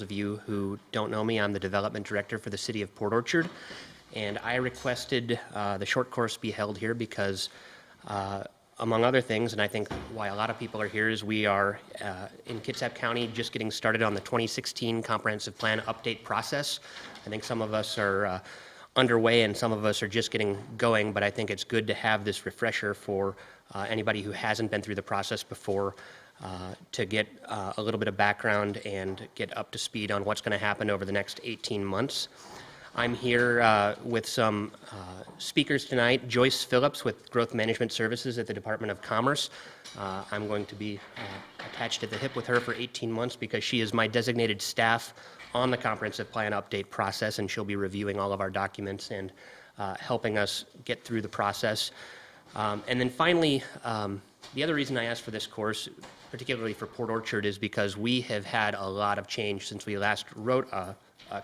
those of you who don't know me, I'm the Development Director for the City of Port Orchard, and I requested the short course be held here because, among other things, and I think why a lot of people are here, is we are in Kitsap County just getting started on the 2016 Comprehensive Plan update process. I think some of us are underway and some of us are just getting going, but I think it's good to have this refresher for anybody who hasn't been through the process before, to get a little bit of background and get up to speed on what's going to happen over the next 18 months. I'm here with some speakers tonight. Joyce Phillips with Growth Management Services at the Department of Commerce. I'm going to be attached at the hip with her for 18 months because she is my designated staff on the comprehensive plan update process, and she'll be reviewing all of our documents and helping us get through the process. And then finally, the other reason I asked for this course, particularly for Port Orchard, is because we have had a lot of change since we last wrote a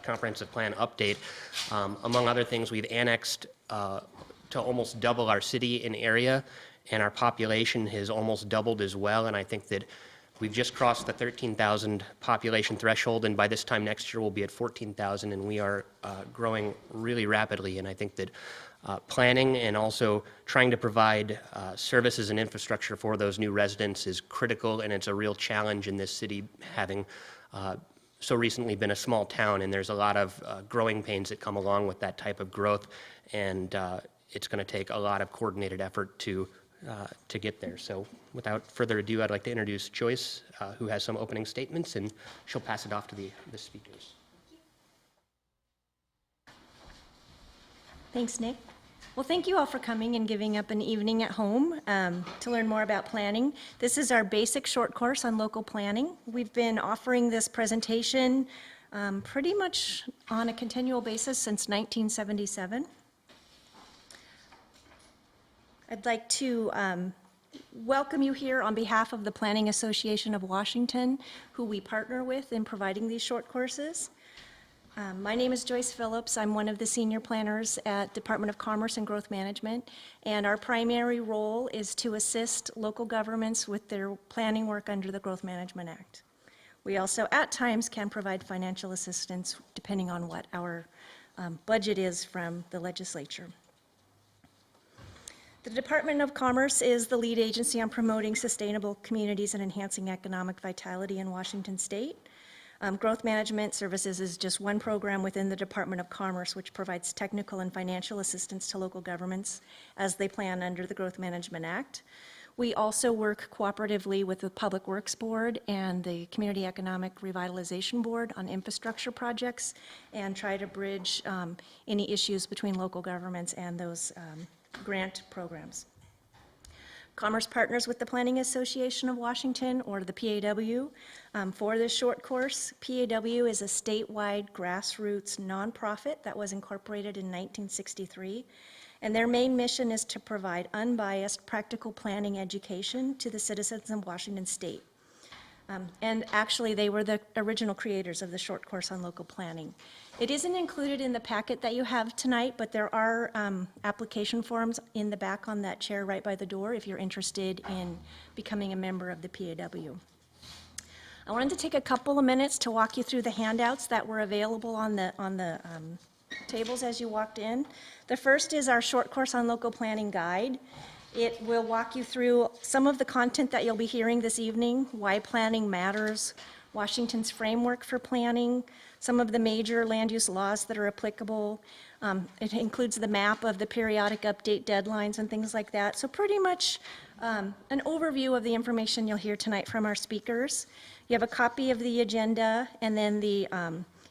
comprehensive plan update. Among other things, we've annexed to almost double our city in area, and our population has almost doubled as well. And I think that we've just crossed the 13,000 population threshold, and by this time next year we'll be at 14,000, and we are growing really rapidly. And I think that planning and also trying to provide services and infrastructure for those new residents is critical, and it's a real challenge in this city, having so recently been a small town, and there's a lot of growing pains that come along with that type of growth, and it's going to take a lot of coordinated effort to get there. So without further ado, I'd like to introduce Joyce, who has some opening statements, and she'll pass it off to the speakers. Thanks, Nick. Well, thank you all for coming and giving up an evening at home to learn more about planning. This is our basic short course on local planning. We've been offering this presentation pretty much on a continual basis since 1977. I'd like to welcome you here on behalf of the Planning Association of Washington, who we partner with in providing these short courses. My name is Joyce Phillips. I'm one of the senior planners at Department of Commerce and Growth Management, and our primary role is to assist local governments with their planning work under the Growth Management Act. We also, at times, can provide financial assistance depending on what our budget is from the legislature. The Department of Commerce is the lead agency on promoting sustainable communities and enhancing economic vitality in Washington State. Growth Management Services is just one program within the Department of Commerce which provides technical and financial assistance to local governments as they plan under the Growth Management Act. We also work cooperatively with the Public Works Board and the Community Economic Revitalization Board on infrastructure projects and try to bridge any issues between local governments and those grant programs. Commerce partners with the Planning Association of Washington, or the PAW, for this short course. PAW is a statewide grassroots nonprofit that was incorporated in 1963, and their main mission is to provide unbiased practical planning education to the citizens of Washington State. And actually, they were the original creators of the short course on local planning. It isn't included in the packet that you have tonight, but there are application forms in the back on that chair right by the door if you're interested in becoming a member of the PAW. I wanted to take a couple of minutes to walk you through the handouts that were available on the tables as you walked in. The first is our short course on local planning guide. It will walk you through some of the content that you'll be hearing this evening: why planning matters, Washington's framework for planning, some of the major land use laws that are applicable. It includes the map of the periodic update deadlines and things like that. So pretty much an overview of the information you'll hear tonight from our speakers. You have a copy of the agenda and then the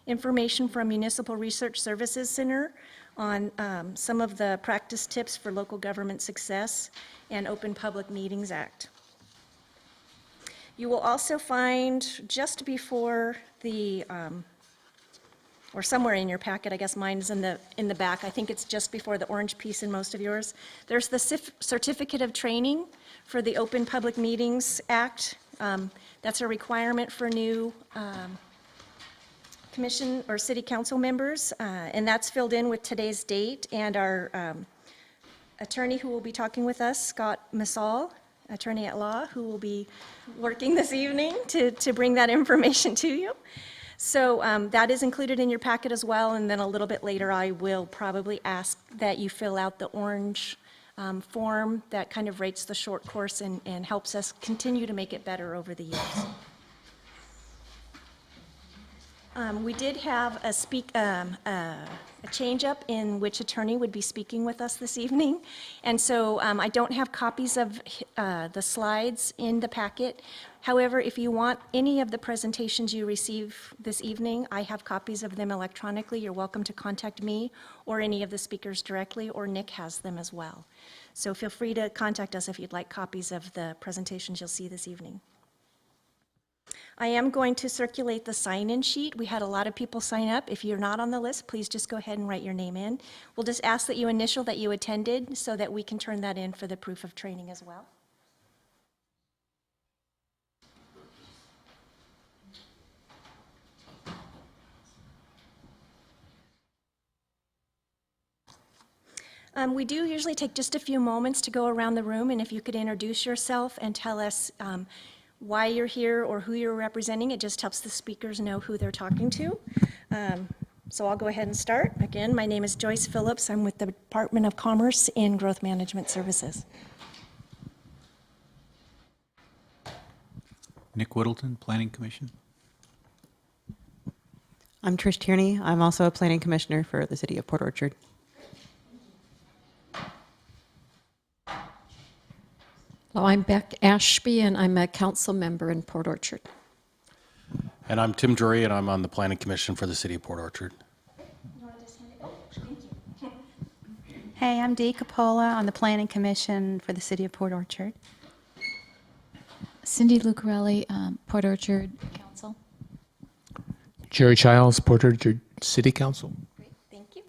information from Municipal Research Services Center on some of the practice tips for local government success and Open Public Meetings Act. You will also find just before the, or somewhere in your packet, I guess mine is in the back, I think it's just before the orange piece in most of yours, there's the Certificate of Training for the Open Public Meetings Act. That's a requirement for new commission or city council members, and that's filled in with today's date, and our attorney who will be talking with us, Scott Massal, attorney at law, who will be working this evening to bring that information to you. So that is included in your packet as well, and then a little bit later, I will probably ask that you fill out the orange form that kind of rates the short course and helps us continue to make it better over the years. We did have a change-up in which attorney would be speaking with us this evening. And so I don't have copies of the slides in the packet. However, if you want any of the presentations you receive this evening, I have copies of them electronically. You're welcome to contact me or any of the speakers directly, or Nick has them as well. So feel free to contact us if you'd like copies of the presentations you'll see this evening. I am going to circulate the sign-in sheet. We had a lot of people sign up. If you're not on the list, please just go ahead and write your name in. We'll just ask that you initial that you attended so that we can turn that in for the proof of training as well. We do usually take just a few moments to go around the room, and if you could introduce yourself and tell us why you're here or who you're representing. It just helps the speakers know who they're talking to. So I'll go ahead and start. Again, my name is Joyce Phillips. I'm with the Department of Commerce in Growth Management Services. Nick Whittleton, Planning Commission. I'm Trish Tierney. I'm also a planning commissioner for the city of Port Orchard. Hello, I'm Beck Ashby, and I'm a council member in Port Orchard. And I'm Tim Drury, and I'm on the Planning Commission for the City of Port Orchard. Hey, I'm Dee Capola on the Planning Commission for the City of Port Orchard. Cindy Lucarelli, Port Orchard Council. Jerry Childs, Port Orchard City Council. Great, thank you.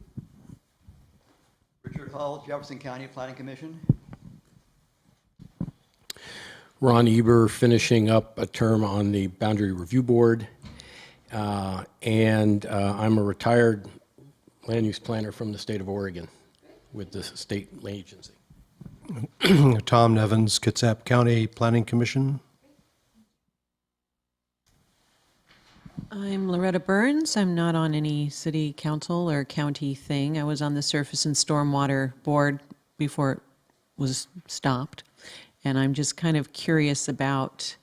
Richard Hall, Jefferson County Planning Commission. Ron Eber, finishing up a term on the Boundary Review Board. And I'm a retired land use planner from the state of Oregon with the state agency. Tom Nevins, Kitsap County Planning Commission. I'm Loretta Burns. I'm not on any city council or county thing. I was on the Surface and Stormwater Board before it was stopped. And I'm just kind of curious about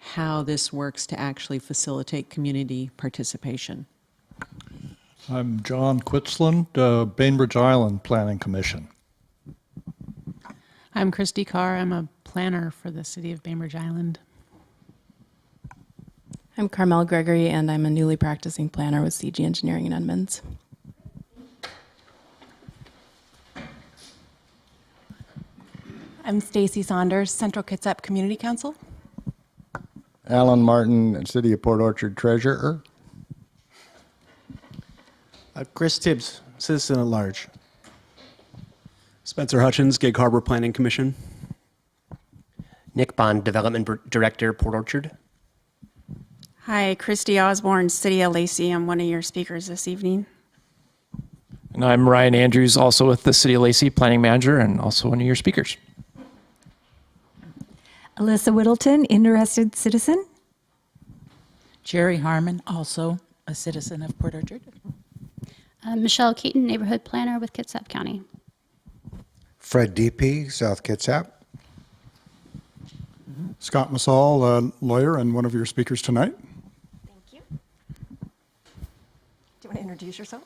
how this works to actually facilitate community participation. I'm John Quitzland, Bainbridge Island Planning Commission. I'm Christy Carr. I'm a planner for the city of Bainbridge Island. I'm Carmel Gregory, and I'm a newly practicing planner with CG Engineering in Edmonds. I'm Stacy Saunders, Central Kitsap Community Council. Alan Martin, City of Port Orchard Treasurer. Chris Tibbs, Citizen at Large. Spencer Hutchins, Gig Harbor Planning Commission. Nick Bond, Development Director, Port Orchard. Hi, Christy Osborne, City of Lacey. I'm one of your speakers this evening. And I'm Ryan Andrews, also with the City of Lacey, Planning Manager, and also one of your speakers. Alyssa Whittleton, interested citizen. Jerry Harmon, also a citizen of Port Orchard. Michelle Keaton, Neighborhood Planner with Kitsap County. Fred DP, South Kitsap. Scott Massall, lawyer and one of your speakers tonight. Thank you. Do you want to introduce yourself?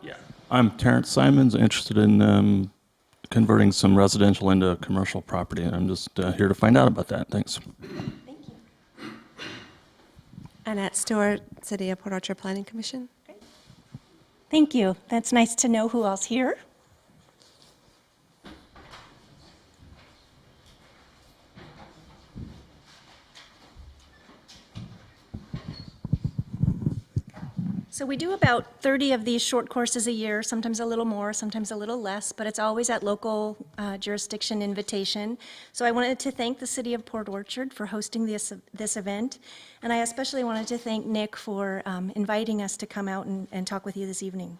Yeah. I'm Terrence Simons, interested in converting some residential into commercial property, and I'm just here to find out about that. Thanks. Thank you. Annette Stewart, City of Port Orchard Planning Commission. Great. Thank you. That's nice to know who else here. So we do about 30 of these short courses a year, sometimes a little more, sometimes a little less, but it's always at local jurisdiction invitation. So I wanted to thank the City of Port Orchard for hosting this event, and I especially wanted to thank Nick for inviting us to come out and talk with you this evening.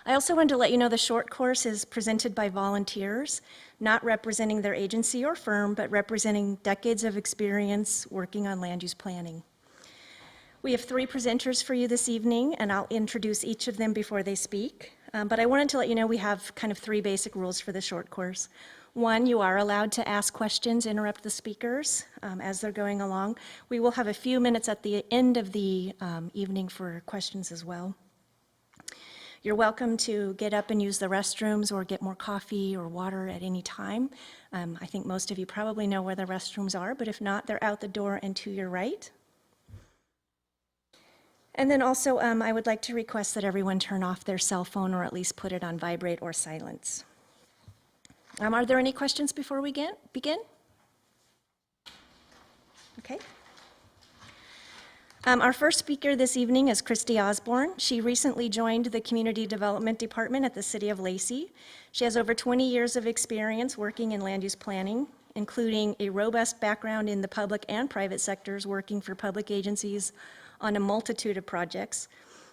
I also wanted to let you know the short course is presented by volunteers, not representing their agency or firm, but representing decades of experience working on land use planning. We have 3 presenters for you this evening, and I'll introduce each of them before they speak. But I wanted to let you know we have kind of 3 basic rules for the short course. 1, you are allowed to ask questions, interrupt the speakers as they're going along. We will have a few minutes at the end of the evening for questions as well. You're welcome to get up and use the restrooms or get more coffee or water at any time. I think most of you probably know where the restrooms are, but if not, they're out the door and to your right. And then also, I would like to request that everyone turn off their cell phone or at least put it on vibrate or silence. Are there any questions before we begin? Okay. Our first speaker this evening is Christy Osborne. She recently joined the Community Development Department at the City of Lacey. She has over 20 years of experience working in land use planning, including a robust background in the public and private sectors working for public agencies on a multitude of projects.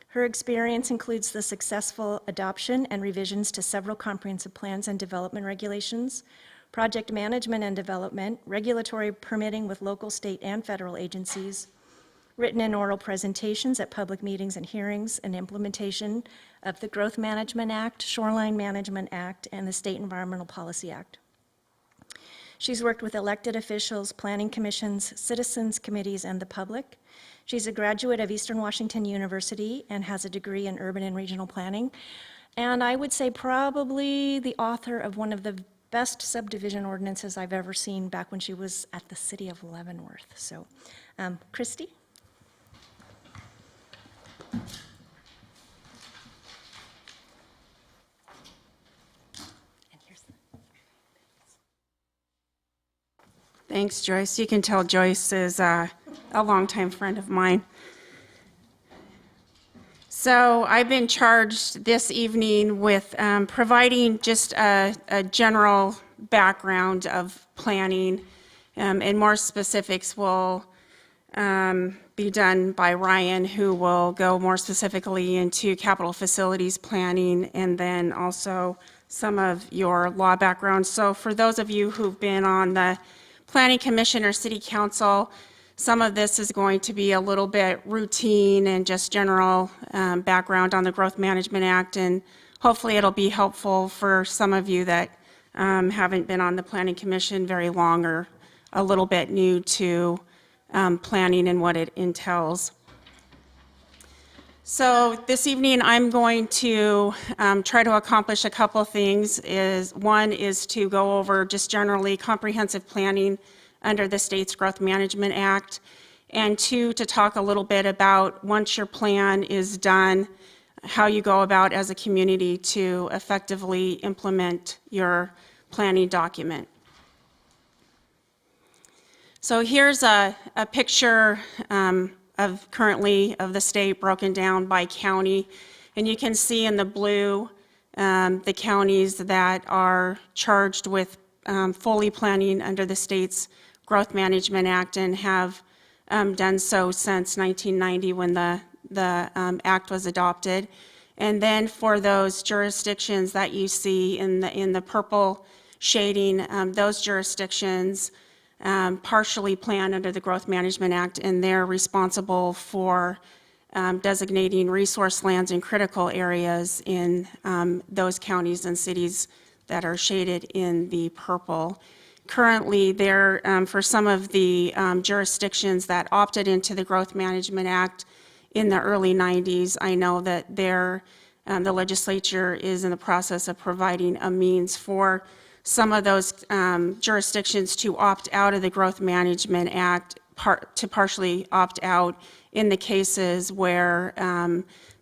Her experience includes the successful adoption and revisions to several comprehensive plans and development regulations, project management and development, regulatory permitting with local, state, and federal agencies, written and oral presentations at public meetings and hearings, and implementation of the Growth Management Act, Shoreline Management Act, and the State Environmental Policy Act. She's worked with elected officials, planning commissions, citizens committees, and the public. She's a graduate of Eastern Washington University and has a degree in urban and regional planning. And I would say probably the author of one of the best subdivision ordinances I've ever seen back when she was at the City of Leavenworth. So, Christy? Thanks, Joyce. You can tell Joyce is a longtime friend of mine. So I've been charged this evening with providing just a general background of planning, and more specifics will be done by Ryan, who will go more specifically into capital facilities planning and then also some of your law background. So for those of you who've been on the Planning Commission or City Council, some of this is going to be a little bit routine and just general background on the Growth Management Act, and hopefully it'll be helpful for some of you that haven't been on the Planning Commission very long or a little bit new to planning and what it entails. So this evening I'm going to try to accomplish a couple things. One is to go over just generally comprehensive planning under the state's Growth Management Act, and 2, to talk a little bit about once your plan is done, how you go about as a community to effectively implement your planning document. So here's a picture of currently of the state broken down by county, and you can see in the blue the counties that are charged with fully planning under the state's Growth Management Act and have done so since 1990 when the act was adopted. And then for those jurisdictions that you see in the purple shading, those jurisdictions partially plan under the Growth Management Act, and they're responsible for designating resource lands in critical areas in those counties and cities that are shaded in the purple. Currently, there for some of the jurisdictions that opted into the Growth Management Act in the early 90s, I know that the legislature is in the process of providing a means for some of those jurisdictions to opt out of the Growth Management Act, to partially opt out in the cases where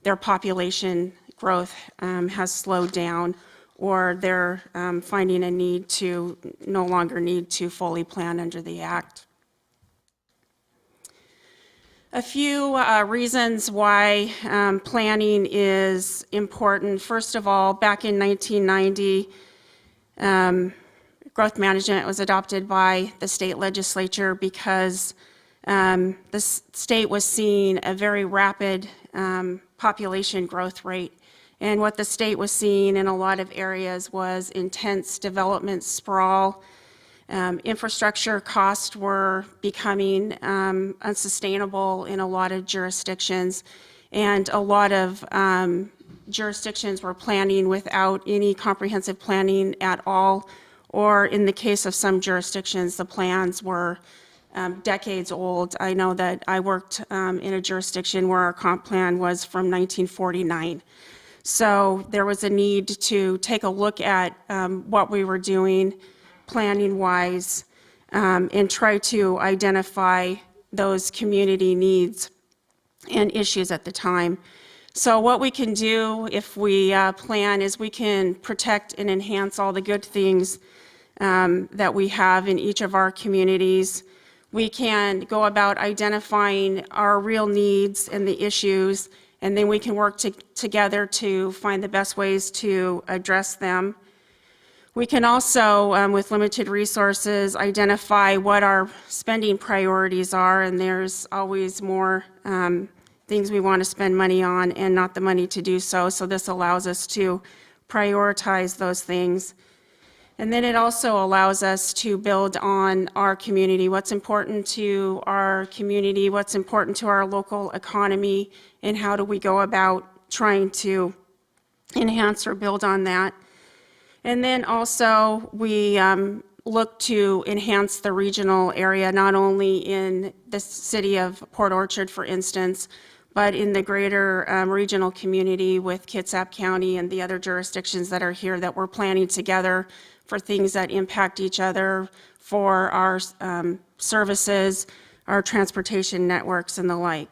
their population growth has slowed down, or they're finding a need to no longer need to fully plan under the act. A few reasons why planning is important. First of all, back in 1990, growth management was adopted by the state legislature because the state was seeing a very rapid population growth rate, And what the state was seeing in a lot of areas was intense development sprawl. Infrastructure costs were becoming unsustainable in a lot of jurisdictions, and a lot of jurisdictions were planning without any comprehensive planning at all, or in the case of some jurisdictions, the plans were decades old. I know that I worked in a jurisdiction where our comp plan was from 1949. So there was a need to take a look at what we were doing planning-wise and try to identify those community needs and issues at the time. So what we can do if we plan is we can protect and enhance all the good things that we have in each of our communities. We can go about identifying our real needs and the issues, and then we can work together to find the best ways to address them. We can also, with limited resources, identify what our spending priorities are, and there's always more things we want to spend money on and not the money to do so. So this allows us to prioritize those things. And then it also allows us to build on our community, what's important to our community, what's important to our local economy, and how do we go about trying to enhance or build on that. And then also we look to enhance the regional area, not only in the city of Port Orchard, for instance, but in the greater regional community with Kitsap County and the other jurisdictions that are here that we're planning together for things that impact each other, for our services, our transportation networks, and the like.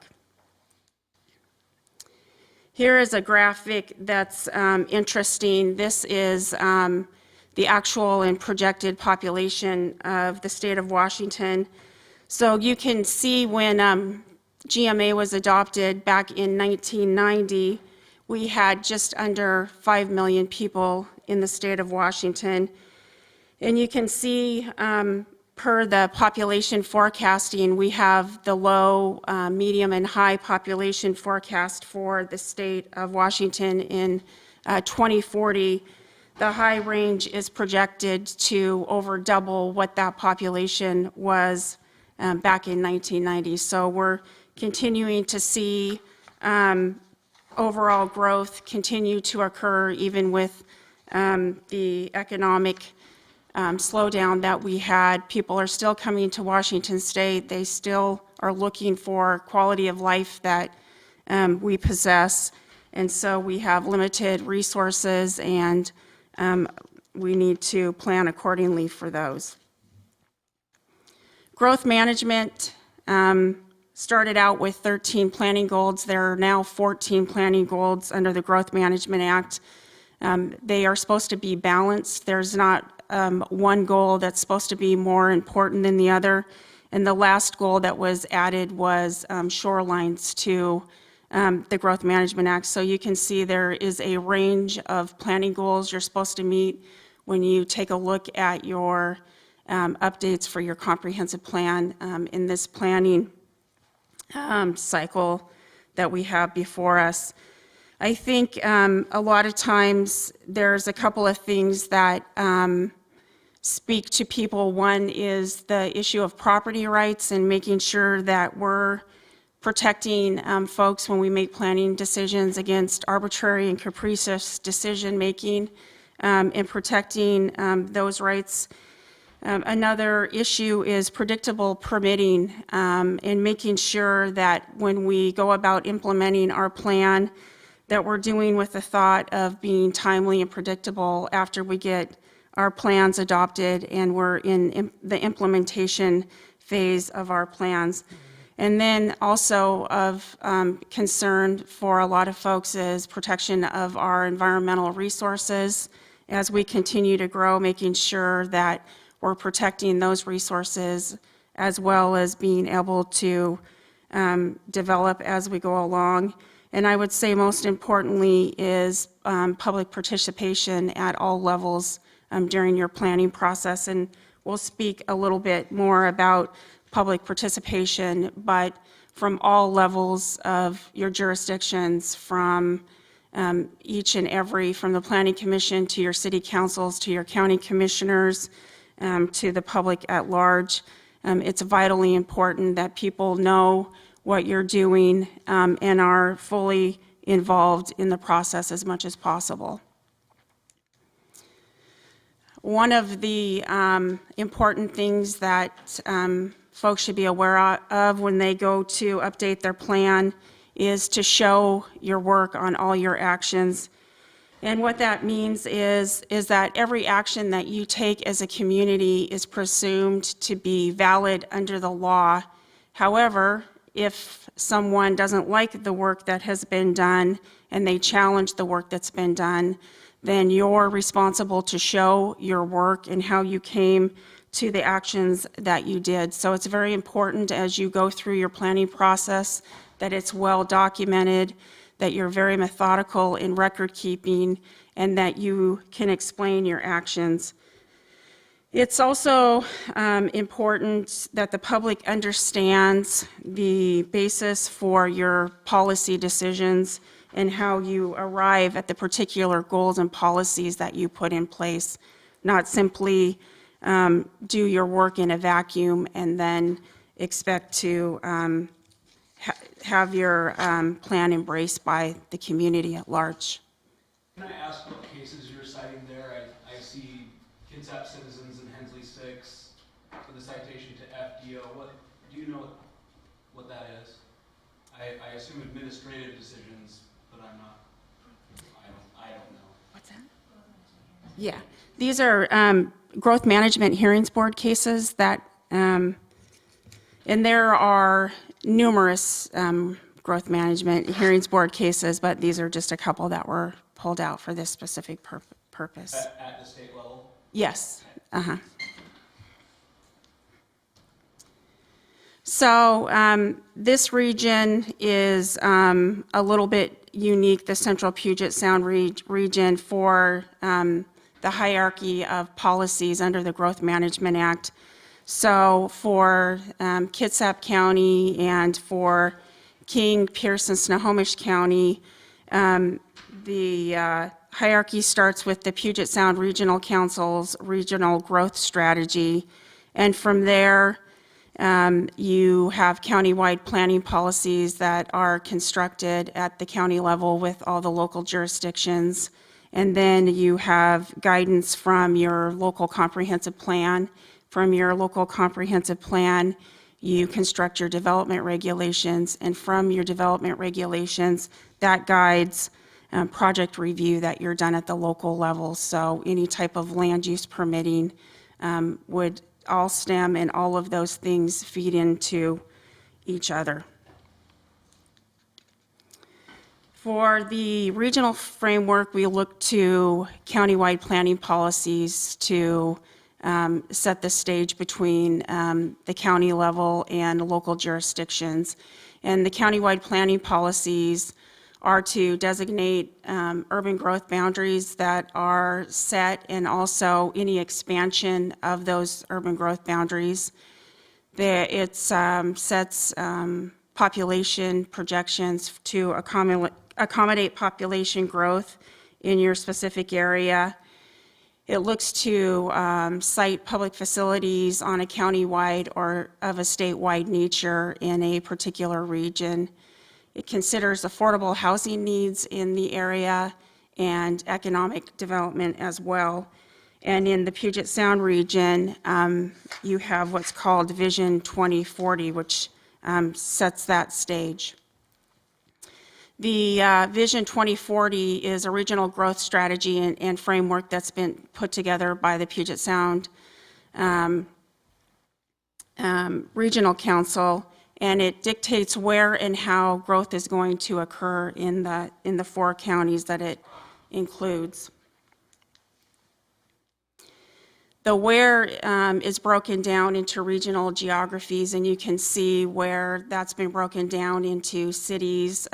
Here is a graphic that's interesting. This is the actual and projected population of the state of Washington. So you can see when GMA was adopted back in 1990, we had just under 5 million people in the state of Washington. And you can see per the population forecasting, we have the low, medium, and high population forecast for the state of Washington in 2040. The high range is projected to over double what that population was back in 1990. So we're continuing to see overall growth continue to occur even with the economic slowdown that we had. People are still coming to Washington State. They still are looking for quality of life that we possess. And so we have limited resources, and we need to plan accordingly for those. Growth management started out with 13 planning goals. There are now 14 planning goals under the Growth Management Act. They are supposed to be balanced. There's not one goal that's supposed to be more important than the other. And the last goal that was added was shorelines to the Growth Management Act. So you can see there is a range of planning goals you're supposed to meet when you take a look at your updates for your comprehensive plan in this planning cycle that we have before us. I think a lot of times there's a couple of things that speak to people. One is the issue of property rights and making sure that we're protecting folks when we make planning decisions against arbitrary and capricious decision making and protecting those rights. Another issue is predictable permitting and making sure that when we go about implementing our plan, that we're doing with the thought of being timely and predictable after we get our plans adopted and we're in the implementation phase of our plans. And then also of concern for a lot of folks is protection of our environmental resources as we continue to grow, making sure that we're protecting those resources as well as being able to develop as we go along. And I would say most importantly is public participation at all levels during your planning process. And we'll speak a little bit more about public participation, but from all levels of your jurisdictions, from each and every, from the Planning Commission to your city councils, to your county commissioners, to the public at large. It's vitally important that people know what you're doing and are fully involved in the process as much as possible. One of the important things that folks should be aware of when they go to update their plan is to show your work on all your actions. And what that means is that every action that you take as a community is presumed to be valid under the law. However, if someone doesn't like the work that has been done and they challenge the work that's been done, then you're responsible to show your work and how you came to the actions that you did. So it's very important as you go through your planning process that it's well documented, that you're very methodical in record keeping, and that you can explain your actions. It's also important that the public understands the basis for your policy decisions and how you arrive at the particular goals and policies that you put in place, not simply do your work in a vacuum and then expect to have your plan embraced by the community at large. Can I ask what cases you're citing there? I see Kitsap Citizens and Hensley 6 for the citation to FDO. What do you know what that is? I assume administrative decisions, but I'm not. I don't know. What's that? Yeah, these are growth management hearings board cases that, and there are numerous growth management hearings board cases, but these are just a couple that were pulled out for this specific purpose. At the state level? Yes. So this region is a little bit unique, the Central Puget Sound region, for the hierarchy of policies under the Growth Management Act. So for Kitsap County and for King, Pierce, and Snohomish County, the hierarchy starts with the Puget Sound Regional Council's regional growth strategy. And from there, you have countywide planning policies that are constructed at the county level with all the local jurisdictions. And then you have guidance from your local comprehensive plan. From your local comprehensive plan, you construct your development regulations, and from your development regulations, that guides project review that you're done at the local level. So any type of land use permitting would all stem, and all of those things feed into each other. For the regional framework, we look to countywide planning policies to set the stage between the county level and local jurisdictions. And the countywide planning policies are to designate urban growth boundaries that are set, and also any expansion of those urban growth boundaries. It sets population projections to accommodate population growth in your specific area. It looks to site public facilities on a countywide or of a statewide nature in a particular region. It considers affordable housing needs in the area and economic development as well. And in the Puget Sound region, you have what's called Vision 2040, which sets that stage. The Vision 2040 is a regional growth strategy and framework that's been put together by the Puget Sound Regional Council, and it dictates where and how growth is going to occur in the 4 counties that it includes. The where is broken down into regional geographies, and you can see where that's been broken down into cities,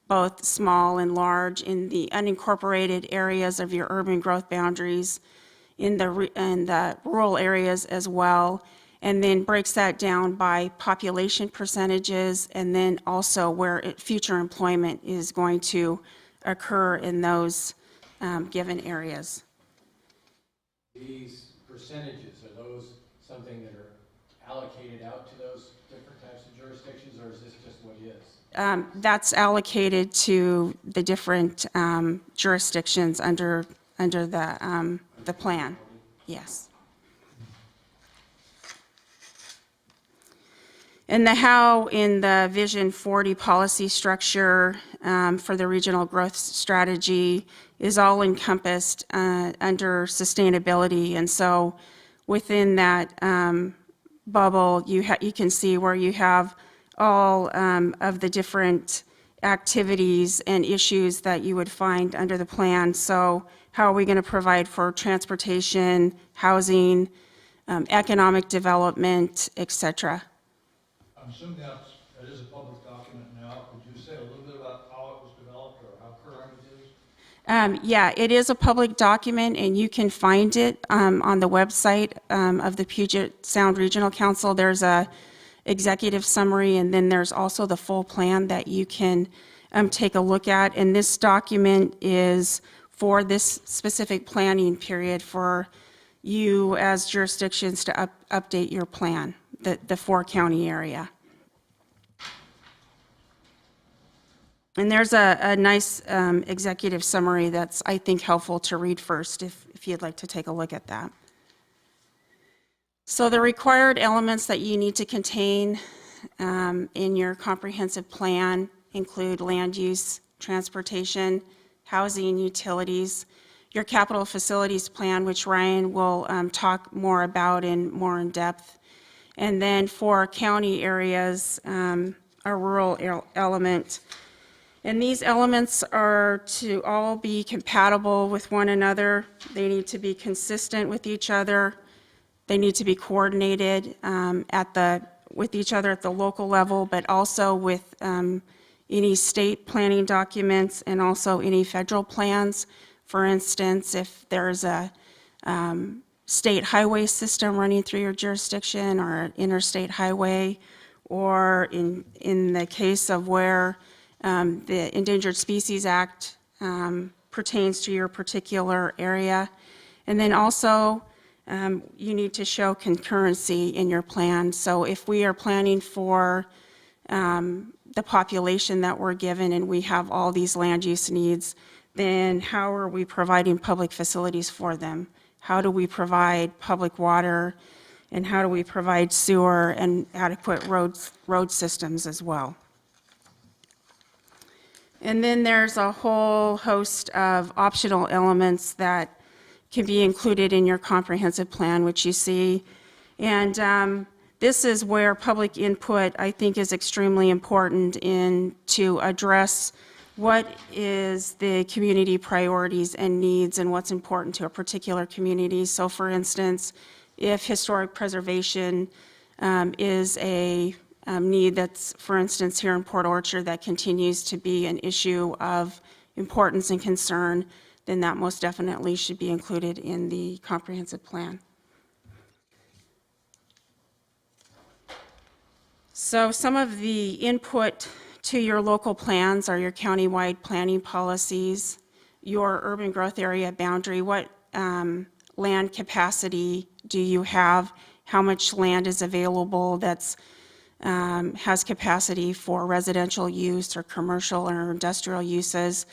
both small and large, in the unincorporated areas of your urban growth boundaries, in the rural areas as well, and then breaks that down by population percentages, and then also where future employment is going to occur in those given areas. These percentages, are those something that are allocated out to those different types of jurisdictions, or is this just what is? That's allocated to the different jurisdictions under the plan. Yes. And the how in the Vision 40 policy structure for the regional growth strategy is all encompassed under sustainability. And so within that bubble, you can see where you have all of the different activities and issues that you would find under the plan. So how are we going to provide for transportation, housing, economic development, et cetera? I'm assuming that is a public document now. Could you say a little bit about how it was developed or how current it is? Yeah, it is a public document, and you can find it on the website of the Puget Sound Regional Council. There's a executive summary, and then there's also the full plan that you can take a look at. And this document is for this specific planning period for you as jurisdictions to update your plan, the 4-county area. And there's a nice executive summary that's, I think, helpful to read first if you'd like to take a look at that. So the required elements that you need to contain in your comprehensive plan include land use, transportation, housing, utilities, your capital facilities plan, which Ryan will talk more about more in depth. And then for county areas, a rural element. And these elements are to all be compatible with one another. They need to be consistent with each other. They need to be coordinated with each other at the local level, but also with any state planning documents and also any federal plans. For instance, if there's a state highway system running through your jurisdiction or an interstate highway, or in the case of where the Endangered Species Act pertains to your particular area. And then also, you need to show concurrency in your plan. So if we are planning for the population that we're given and we have all these land use needs, then how are we providing public facilities for them? How do we provide public water, and how do we provide sewer and adequate road systems as well? And then there's a whole host of optional elements that can be included in your comprehensive plan, which you see. And this is where public input, I think, is extremely important to address what is the community priorities and needs and what's important to a particular community. So for instance, if historic preservation is a need that's, for instance, here in Port Orchard, that continues to be an issue of importance and concern, then that most definitely should be included in the comprehensive plan. So some of the input to your local plans are your countywide planning policies, your urban growth area boundary, what land capacity do you have, how much land is available that's has capacity for residential use or commercial or industrial uses,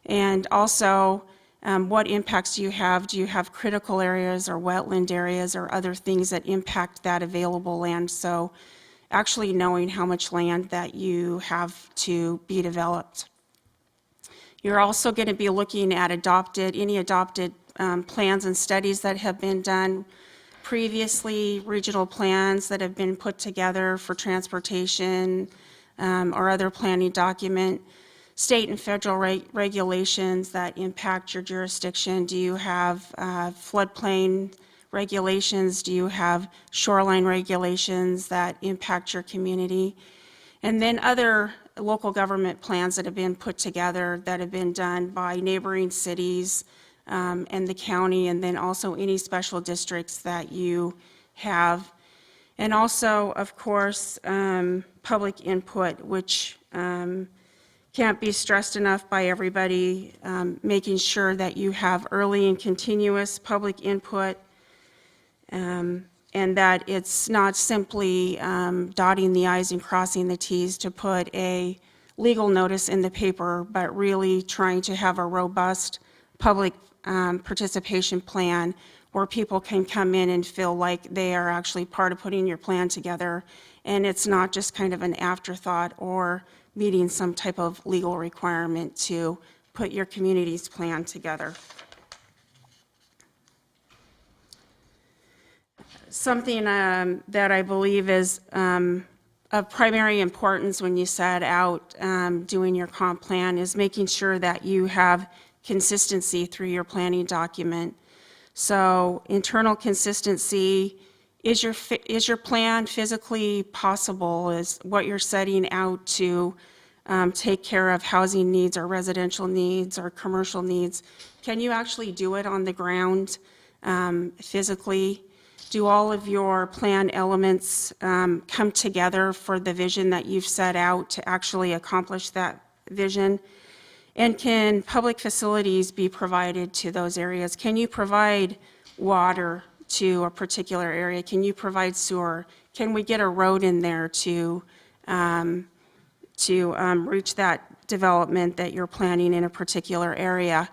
and also what impacts do you have? Do you have critical areas or wetland areas or other things that impact that available land? So actually knowing how much land that you have to be developed. You're also going to be looking at any adopted plans and studies that have been done previously, regional plans that have been put together for transportation or other planning document, state and federal regulations that impact your jurisdiction. Do you have floodplain regulations? Do you have shoreline regulations that impact your community? And then other local government plans that have been put together that have been done by neighboring cities and the county, and then also any special districts that you have. And also, of course, public input, which can't be stressed enough by everybody, making sure that you have early and continuous public input, and that it's not simply dotting the i's and crossing the t's to put a legal notice in the paper, but really trying to have a robust public participation plan where people can come in and feel like they are actually part of putting your plan together, and it's not just kind of an afterthought or meeting some type of legal requirement to put your community's plan together. Something that I believe is of primary importance when you set out doing your comp plan is making sure that you have consistency through your planning document. So internal consistency, is your plan physically possible? Is what you're setting out to take care of housing needs or residential needs or commercial needs? Can you actually do it on the ground physically? Do all of your plan elements come together for the vision that you've set out to actually accomplish that vision? And can public facilities be provided to those areas? Can you provide water to a particular area? Can you provide sewer? Can we get a road in there to reach that development that you're planning in a particular area?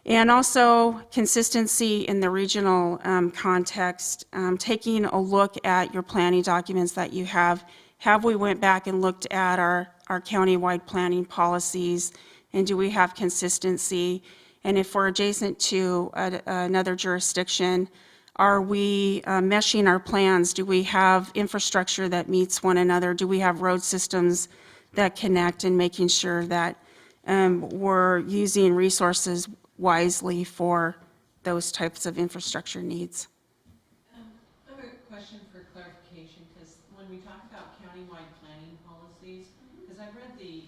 And also consistency in the regional context, taking a look at your planning documents that you have. Have we went back and looked at our county-wide planning policies, and do we have consistency? And if we're adjacent to another jurisdiction, are we meshing our plans? Do we have infrastructure that meets one another? Do we have road systems that connect, and making sure that we're using resources wisely for those types of infrastructure needs? I have a question for clarification, because when we talk about countywide planning policies, because I've read the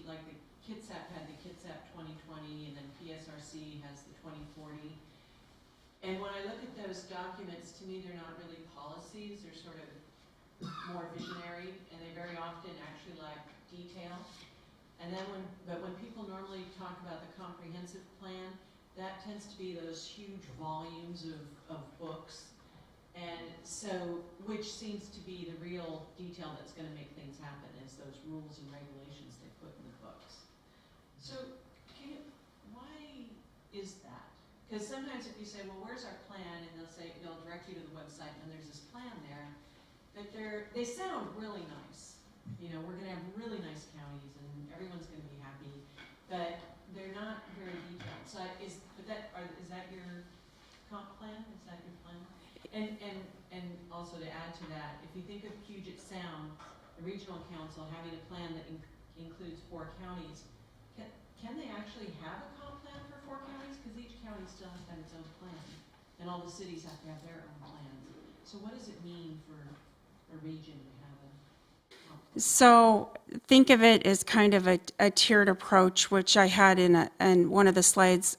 KITSAP had the KITSAP 2020, and then PSRC has the 2040. And when I look at those documents, to me, they're not really policies. They're sort of more visionary, and they very often actually lack detail. And then when people normally talk about the comprehensive plan, that tends to be those huge volumes of books, and so, which seems to be the real detail that's going to make things happen, is those rules and regulations they put in the books. So why is that? Because sometimes if you say, well, where's our plan, and they'll direct you to the website, and there's this plan there, but they sound really nice. You know, we're going to have really nice counties, and everyone's going to be happy, but they're not very detailed. So is that your comp plan? Is that your plan? And also to add to that, if you think of Puget Sound, the regional council having a plan that includes 4 counties, can they actually have a comp plan for 4 counties? Because each county still has to have its own plan, and all the cities have to have their own plans. So what does it mean for a region to have a comp plan? So think of it as kind of a tiered approach, which I had in one of the slides,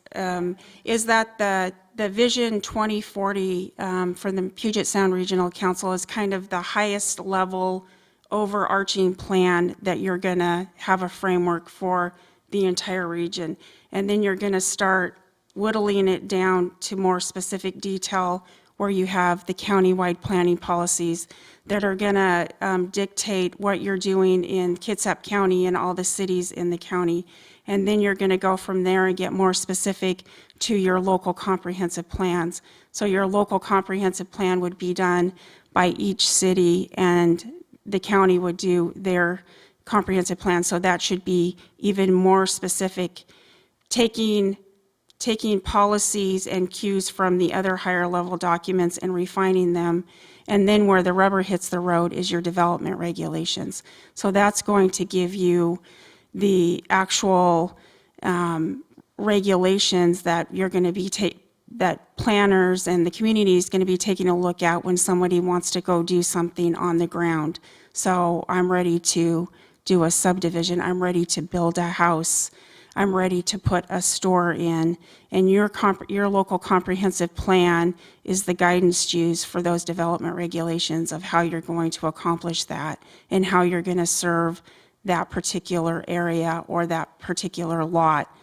is that the Vision 2040 for the Puget Sound Regional Council is kind of the highest level overarching plan that you're going to have a framework for the entire region. And then you're going to start whittling it down to more specific detail, where you have the county-wide planning policies that are going to dictate what you're doing in Kitsap County and all the cities in the county. And then you're going to go from there and get more specific to your local comprehensive plans. So your local comprehensive plan would be done by each city, and the county would do their comprehensive plan. So that should be even more specific, taking policies and cues from the other higher level documents and refining them. And then where the rubber hits the road is your development regulations. So that's going to give you the actual regulations that you're going to be that planners and the community is going to be taking a look at when somebody wants to go do something on the ground. So I'm ready to do a subdivision. I'm ready to build a house. I'm ready to put a store in, and your local comprehensive plan is the guidance used for those development regulations of how you're going to accomplish that and how you're going to serve that particular area or that particular lot.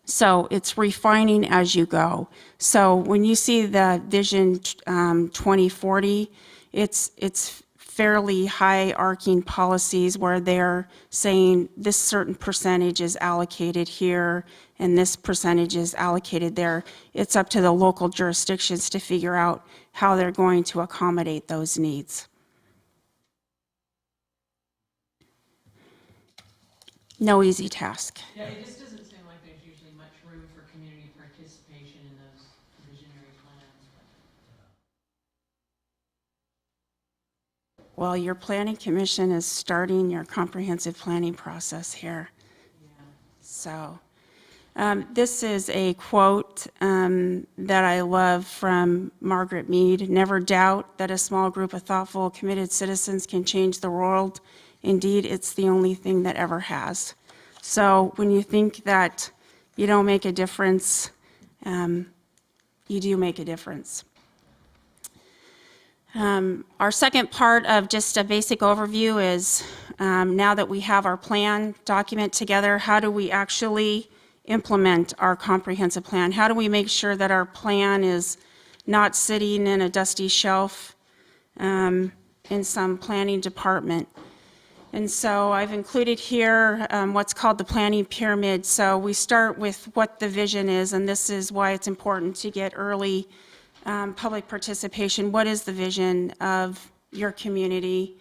So it's refining as you go. So when you see the Vision 2040, it's fairly high arcing policies where they're saying this certain percentage is allocated here and this percentage is allocated there. It's up to the local jurisdictions to figure out how they're going to accommodate those needs. No easy task. Yeah, it just doesn't seem like there's usually much room for community participation in those visionary plans. Well, your planning commission is starting your comprehensive planning process here. So this is a quote that I love from Margaret Mead. Never doubt that a small group of thoughtful, committed citizens can change the world. Indeed, it's the only thing that ever has. So when you think that you don't make a difference, you do make a difference. Our second part of just a basic overview is now that we have our plan document together, how do we actually implement our comprehensive plan? How do we make sure that our plan is not sitting in a dusty shelf in some planning department? And so I've included here what's called the planning pyramid. So we start with what the vision is, and this is why it's important to get early public participation. What is the vision of your community?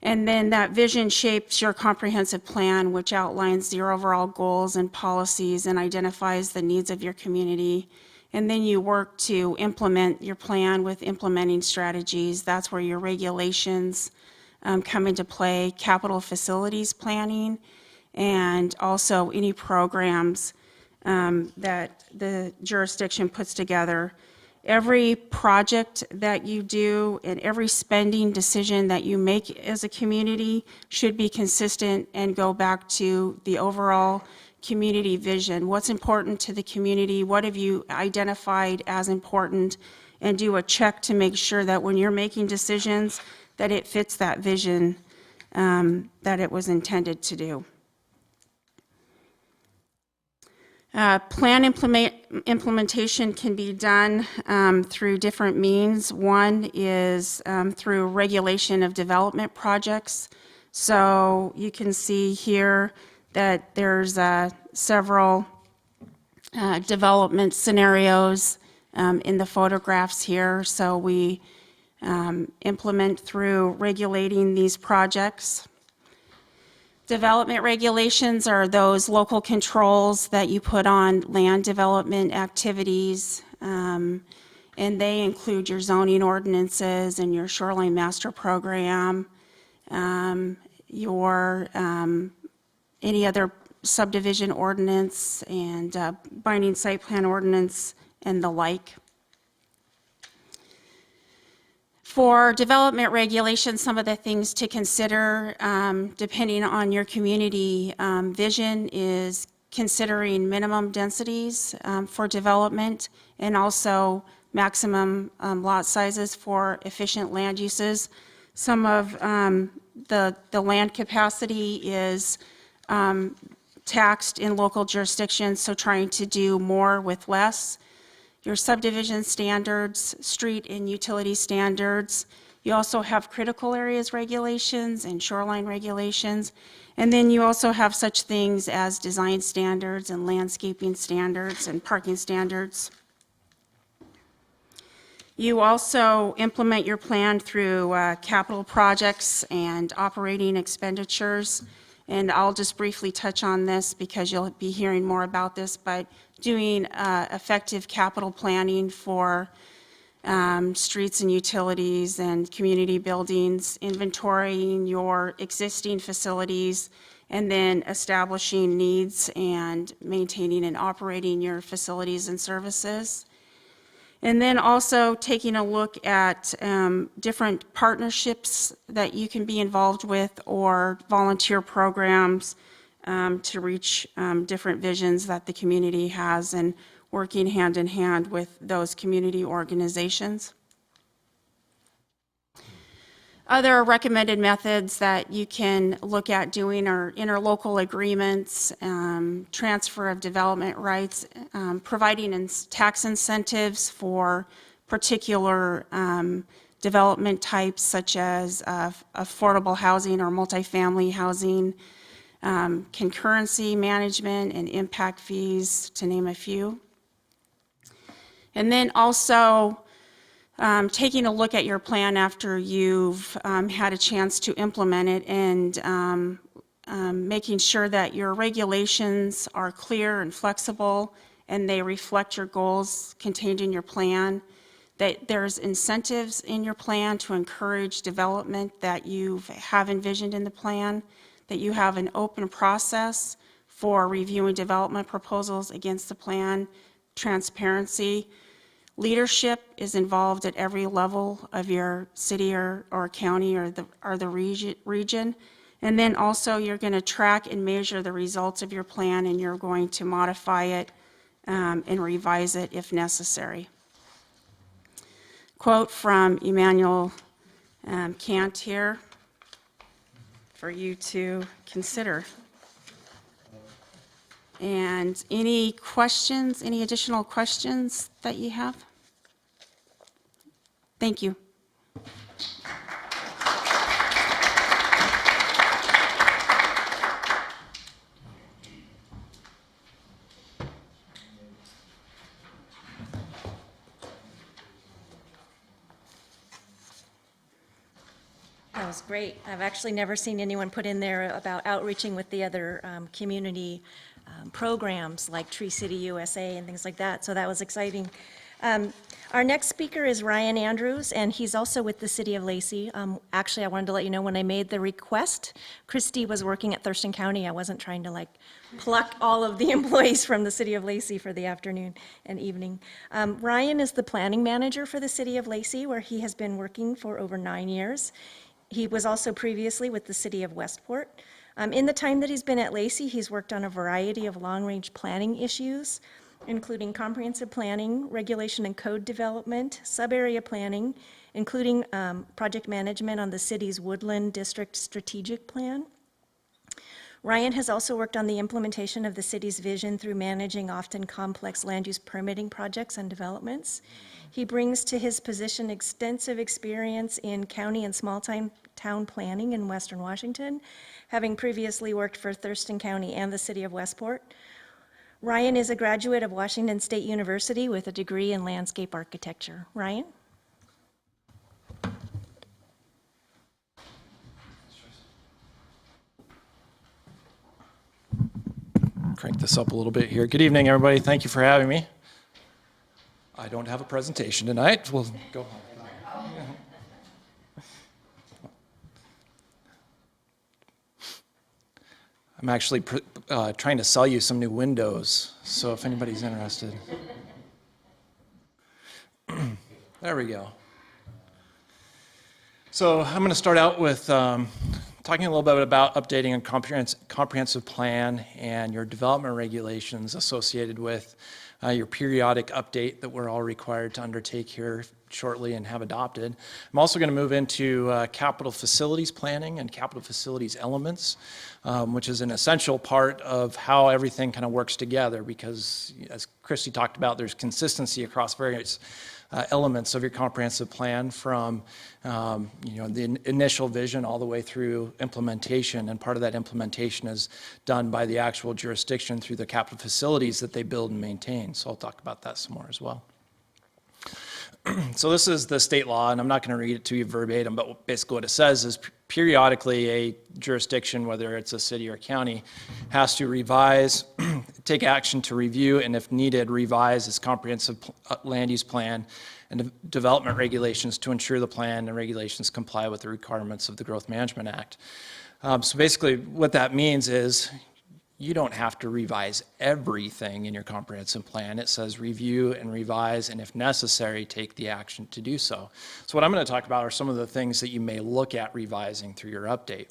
And then that vision shapes your comprehensive plan, which outlines your overall goals and policies and identifies the needs of your community. And then you work to implement your plan with implementing strategies. That's where your regulations come into play, capital facilities planning, and also any programs that the jurisdiction puts together. Every project that you do and every spending decision that you make as a community should be consistent and go back to the overall community vision. What's important to the community? What have you identified as important? And do a check to make sure that when you're making decisions, that it fits that vision that it was intended to do. Plan implementation can be done through different means. One is through regulation of development projects. So you can see here that there's several development scenarios in the photographs here. So we implement through regulating these projects. Development regulations are those local controls that you put on land development activities, and they include your zoning ordinances and your shoreline master program, your any other subdivision ordinance and binding site plan ordinance and the like. For development regulations, some of the things to consider depending on your community vision is considering minimum densities for development and also maximum lot sizes for efficient land uses. Some of the land capacity is taxed in local jurisdictions, so trying to do more with less. Your subdivision standards, street and utility standards. You also have critical areas regulations and shoreline regulations. And then you also have such things as design standards and landscaping standards and parking standards. You also implement your plan through capital projects and operating expenditures. And I'll just briefly touch on this because you'll be hearing more about this, but doing effective capital planning for streets and utilities and community buildings, inventorying your existing facilities, and then establishing needs and maintaining and operating your facilities and services. And then also taking a look at different partnerships that you can be involved with or volunteer programs to reach different visions that the community has and working hand in hand with those community organizations. Other recommended methods that you can look at doing are interlocal agreements, transfer of development rights, providing tax incentives for particular development types such as affordable housing or multifamily housing, concurrency management and impact fees, to name a few. And then also taking a look at your plan after you've had a chance to implement it, and making sure that your regulations are clear and flexible and they reflect your goals contained in your plan, that there's incentives in your plan to encourage development that you have envisioned in the plan, that you have an open process for reviewing development proposals against the plan, transparency. Leadership is involved at every level of your city or county or the region. And then also you're going to track and measure the results of your plan, and you're going to modify it and revise it if necessary. Quote from Immanuel Kant here for you to consider. And any questions, any additional questions that you have? Thank you. That was great. I've actually never seen anyone put in there about outreaching with the other community programs like Tree City USA and things like that, so that was exciting. Our next speaker is Ryan Andrews, and he's also with the City of Lacey. Actually, I wanted to let you know when I made the request, Christy was working at Thurston County. I wasn't trying to like pluck all of the employees from the City of Lacey for the afternoon and evening. Ryan is the planning manager for the City of Lacey, where he has been working for over 9 years. He was also previously with the City of Westport. In the time that he's been at Lacey, he's worked on a variety of long-range planning issues, including comprehensive planning, regulation and code development, sub-area planning, including project management on the city's Woodland District Strategic Plan. Ryan has also worked on the implementation of the city's vision through managing often complex land use permitting projects and developments. He brings to his position extensive experience in county and small-town planning in Western Washington, having previously worked for Thurston County and the City of Westport. Ryan is a graduate of Washington State University with a degree in landscape architecture. Ryan? Crank this up a little bit here. Good evening, everybody. Thank you for having me. I don't have a presentation tonight. We'll go home. I'm actually trying to sell you some new windows, so if anybody's interested. There we go. So I'm going to start out with talking a little bit about updating a comprehensive plan and your development regulations associated with your periodic update that we're all required to undertake here shortly and have adopted. I'm also going to move into capital facilities planning and capital facilities elements, which is an essential part of how everything kind of works together, because as Christy talked about, there's consistency across various elements of your comprehensive plan, from the initial vision all the way through implementation, and part of that implementation is done by the actual jurisdiction through the capital facilities that they build and maintain. So I'll talk about that some more as well. So this is the state law, and I'm not going to read it to you verbatim, but basically what it says is periodically a jurisdiction, whether it's a city or county, has to revise, take action to review, and if needed, revise its comprehensive land use plan and development regulations to ensure the plan and regulations comply with the requirements of the Growth Management Act. So basically what that means is you don't have to revise everything in your comprehensive plan. It says review and revise, and if necessary, take the action to do so. So what I'm going to talk about are some of the things that you may look at revising through your update.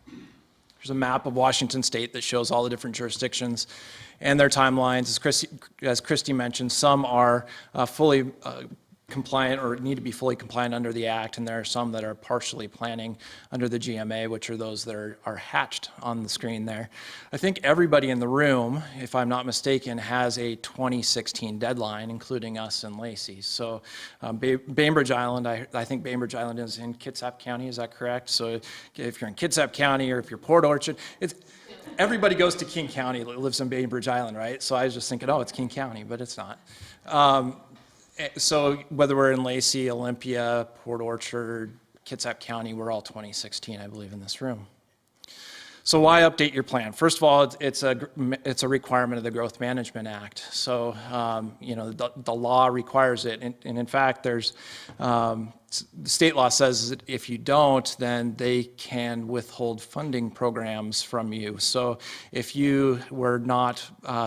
There's a map of Washington State that shows all the different jurisdictions and their timelines. As Christy mentioned, some are fully compliant or need to be fully compliant under the Act, and there are some that are partially planning under the GMA, which are those that are hatched on the screen there. I think everybody in the room, if I'm not mistaken, has a 2016 deadline, including us and Lacey. So Bainbridge Island, I think Bainbridge Island is in Kitsap County, is that correct? So if you're in Kitsap County or if you're Port Orchard, everybody goes to King County that lives in Bainbridge Island, right? So I was just thinking, oh, it's King County, but it's not. So whether we're in Lacey, Olympia, Port Orchard, Kitsap County, we're all 2016, I believe, in this room. So why update your plan? First of all, it's a requirement of the Growth Management Act. So the law requires it, and in fact, there's the state law says that if you don't, then they can withhold funding programs from you. So if you were not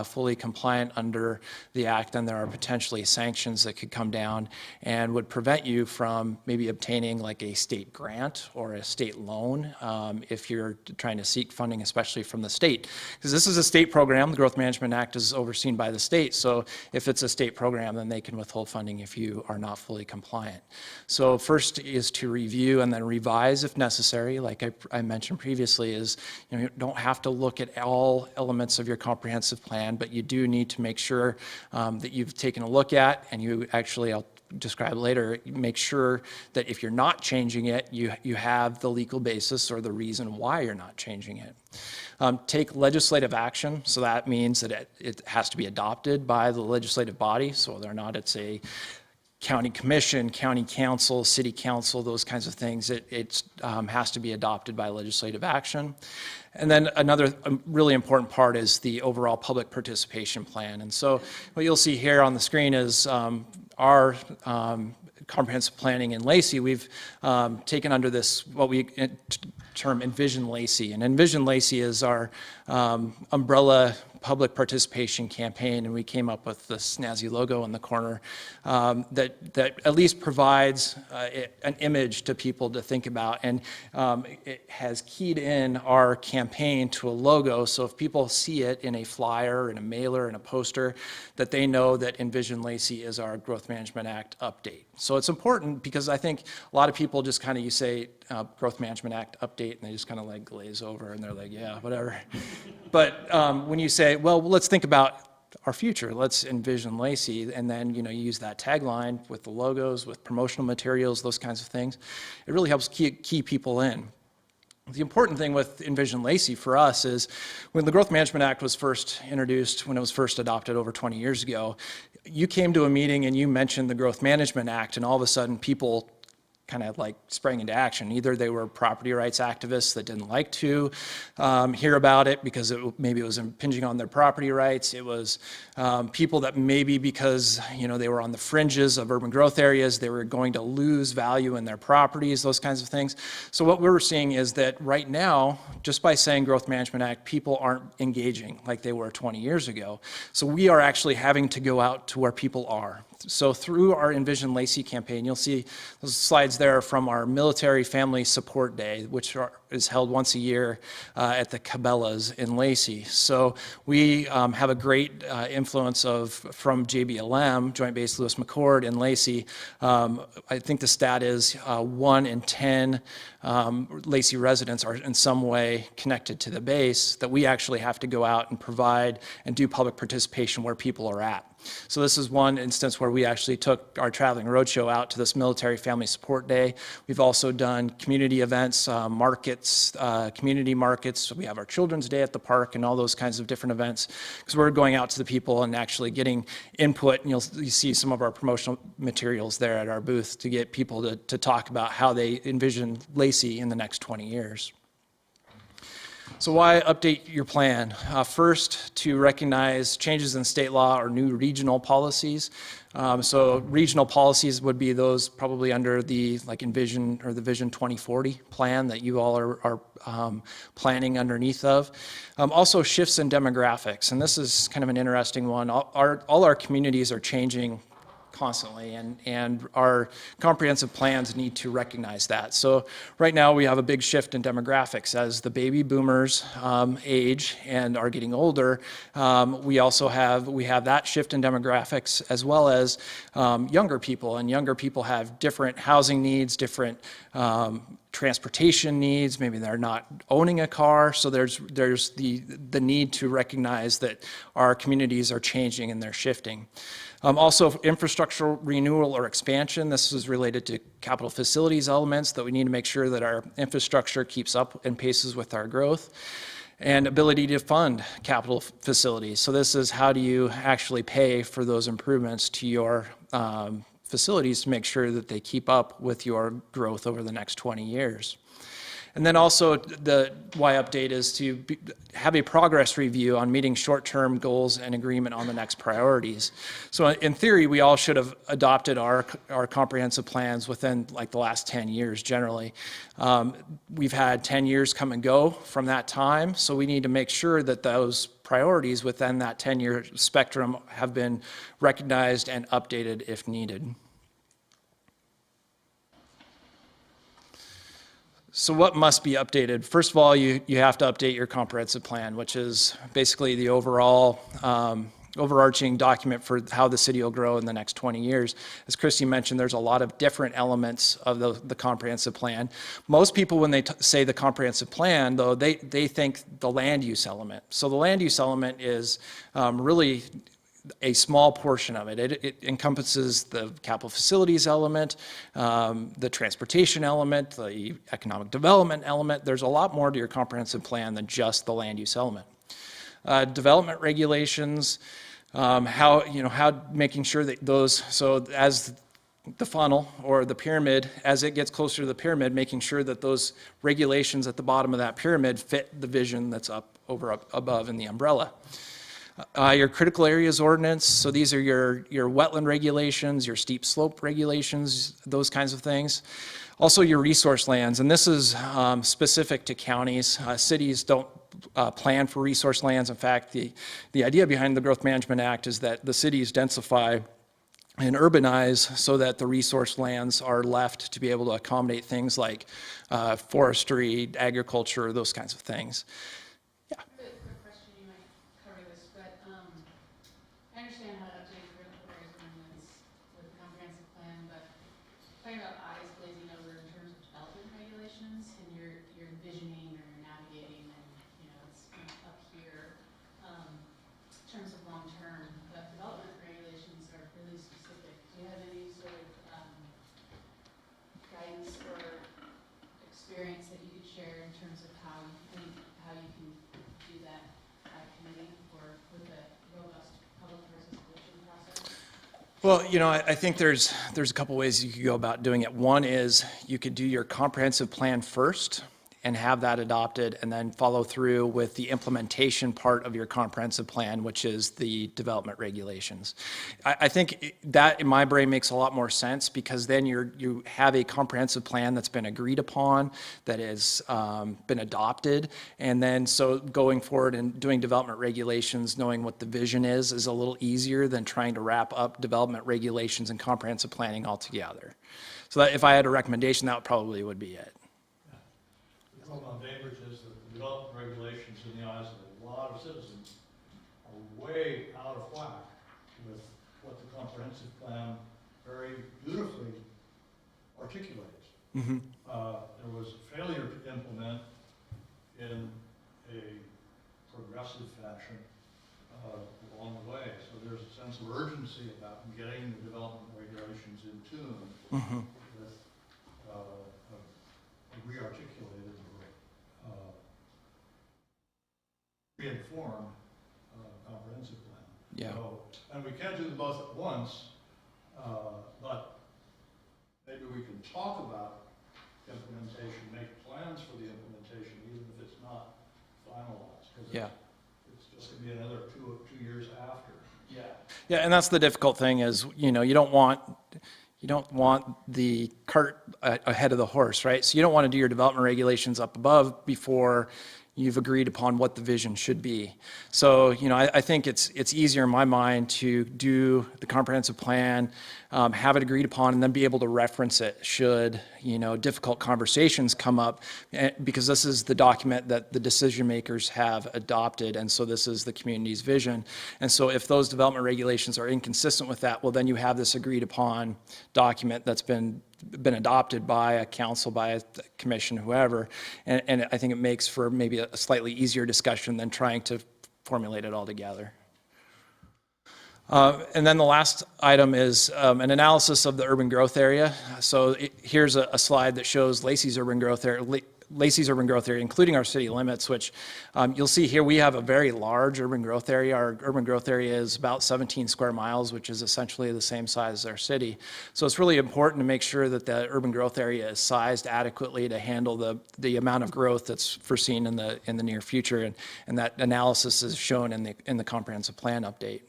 fully compliant under the act, then there are potentially sanctions that could come down and would prevent you from maybe obtaining like a state grant or a state loan if you're trying to seek funding, especially from the state. Because this is a state program, the Growth Management Act is overseen by the state. So if it's a state program, then they can withhold funding if you are not fully compliant. So first is to review and then revise if necessary. Like I mentioned previously, is you don't have to look at all elements of your comprehensive plan, but you do need to make sure that you've taken a look at, and you actually, I'll describe later, make sure that if you're not changing it, you have the legal basis or the reason why you're not changing it. Take legislative action, so that means that it has to be adopted by the legislative body, so whether or not it's a county commission, county council, city council, those kinds of things, it has to be adopted by legislative action. And then another really important part is the overall public participation plan. And so what you'll see here on the screen is our comprehensive planning in Lacey. We've taken under this what we term Envision Lacey. And Envision Lacey is our umbrella public participation campaign, and we came up with the snazzy logo in the corner that at least provides an image to people to think about, and it has keyed in our campaign to a logo, so if people see it in a flyer, in a mailer, in a poster, that they know that Envision Lacey is our Growth Management Act update. So it's important because I think a lot of people just kind of, you say Growth Management Act update, and they just kind of like glaze over, and they're like, yeah, whatever. But when you say, well, let's think about our future, let's envision Lacey, and then you use that tagline with the logos, with promotional materials, those kinds of things, it really helps key people in. The important thing with Envision Lacey for us is when the Growth Management Act was first introduced, when it was first adopted over 20 years ago, you came to a meeting and you mentioned the Growth Management Act, and all of a sudden people kind of like sprang into action. Either they were property rights activists that didn't like to hear about it because maybe it was impinging on their property rights. It was people that maybe because they were on the fringes of urban growth areas, they were going to lose value in their properties, those kinds of things. So what we're seeing is that right now, just by saying Growth Management Act, people aren't engaging like they were 20 years ago. So we are actually having to go out to where people are. So through our Envision Lacey campaign, you'll see those slides there from our Military Family Support Day, which is held once a year at the Cabela's in Lacey. So we have a great influence from JBLM, Joint Base Lewis McChord in Lacey. I think the stat is 1 in 10 Lacey residents are in some way connected to the base, that we actually have to go out and provide and do public participation where people are at. So this is one instance where we actually took our traveling roadshow out to this Military Family Support Day. We've also done community events, markets, community markets. We have our Children's Day at the park and all those kinds of different events, because we're going out to the people and actually getting input, and you see some of our promotional materials there at our booth to get people to talk about how they envision Lacey in the next 20 years. So why update your plan? First, to recognize changes in state law or new regional policies. So regional policies would be those probably under the Envision or the Vision 2040 plan that you all are planning underneath of. Also shifts in demographics, and this is kind of an interesting one. All our communities are changing constantly, and our comprehensive plans need to recognize that. So right now we have a big shift in demographics as the baby boomers age and are getting older. We also have that shift in demographics as well as younger people, and younger people have different housing needs, different transportation needs. Maybe they're not owning a car, so there's the need to recognize that our communities are changing and they're shifting. Also, infrastructural renewal or expansion. This is related to capital facilities elements, that we need to make sure that our infrastructure keeps up and paces with our growth, and ability to fund capital facilities. So this is, how do you actually pay for those improvements to your facilities to make sure that they keep up with your growth over the next 20 years. And then also the why update is to have a progress review on meeting short-term goals and agreement on the next priorities. So in theory, we all should have adopted our comprehensive plans within like the last 10 years generally. We've had 10 years come and go from that time, so we need to make sure that those priorities within that 10-year spectrum have been recognized and updated if needed. So what must be updated? First of all, you have to update your comprehensive plan, which is basically the overall overarching document for how the city will grow in the next 20 years. As Christy mentioned, there's a lot of different elements of the comprehensive plan. Most people, when they say the comprehensive plan, though, they think the land use element. So the land use element is really a small portion of it. It encompasses the capital facilities element, the transportation element, the economic development element. There's a lot more to your comprehensive plan than just the land use element. Development regulations, how making sure that those, so as the funnel or the pyramid, as it gets closer to the pyramid, making sure that those regulations at the bottom of that pyramid fit the vision that's up above in the umbrella. Your critical areas ordinance, so these are your wetland regulations, your steep slope regulations, those kinds of things. Also your resource lands, and this is specific to counties. Cities don't plan for resource lands. In fact, the idea behind the Growth Management Act is that the cities densify and urbanize so that the resource lands are left to be able to accommodate things like forestry, agriculture, those kinds of things. Well, I think there's a couple ways you could go about doing it. One is you could do your comprehensive plan first and have that adopted, and then follow through with the implementation part of your comprehensive plan, which is the development regulations. I think that, in my brain, makes a lot more sense, because then you have a comprehensive plan that's been agreed upon, that has been adopted, and then so going forward and doing development regulations, knowing what the vision is a little easier than trying to wrap up development regulations and comprehensive planning all together. So that if I had a recommendation, that probably would be it. The problem on Bainbridge is that the development regulations in the eyes of a lot of citizens are way out of whack with what the comprehensive plan very beautifully articulates. Mm-hmm. There was failure to implement in a progressive fashion along the way. So there's a sense of urgency about getting the development regulations in tune Mm-hmm. with a re-articulated re-informed comprehensive plan. Yeah. So, and we can't do them both at once, but maybe we can talk about implementation, make plans for the implementation, even if it's not finalized. Yeah. It's just going to be another two years after. Yeah. Yeah, and that's the difficult thing is, you don't want the cart ahead of the horse, right? So you don't want to do your development regulations up above before you've agreed upon what the vision should be. So, you know, I think it's easier in my mind to do the comprehensive plan, have it agreed upon, and then be able to reference it should, you know, difficult conversations come up, because this is the document that the decision makers have adopted, and so this is the community's vision. And so if those development regulations are inconsistent with that, well, then you have this agreed upon document that's been adopted by a council, by a commission, whoever, and I think it makes for maybe a slightly easier discussion than trying to formulate it all together. And then the last item is an analysis of the urban growth area. So here's a slide that shows Lacey's urban growth area, including our city limits, which you'll see here we have a very large urban growth area. Our urban growth area is about 17 square miles, which is essentially the same size as our city. So it's really important to make sure that the urban growth area is sized adequately to handle the amount of growth that's foreseen in the near future, and that analysis is shown in the comprehensive plan update.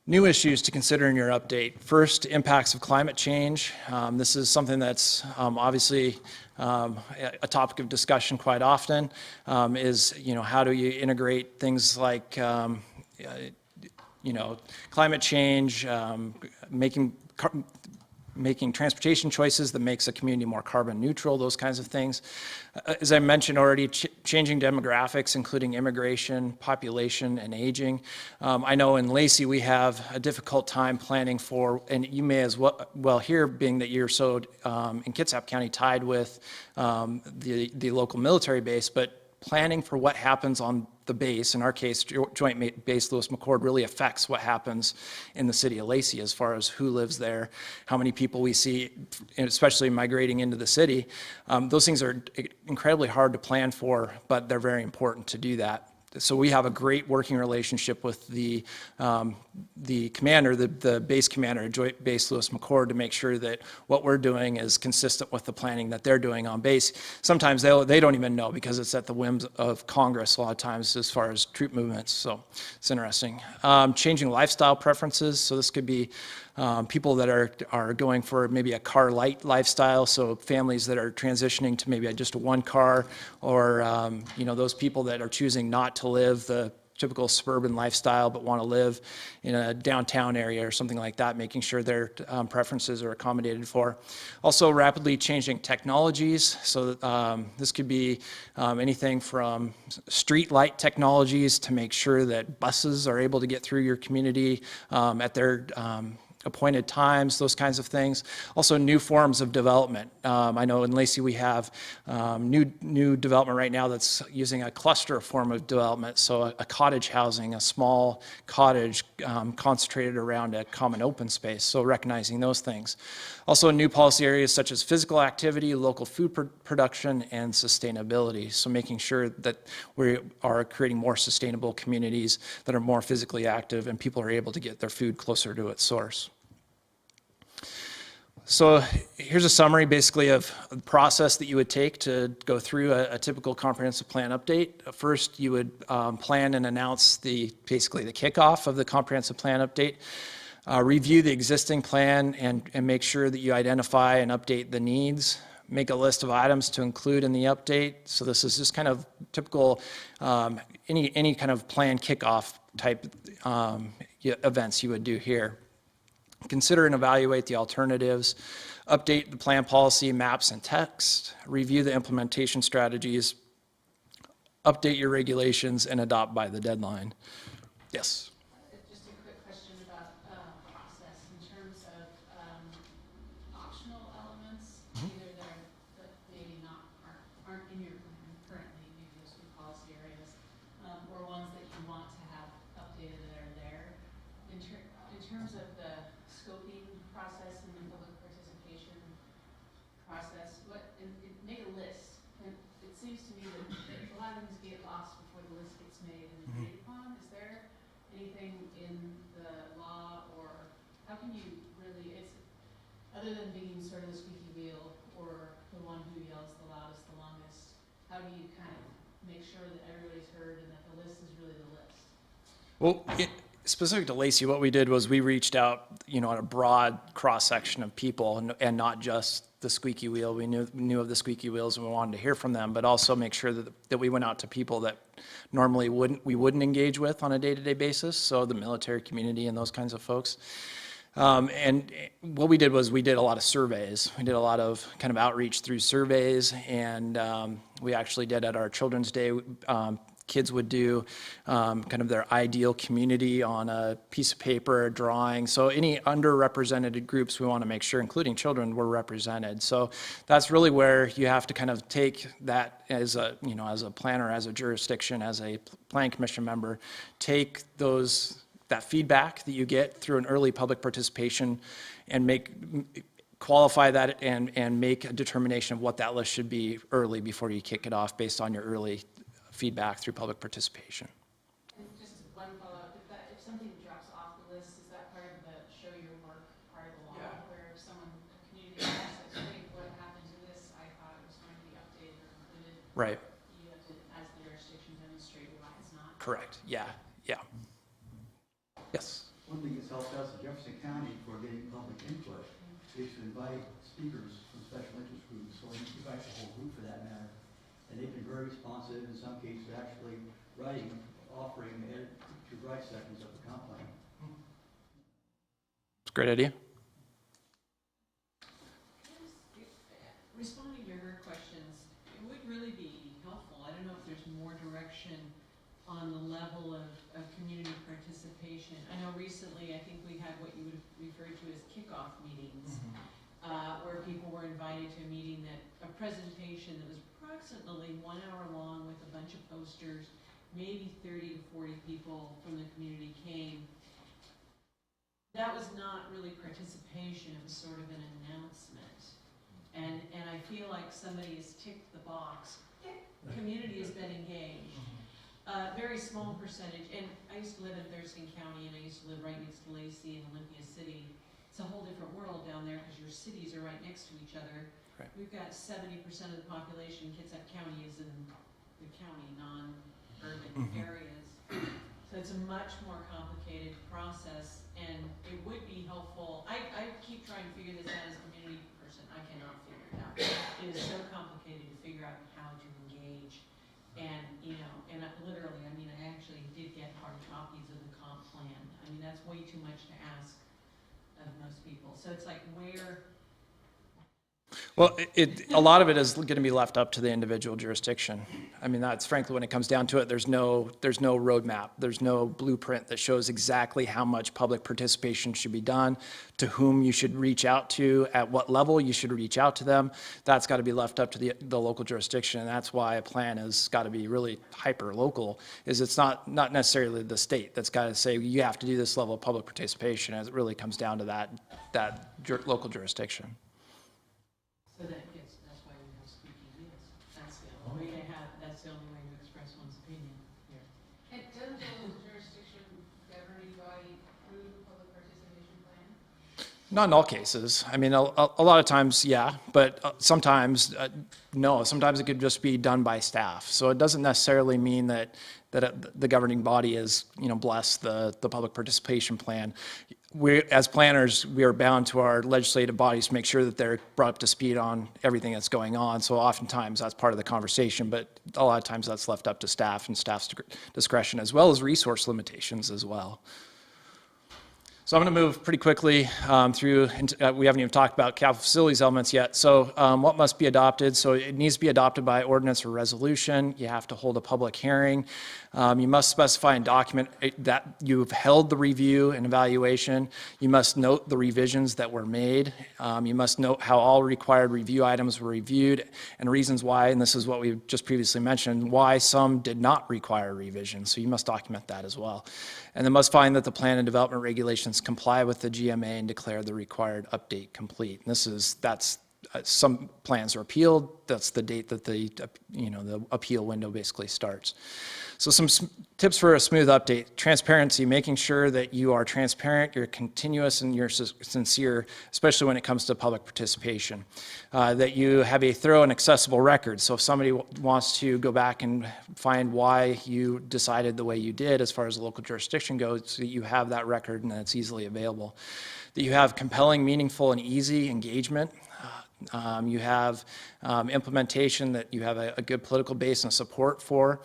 New issues to consider in your update. First, impacts of climate change. This is something that's obviously a topic of discussion quite often. Is, you know, how do you integrate things like you know, climate change, making transportation choices that makes a community more carbon neutral, those kinds of things. As I mentioned already, changing demographics, including immigration, population, and aging. I know in Lacey we have a difficult time planning for, and you may as well hear, being that you're so in Kitsap County tied with the local military base, but planning for what happens on the base, in our case, Joint Base Lewis McChord, really affects what happens in the city of Lacey as far as who lives there, how many people we see, especially migrating into the city. Those things are incredibly hard to plan for, but they're very important to do that. So we have a great working relationship with the commander, the base commander at Joint Base Lewis McChord, to make sure that what we're doing is consistent with the planning that they're doing on base. Sometimes they don't even know, because it's at the whims of Congress a lot of times as far as troop movements, so it's interesting. Changing lifestyle preferences, so this could be people that are going for maybe a car light lifestyle, so families that are transitioning to maybe just a one car, or you know, those people that are choosing not to live the typical suburban lifestyle but want to live in a downtown area or something like that, making sure their preferences are accommodated for. Also, rapidly changing technologies, so this could be anything from street light technologies to make sure that buses are able to get through your community at their appointed times, those kinds of things. Also, new forms of development. I know in Lacey we have new development right now that's using a cluster form of development, so a cottage housing, a small cottage concentrated around a common open space, so recognizing those things. Also, new policy areas such as physical activity, local food production, and sustainability, so making sure that we are creating more sustainable communities that are more physically active and people are able to get their food closer to its source. So here's a summary basically of the process that you would take to go through a typical comprehensive plan update. First, you would plan and announce basically the kickoff of the comprehensive plan update. Review the existing plan and make sure that you identify and update the needs. Make a list of items to include in the update. So this is just kind of typical, any kind of plan kickoff type events you would do here. Consider and evaluate the alternatives, update the plan policy, maps, and text, review the implementation strategies, update your regulations, and adopt by the deadline. Yes? Just a quick question about process in terms of optional elements, either that maybe aren't in your plan currently, maybe those new policy areas, or ones that you want to have updated that are there. In terms of the scoping process and the public participation process, make a list. And it seems to me that a lot of things get lost before the list gets made and agreed upon. Is there anything in the law, or how can you really, other than being sort of the squeaky wheel or the one who yells the loudest, the longest, how do you kind of make sure that everybody's heard and that the list is really the list? Well, specific to Lacey, what we did was we reached out, you know, on a broad cross-section of people and not just the squeaky wheel. We knew of the squeaky wheels and we wanted to hear from them, but also make sure that we went out to people that normally we wouldn't engage with on a day-to-day basis, so the military community and those kinds of folks. And what we did was we did a lot of surveys. We did a lot of kind of outreach through surveys, and we actually did at our Children's Day, kids would do kind of their ideal community on a piece of paper, a drawing. So any underrepresented groups, we want to make sure, including children, were represented. So that's really where you have to kind of take that as a, you know, as a planner, as a jurisdiction, as a planning commission member, take that feedback that you get through an early public participation and qualify that and make a determination of what that list should be early before you kick it off based on your early feedback through public participation. And just one follow-up, if something drops off the list, is that part of the show your work part of the law? Yeah. Where if a community says, hey, what happened to this? I thought it was going to be updated or included. Right. You have to, as the jurisdiction, demonstrate why it's not. Correct, yeah. Yes? One thing that's helped us in Jefferson County for getting public input is to invite speakers from special interest groups, or invite the whole group for that matter. And they've been very responsive, in some cases actually offering to write sections of the comp plan. It's a great idea. Responding to her questions, it would really be helpful. I don't know if there's more direction on the level of community participation. I know recently, I think we had what you would refer to as kickoff meetings, where people were invited to a presentation that was approximately 1 hour long with a bunch of posters, maybe 30 to 40 people from the community came. That was not really participation, it was sort of an announcement. And I feel like somebody has ticked the box. The community has been engaged. Very small percentage, and I used to live in Thurston County, and I used to live right next to Lacey and Olympia City. It's a whole different world down there because your cities are right next to each other. Right. We've got 70% of the population. Kitsap County is in the county, non-urban areas. So it's a much more complicated process, and it would be helpful. I keep trying to figure this out as a community person. I cannot figure it out. It is so complicated to figure out how to engage. And, you know, literally, I mean, I actually did get hard copies of the comp plan. I mean, that's way too much to ask of most people. So it's like, where? Well, a lot of it is going to be left up to the individual jurisdiction. I mean, that's frankly, when it comes down to it, there's no roadmap. There's no blueprint that shows exactly how much public participation should be done, to whom you should reach out to, at what level you should reach out to them. That's got to be left up to the local jurisdiction, and that's why a plan has got to be really hyper-local, is it's not necessarily the state that's got to say, you have to do this level of public participation, as it really comes down to that local jurisdiction. So that's why we have squeaky wheels. That's the only way to express one's opinion here. And does the local jurisdiction governing body approve a public participation plan? Not in all cases. I mean, a lot of times, yeah, but sometimes, no. Sometimes it could just be done by staff. So it doesn't necessarily mean that the governing body is, you know, bless the public participation plan. As planners, we are bound to our legislative bodies to make sure that they're brought up to speed on everything that's going on. So oftentimes that's part of the conversation, but a lot of times that's left up to staff and staff's discretion, as well as resource limitations as well. So I'm going to move pretty quickly through, we haven't even talked about capital facilities elements yet. So what must be adopted? So it needs to be adopted by ordinance or resolution. You have to hold a public hearing. You must specify and document that you've held the review and evaluation. You must note the revisions that were made. You must note how all required review items were reviewed and reasons why, and this is what we just previously mentioned, why some did not require revision. So you must document that as well. And then must find that the plan and development regulations comply with the GMA and declare the required update complete. And that's some plans are appealed. That's the date that the appeal window basically starts. So some tips for a smooth update: transparency, making sure that you are transparent, you're continuous, and you're sincere, especially when it comes to public participation. That you have a thorough and accessible record. So if somebody wants to go back and find why you decided the way you did as far as the local jurisdiction goes, so you have that record and that it's easily available. That you have compelling, meaningful, and easy engagement. You have implementation that you have a good political base and support for.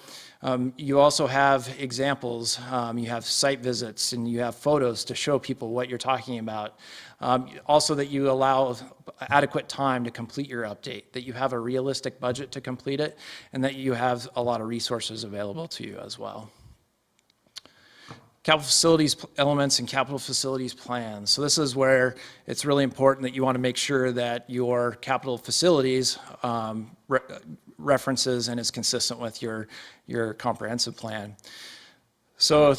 You also have examples. You have site visits and you have photos to show people what you're talking about. Also that you allow adequate time to complete your update, that you have a realistic budget to complete it, and that you have a lot of resources available to you as well. Capital facilities elements and capital facilities plans. So this is where it's really important that you want to make sure that your capital facilities references and is consistent with your comprehensive plan. So,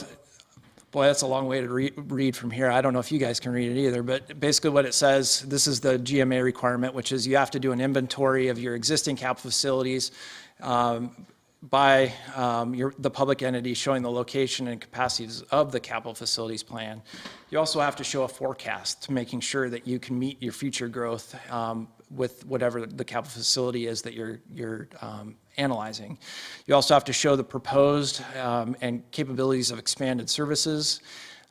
boy, that's a long way to read from here. I don't know if you guys can read it either, but basically what it says, this is the GMA requirement, which is you have to do an inventory of your existing capital facilities by the public entity showing the location and capacities of the capital facilities plan. You also have to show a forecast to making sure that you can meet your future growth with whatever the capital facility is that you're analyzing. You also have to show the proposed and capabilities of expanded services.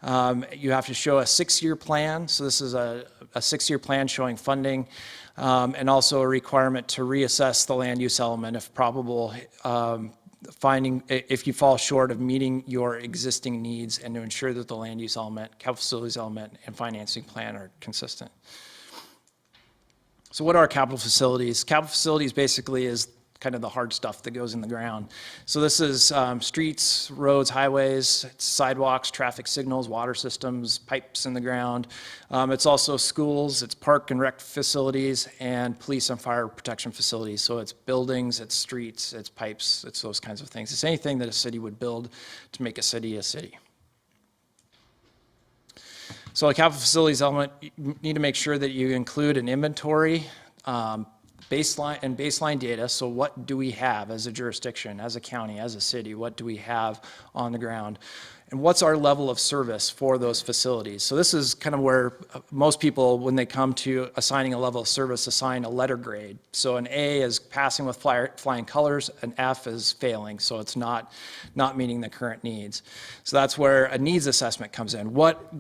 You have to show a 6-year plan. So this is a 6-year plan showing funding. And also a requirement to reassess the land use element if probable, if you fall short of meeting your existing needs, and to ensure that the land use element, capital facilities element, and financing plan are consistent. So what are capital facilities? Capital facilities basically is kind of the hard stuff that goes in the ground. So this is streets, roads, highways, it's sidewalks, traffic signals, water systems, pipes in the ground. It's also schools, it's park and rec facilities, and police and fire protection facilities. So it's buildings, it's streets, it's pipes, it's those kinds of things. It's anything that a city would build to make a city a city. So a capital facilities element, you need to make sure that you include an inventory, baseline data. So what do we have as a jurisdiction, as a county, as a city? What do we have on the ground? And what's our level of service for those facilities? So this is kind of where most people, when they come to assigning a level of service, assign a letter grade. So an A is passing with flying colors, an F is failing, so it's not meeting the current needs. So that's where a needs assessment comes in. What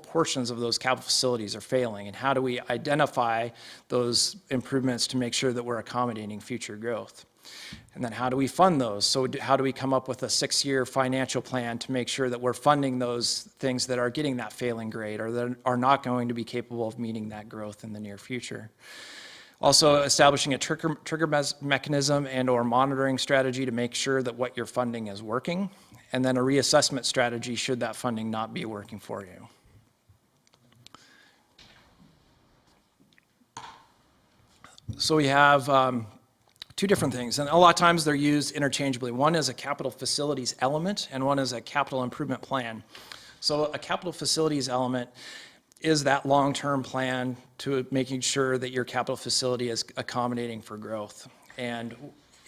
portions of those capital facilities are failing, and how do we identify those improvements to make sure that we're accommodating future growth? And then how do we fund those? So how do we come up with a 6-year financial plan to make sure that we're funding those things that are getting that failing grade or that are not going to be capable of meeting that growth in the near future? Also establishing a trigger mechanism and or monitoring strategy to make sure that what you're funding is working, and then a reassessment strategy should that funding not be working for you. So we have two different things, and a lot of times they're used interchangeably. One is a capital facilities element, and one is a capital improvement plan. So a capital facilities element is that long-term plan to making sure that your capital facility is accommodating for growth. And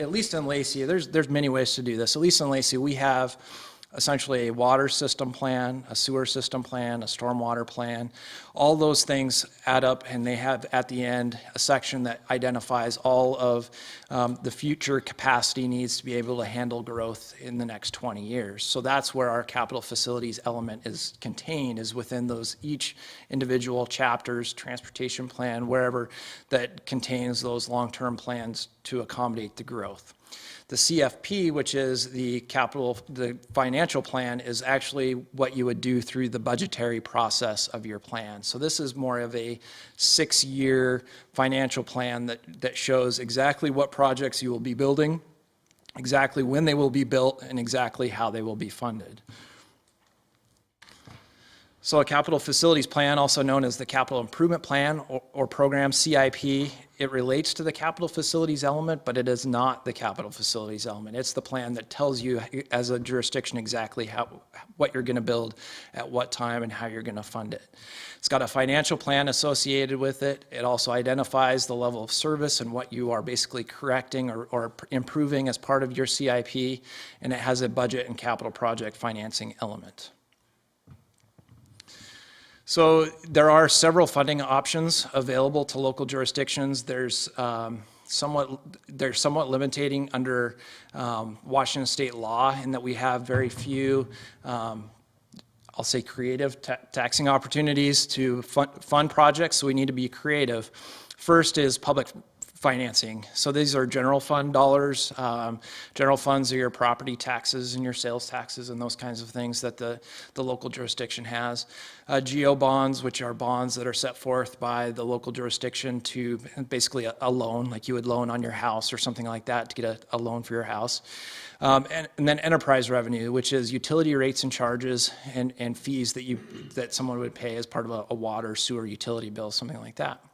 at least in Lacey, there's many ways to do this. At least in Lacey, we have essentially a water system plan, a sewer system plan, a stormwater plan. All those things add up, and they have at the end a section that identifies all of the future capacity needs to be able to handle growth in the next 20 years. So that's where our capital facilities element is contained, is within those each individual chapters, transportation plan, wherever that contains those long-term plans to accommodate the growth. The CFP, which is the financial plan, is actually what you would do through the budgetary process of your plan. So this is more of a 6-year financial plan that shows exactly what projects you will be building, exactly when they will be built, and exactly how they will be funded. So a capital facilities plan, also known as the capital improvement plan or program, CIP, it relates to the capital facilities element, but it is not the capital facilities element. It's the plan that tells you as a jurisdiction exactly what you're going to build at what time and how you're going to fund it. It's got a financial plan associated with it. It also identifies the level of service and what you are basically correcting or improving as part of your CIP, and it has a budget and capital project financing element. So there are several funding options available to local jurisdictions. There's somewhat limiting under Washington state law in that we have very few I'll say creative taxing opportunities to fund projects, so we need to be creative. First is public financing. So these are general fund dollars. General funds are your property taxes and your sales taxes and those kinds of things that the local jurisdiction has. GO bonds, which are bonds that are set forth by the local jurisdiction to basically a loan, like you would loan on your house or something like that to get a loan for your house. And then enterprise revenue, which is utility rates and charges and fees that someone would pay as part of a water, sewer, utility bill, something like that.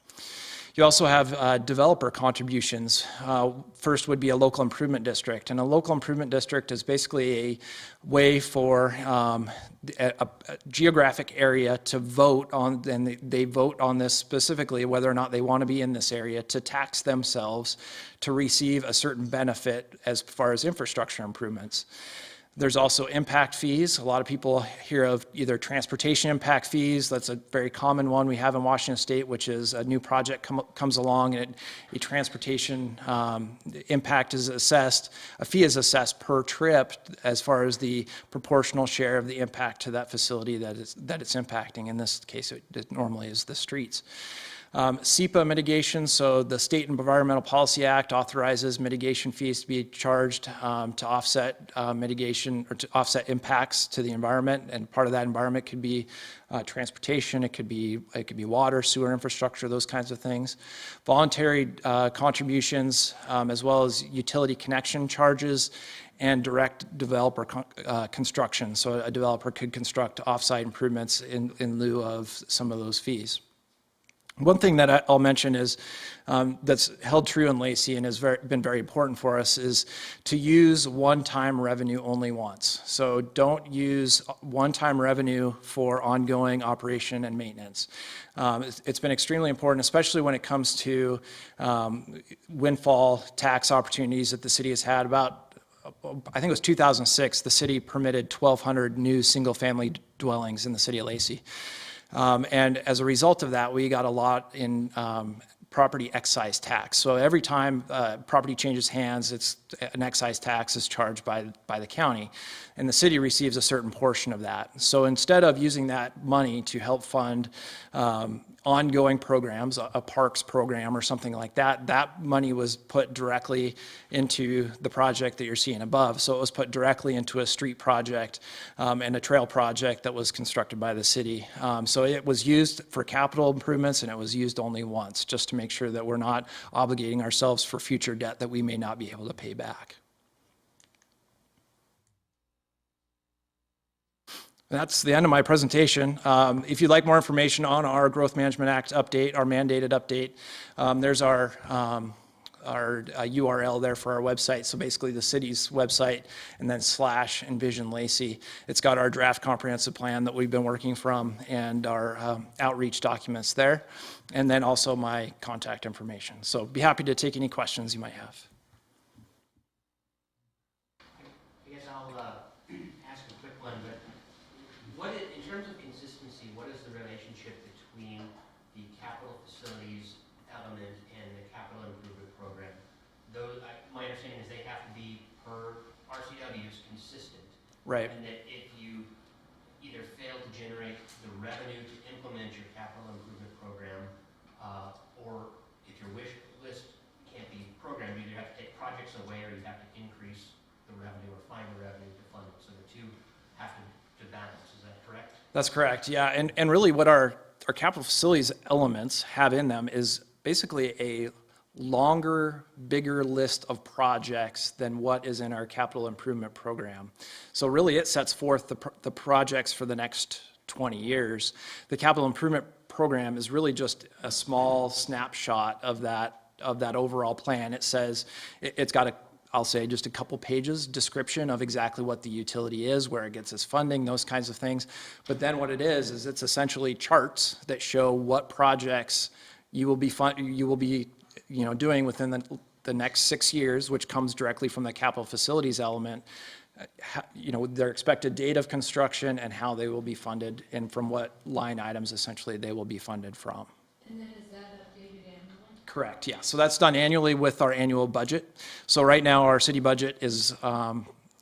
You also have developer contributions. First would be a local improvement district. And a local improvement district is basically a way for a geographic area to vote on, and they vote on this specifically, whether or not they want to be in this area, to tax themselves to receive a certain benefit as far as infrastructure improvements. There's also impact fees. A lot of people hear of either transportation impact fees. That's a very common one we have in Washington State, which is a new project comes along and a transportation impact is assessed. A fee is assessed per trip as far as the proportional share of the impact to that facility that it's impacting. In this case, it normally is the streets. SEPA mitigation, so the State Environmental Policy Act authorizes mitigation fees to be charged to offset mitigation or to offset impacts to the environment, and part of that environment could be transportation, it could be water, sewer infrastructure, those kinds of things. Voluntary contributions, as well as utility connection charges, and direct developer construction. So a developer could construct off-site improvements in lieu of some of those fees. One thing that I'll mention is that's held true in Lacey and has been very important for us is to use one-time revenue only once. So don't use one-time revenue for ongoing operation and maintenance. It's been extremely important, especially when it comes to windfall tax opportunities that the city has had. About, I think it was 2006, the city permitted 1,200 new single-family dwellings in the city of Lacey. And as a result of that, we got a lot in property excise tax. So every time property changes hands, it's an excise tax is charged by the county, and the city receives a certain portion of that. So instead of using that money to help fund ongoing programs, a parks program or something like that, that money was put directly into the project that you're seeing above. So it was put directly into a street project and a trail project that was constructed by the city. So it was used for capital improvements, and it was used only once, just to make sure that we're not obligating ourselves for future debt that we may not be able to pay back. That's the end of my presentation. If you'd like more information on our Growth Management Act update, our mandated update, there's our URL there for our website. So basically the city's website and then / Envision Lacey. It's got our draft comprehensive plan that we've been working from and our outreach documents there. And then also my contact information. So be happy to take any questions you might have. I guess I'll ask a quick one, but in terms of consistency, what is the relationship between the capital facilities element and the capital improvement program? My understanding is they have to be per RCWs consistent. Right. And that if you either fail to generate the revenue to implement your capital improvement program, or if your wish list can't be programmed, you either have to take projects away or you have to increase the revenue or find the revenue to fund it. So the two have to balance. Is that correct? That's correct, yeah. And really what our capital facilities elements have in them is basically a longer, bigger list of projects than what is in our capital improvement program. So really it sets forth the projects for the next 20 years. The capital improvement program is really just a small snapshot of that overall plan. It says, it's got I'll say just a couple pages description of exactly what the utility is, where it gets its funding, those kinds of things. But then what it is it's essentially charts that show what projects you will be doing within the next 6 years, which comes directly from the capital facilities element. Their expected date of construction and how they will be funded, and from what line items essentially they will be funded from. And then is that updated annually? Correct, yeah. So that's done annually with our annual budget. So right now our city budget is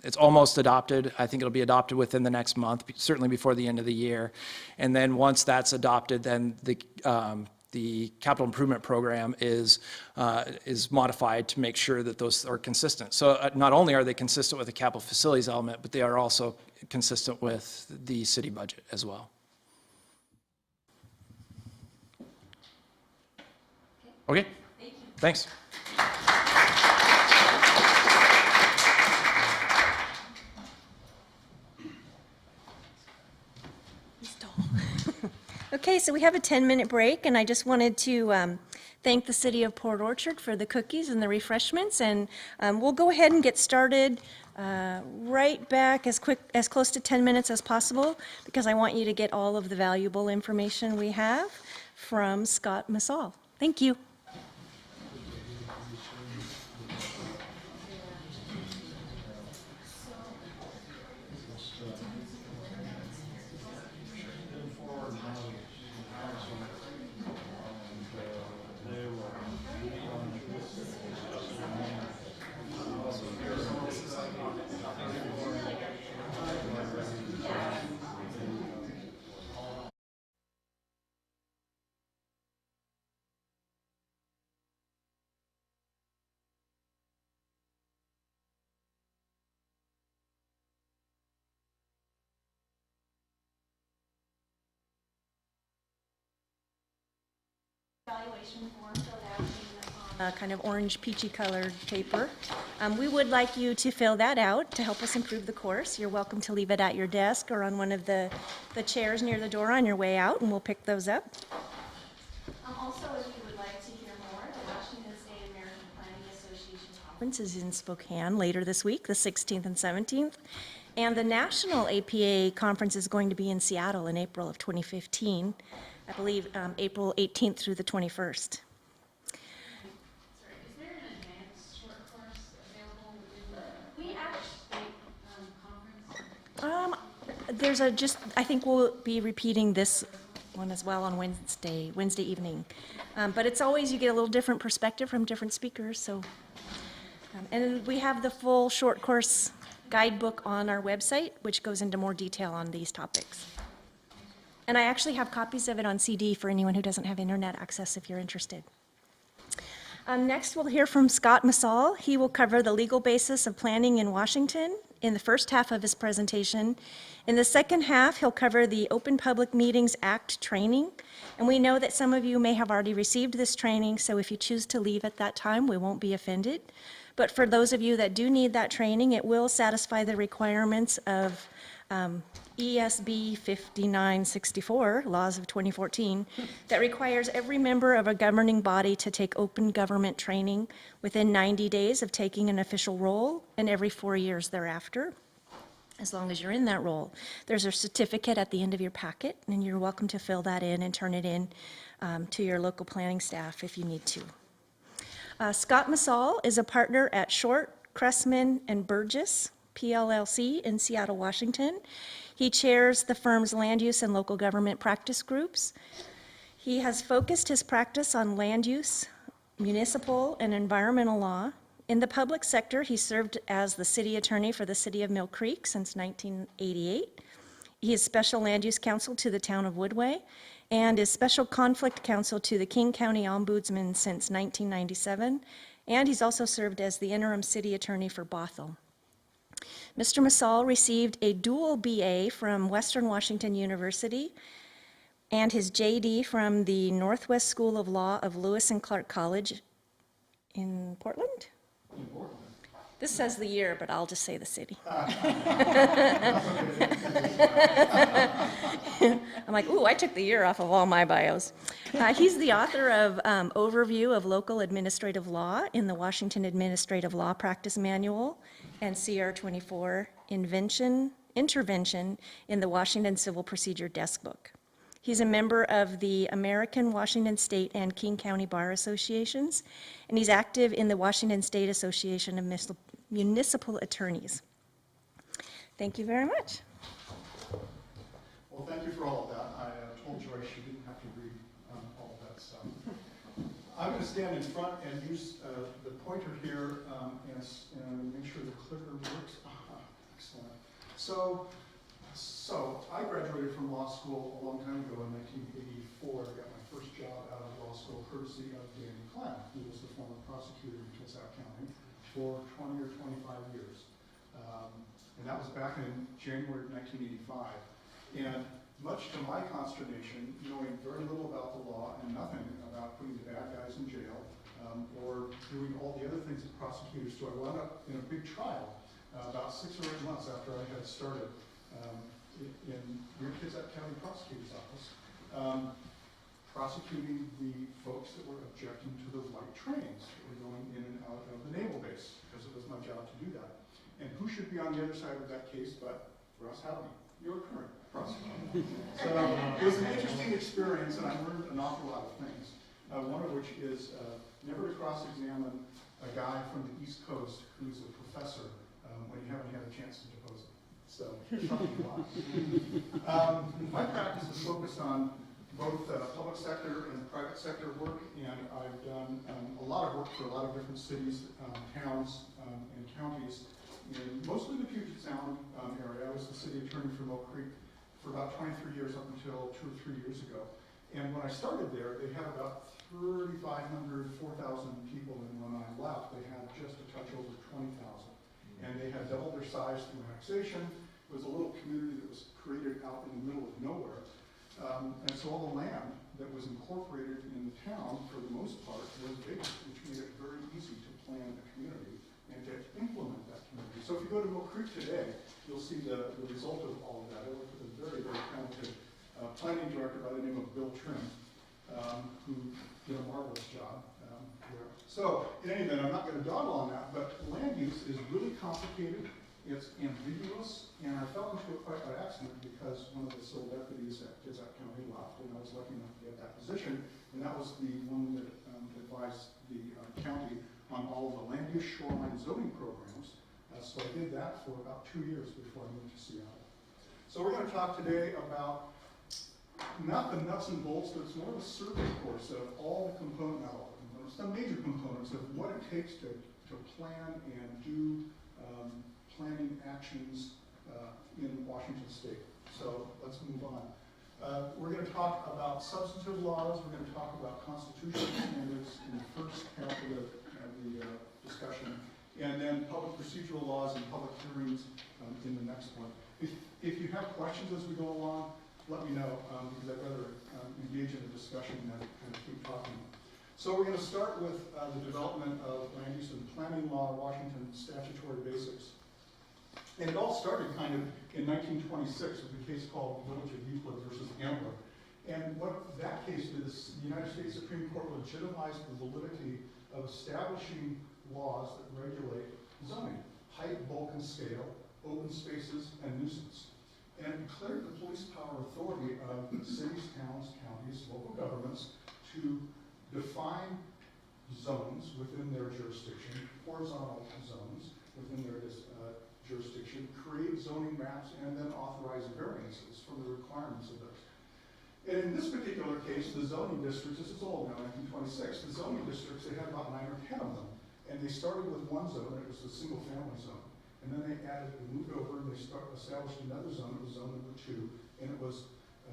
It's almost adopted. I think it'll be adopted within the next month, certainly before the end of the year. And then once that's adopted, then the capital improvement program is modified to make sure that those are consistent. So not only are they consistent with the capital facilities element, but they are also consistent with the city budget as well. Okay. Thanks. Okay, so we have a 10-minute break, and I just wanted to thank the City of Port Orchard for the cookies and the refreshments, and we'll go ahead and get started right back as close to 10 minutes as possible, because I want you to get all of the valuable information we have from Scott Massal. Thank you. Evaluation form filled out in kind of orange peachy colored paper. We would like you to fill that out to help us improve the course. You're welcome to leave it at your desk or on one of the chairs near the door on your way out, and we'll pick those up. Also, if you would like to hear more, the Washington State American Planning Association Conference is in Spokane later this week, the 16th and 17th. And the National APA Conference is going to be in Seattle in April of 2015. I believe April 18th through the 21st. Sorry, is there an advanced short course available within the state conference? I think we'll be repeating this one as well on Wednesday evening. But it's always, you get a little different perspective from different speakers, so. And we have the full short course guidebook on our website, which goes into more detail on these topics. And I actually have copies of it on CD for anyone who doesn't have internet access if you're interested. Next, we'll hear from Scott Massal. He will cover the legal basis of planning in Washington in the first half of his presentation. In the second half, he'll cover the Open Public Meetings Act training. And we know that some of you may have already received this training, so if you choose to leave at that time, we won't be offended. But for those of you that do need that training, it will satisfy the requirements of ESB 5964, Laws of 2014, that requires every member of a governing body to take open government training within 90 days of taking an official role and every 4 years thereafter, as long as you're in that role. There's a certificate at the end of your packet, and you're welcome to fill that in and turn it in to your local planning staff if you need to. Scott Massal is a partner at Short, Cressman, and Burgess, PLLC in Seattle, Washington. He chairs the firm's land use and local government practice groups. He has focused his practice on land use, municipal, and environmental law. In the public sector, he served as the city attorney for the city of Mill Creek since 1988. He is special land use counsel to the town of Woodway and is special conflict counsel to the King County Ombudsman since 1997. And he's also served as the interim city attorney for Bothell. Mr. Massal received a dual BA from Western Washington University and his JD from the Northwest School of Law of Lewis and Clark College in Portland? This says the year, but I'll just say the city. I'm like, ooh, I took the year off of all my bios. He's the author of Overview of Local Administrative Law in the Washington Administrative Law Practice Manual and CR 24 Intervention in the Washington Civil Procedure Desk Book. He's a member of the American Washington State and King County Bar Associations, and he's active in the Washington State Association of Municipal Attorneys. Thank you very much. Well, thank you for all of that. I told Joyce she didn't have to read all of that stuff. I'm going to stand in front and use the pointer here and make sure the clicker works. So I graduated from law school a long time ago in 1984. I got my first job out of law school courtesy of Danny Clem, who was the former prosecutor in Kitsap County for 20 or 25 years. And that was back in January of 1985. And much to my consternation, knowing very little about the law and nothing about putting the bad guys in jail or doing all the other things that prosecutors do, I wound up in a big trial about 6 or 8 months after I had started in your Kitsap County Prosecutor's Office, prosecuting the folks that were objecting to the white trains that were going in and out of the naval base, because it was my job to do that. And who should be on the other side of that case but Ross Howley, your current prosecutor. So it was an interesting experience, and I learned an awful lot of things. One of which is never to cross-examine a guy from the East Coast who's a professor when you haven't had a chance to depose him. So, my practice is focused on both public sector and private sector work, and I've done a lot of work for a lot of different cities, towns, and counties in mostly the Puget Sound area. I was the city attorney for Mill Creek for about 23 years up until 2 or 3 years ago. And when I started there, they had about 3,500, 4,000 people, and when I left, they had just a touch over 20,000. And they had doubled their size through annexation. It was a little community that was created out in the middle of nowhere. And so all the land that was incorporated in the town, for the most part, was vacant, which made it very easy to plan a community and to implement that community. So if you go to Mill Creek today, you'll see the result of all of that. I worked with a very, very talented planning director by the name of Bill Trim, who did a marvelous job there. So in any event, I'm not going to dawdle on that, but land use is really complicated. It's ambiguous, and I fell into it quite by accident because one of the civil deputies at Kitsap County left, and I was lucky enough to get that position, and that was the one that advised the county on all of the land use shoreline zoning programs. So I did that for about 2 years before I moved to Seattle. So we're going to talk today about not the nuts and bolts, but it's more of a survey course of all the components, not all the components, the major components of what it takes to plan and do planning actions in Washington State. So let's move on. We're going to talk about substantive laws. We're going to talk about constitutional standards in the first half of the discussion, and then public procedural laws and public hearings in the next one. If you have questions as we go along, let me know, because I'd rather engage in a discussion than kind of keep talking. So we're going to start with the development of land use and planning law, Washington statutory basics. And it all started kind of in 1926 with a case called Village of Euclid versus Ambler. And what that case did is the United States Supreme Court legitimized the validity of establishing laws that regulate zoning, height, bulk, and scale, open spaces, and nuisance. And it declared the police power authority of cities, towns, counties, local governments to define zones within their jurisdiction, horizontal zones within their jurisdiction, create zoning maps, and then authorize variances from the requirements of those. And in this particular case, the zoning districts, this is old now, 1926, the zoning districts, they had about 9 or 10 of them. And they started with one zone, it was the single family zone. And then they moved over and they established another zone, it was zone number 2, and it was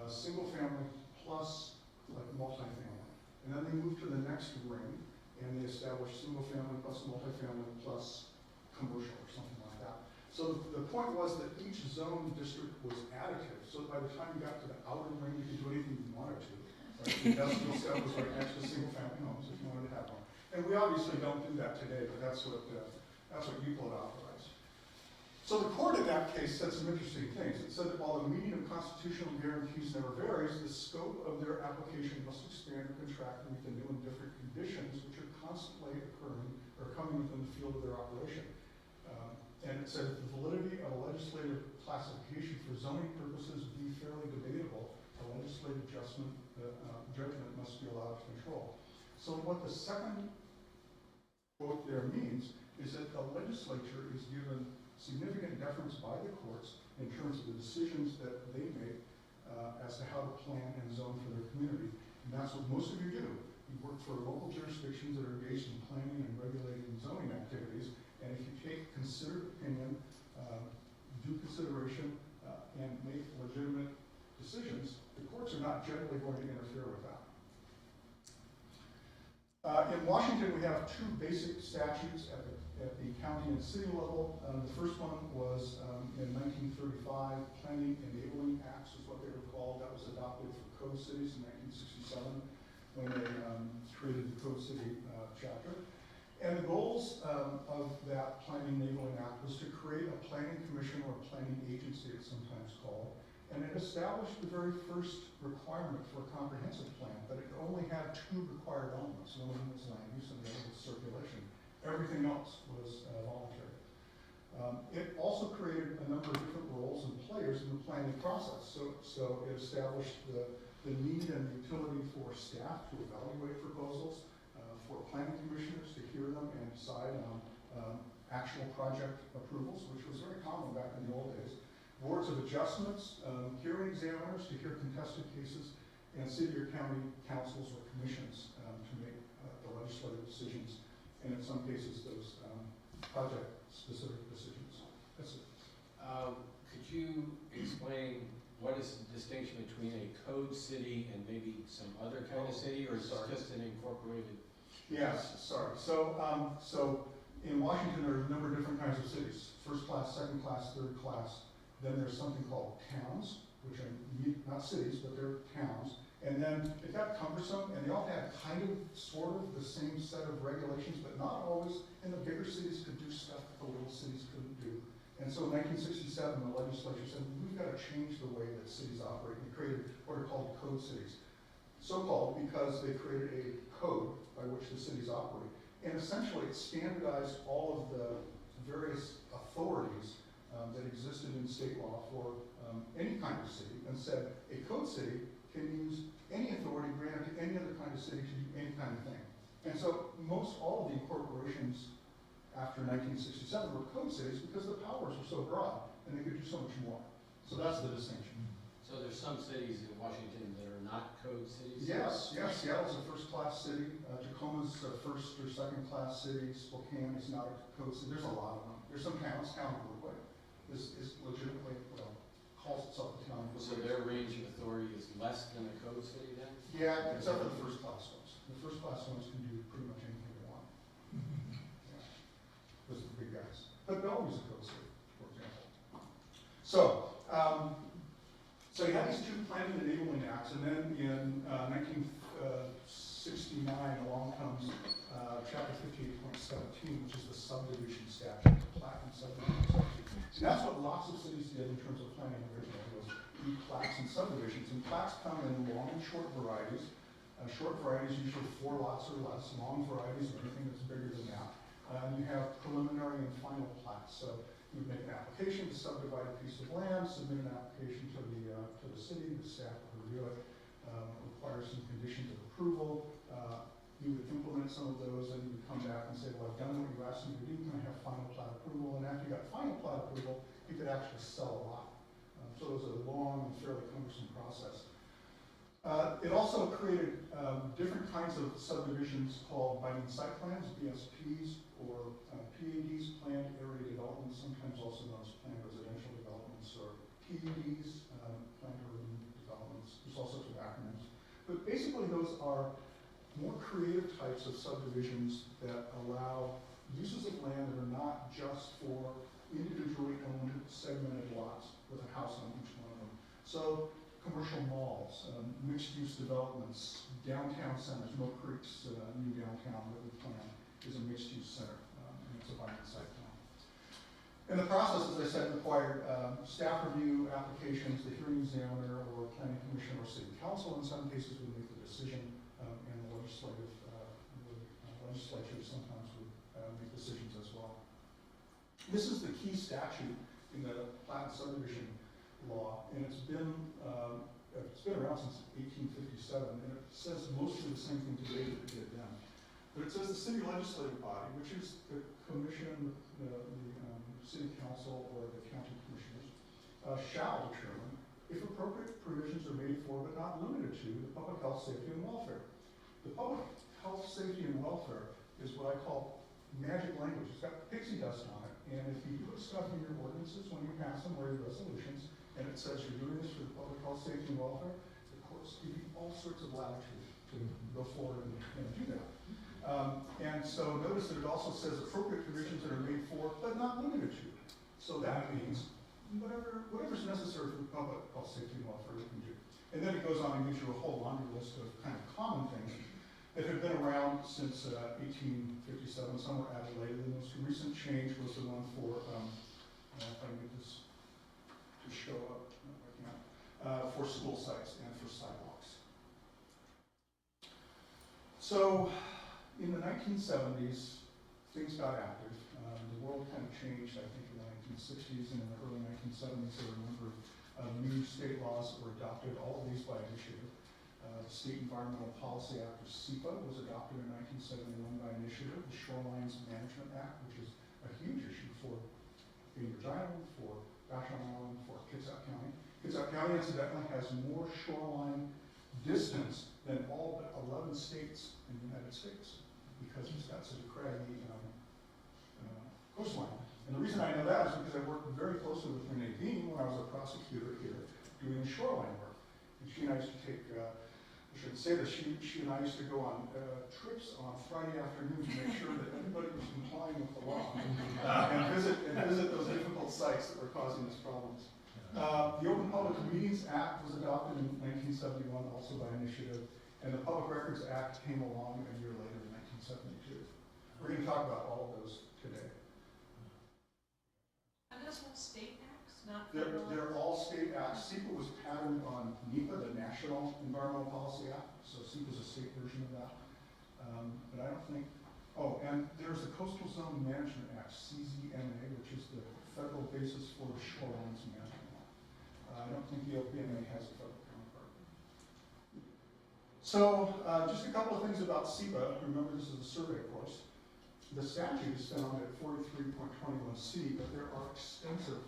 single family plus like multifamily. And then they moved to the next ring and they established single family plus multifamily plus commercial or something like that. So the point was that each zone district was additive. So by the time you got to the outer ring, you could do anything you wanted to. Right? The industrial stuff was right next to single family homes if you wanted to have one. And we obviously don't do that today, but that's what Euclid authorized. So the court in that case said some interesting things. It said that while the meaning of constitutional guarantees never varies, the scope of their application must expand or contract to meet the new and different conditions which are constantly occurring or coming within the field of their operation. And it said that the validity of a legislative classification for zoning purposes would be fairly debatable. A legislative judgment must be allowed to control. So what the second quote there means is that the legislature is given significant deference by the courts in terms of the decisions that they make as to how to plan and zone for their community. And that's what most of you do. You work for local jurisdictions that are engaged in planning and regulating zoning activities. And if you take considered opinion, due consideration and make legitimate decisions, the courts are not generally going to interfere with that. In Washington, we have two basic statutes at the county and city level. The first one was in 1935, Planning Enabling Acts is what they were called. That was adopted for Code Cities in 1967 when they created the Code City chapter. And the goals of that Planning Enabling Act was to create a planning commission or a planning agency, it's sometimes called. And it established the very first requirement for a comprehensive plan, but it only had two required elements. One of them was land use and the other was circulation. Everything else was voluntary. It also created a number of different roles and players in the planning process. So it established the need and utility for staff to evaluate proposals, for planning commissioners to hear them and decide on actual project approvals, which was very common back in the old days. Boards of adjustments, hearing examiners to hear contested cases, and city or county councils or commissions to make the legislative decisions, and in some cases those project-specific decisions. That's it. Could you explain what is the distinction between a code city and maybe some other kind of city, or is it just an incorporated? Yes, sorry. So in Washington, there are a number of different kinds of cities: first class, second class, third class. Then there's something called towns, which are not cities, but they're towns. And then it got cumbersome, and they all had kind of, sort of, the same set of regulations, but not always. And the bigger cities could do stuff that the little cities couldn't do. And so in 1967, the legislature said, we've got to change the way that cities operate. And created what are called code cities. So-called because they created a code by which the cities operate. And essentially, it standardized all of the various authorities that existed in state law for any kind of city, and said a code city can use any authority granted to any other kind of city to do any kind of thing. And so most all of the incorporations after 1967 were code cities because the powers were so broad and they could do so much more. So that's the distinction. So there's some cities in Washington that are not code cities? Yes, Seattle's a first-class city. Tacoma's a first or second-class city. Spokane is not a code city. There's a lot of them. There's some towns, Town of Woodway is legitimately, calls itself a town. So their range of authority is less than a code city then? Yeah, except for the first-class ones. The first-class ones can do pretty much anything they want. Yeah. Those are the big guys. But Bellevue's a code city, for example. So you have these two planning and enabling acts, and then in 1969 along comes Chapter 58.17, which is the subdivision statute, the plat and subdivision statute. And that's what lots of cities did in terms of planning originally, was do plats and subdivisions. And plats come in long and short varieties. Short varieties usually 4 lots or less. Long varieties are anything that's bigger than that. You have preliminary and final plats. So you would make an application to subdivide a piece of land, submit an application to the city, the staff would review it, require some conditions of approval. You would implement some of those, and you would come back and say, well, I've done what you asked me to do, can I have final plat approval? And after you got final plat approval, you could actually sell a lot. So it was a long and fairly cumbersome process. It also created different kinds of subdivisions called binding site plans, BSPs, or PADs, planned area developments, sometimes also known as planned residential developments, or PUDs, planned urban developments. There's all sorts of acronyms. But basically those are more creative types of subdivisions that allow uses of land that are not just for individually owned segmented lots with a house on each one of them. So commercial malls, mixed-use developments, downtown centers. Mill Creek's new downtown that we plan is a mixed-use center, and it's a binding site plan. And the process, as I said, required staff review, applications, the hearing examiner, or planning commission, or city council. In some cases, would make the decision, and the legislature sometimes would make decisions as well. This is the key statute in the plat and subdivision law, and it's been around since 1857, and it says mostly the same thing today that it did then. But it says the city legislative body, which is the commission, the city council, or the county commissioners, shall determine if appropriate provisions are made for, but not limited to, the public health, safety, and welfare. The public health, safety, and welfare is what I call magic language. It's got pixie dust on it. And if you put stuff in your ordinances when you pass them or your resolutions, and it says you're doing this for the public health, safety, and welfare, the courts give you all sorts of latitude to go forward and do that. And so notice that it also says appropriate provisions that are made for, but not limited to. So that means whatever's necessary for the public health, safety, and welfare you can do. And then it goes on and gives you a whole laundry list of kind of common things that have been around since 1857. Some were added later. The most recent change was the one for, if I can get this to show up, no, I can't, for school sites and for sidewalks. So in the 1970s, things got active. The world kind of changed, I think, in the 1960s, and in the early 1970s, there were a number of new state laws that were adopted, all of these by initiative. The State Environmental Policy Act, or SEPA, was adopted in 1971 by initiative. The Shorelines Management Act, which is a huge issue for Bainbridge Island, for Vashon Island, for Kitsap County. Kitsap County, incidentally, has more shoreline distance than all but 11 states in the United States, because it's got such a craggy coastline. And the reason I know that is because I worked very closely with Renee Dean when I was a prosecutor here doing shoreline work. And she and I used to take, I shouldn't say this, she and I used to go on trips on Friday afternoons to make sure that everybody was complying with the law and visit those difficult sites that were causing us problems. The Open Public Meetings Act was adopted in 1971, also by initiative, and the Public Records Act came along a year later in 1972. We're going to talk about all of those today. Are those all state acts, not They're all state acts. SEPA was patterned on NEPA, the National Environmental Policy Act, so SEPA is a state version of that. But I don't think, and there's the Coastal Zone Management Act, CZMA, which is the federal basis for the Shorelines Management Act. I don't think the OPMA has a federal counterpart. So just a couple of things about SEPA. Remember, this is a survey course. The statute is found at 43.21C, but there are extensive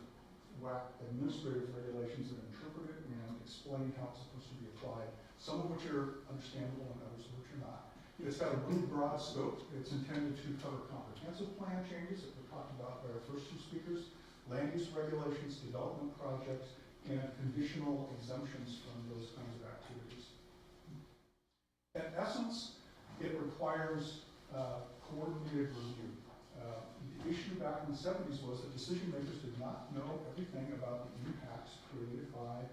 WAC administrative regulations that interpret it and explain how it's supposed to be applied, some of which are understandable and others of which are not. It's got a really broad scope. It's intended to cover comprehensive plan changes that were talked about by our first two speakers, land use regulations, development projects, and conditional exemptions from those kinds of activities. In essence, it requires coordinated review. The issue back in the 70s was that decision makers did not know everything about the impacts created by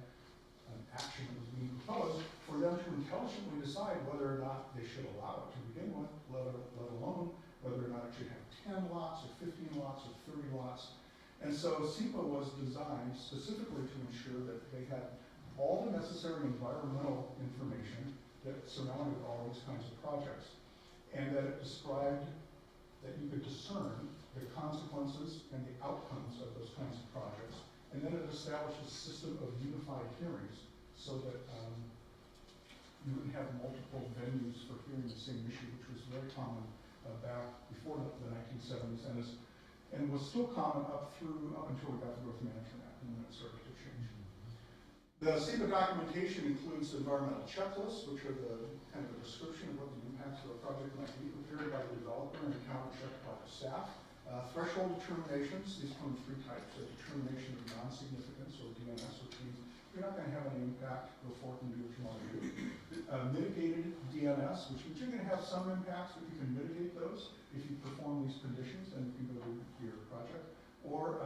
an action that was being proposed for them to intelligently decide whether or not they should allow it to begin with, let alone whether or not it should have 10 lots or 15 lots or 30 lots. And so SEPA was designed specifically to ensure that they had all the necessary environmental information that surrounded all these kinds of projects, and that it described that you could discern the consequences and the outcomes of those kinds of projects. And then it established a system of unified hearings so that you wouldn't have multiple venues for hearing the same issue, which was very common back before the 1970s and was still common up until we got the Growth Management Act, and then it started to change. The SEPA documentation includes environmental checklists, which are the kind of a description of what the impacts of a project might be, prepared by the developer and counter-checked by the staff. Threshold determinations, these come in three types: a determination of non-significance, or DNS, which means you're not going to have any impact, go forth and do what you want to do. Mitigated DNS, which means you're going to have some impacts, but you can mitigate those if you perform these conditions, then you can go do your project. Or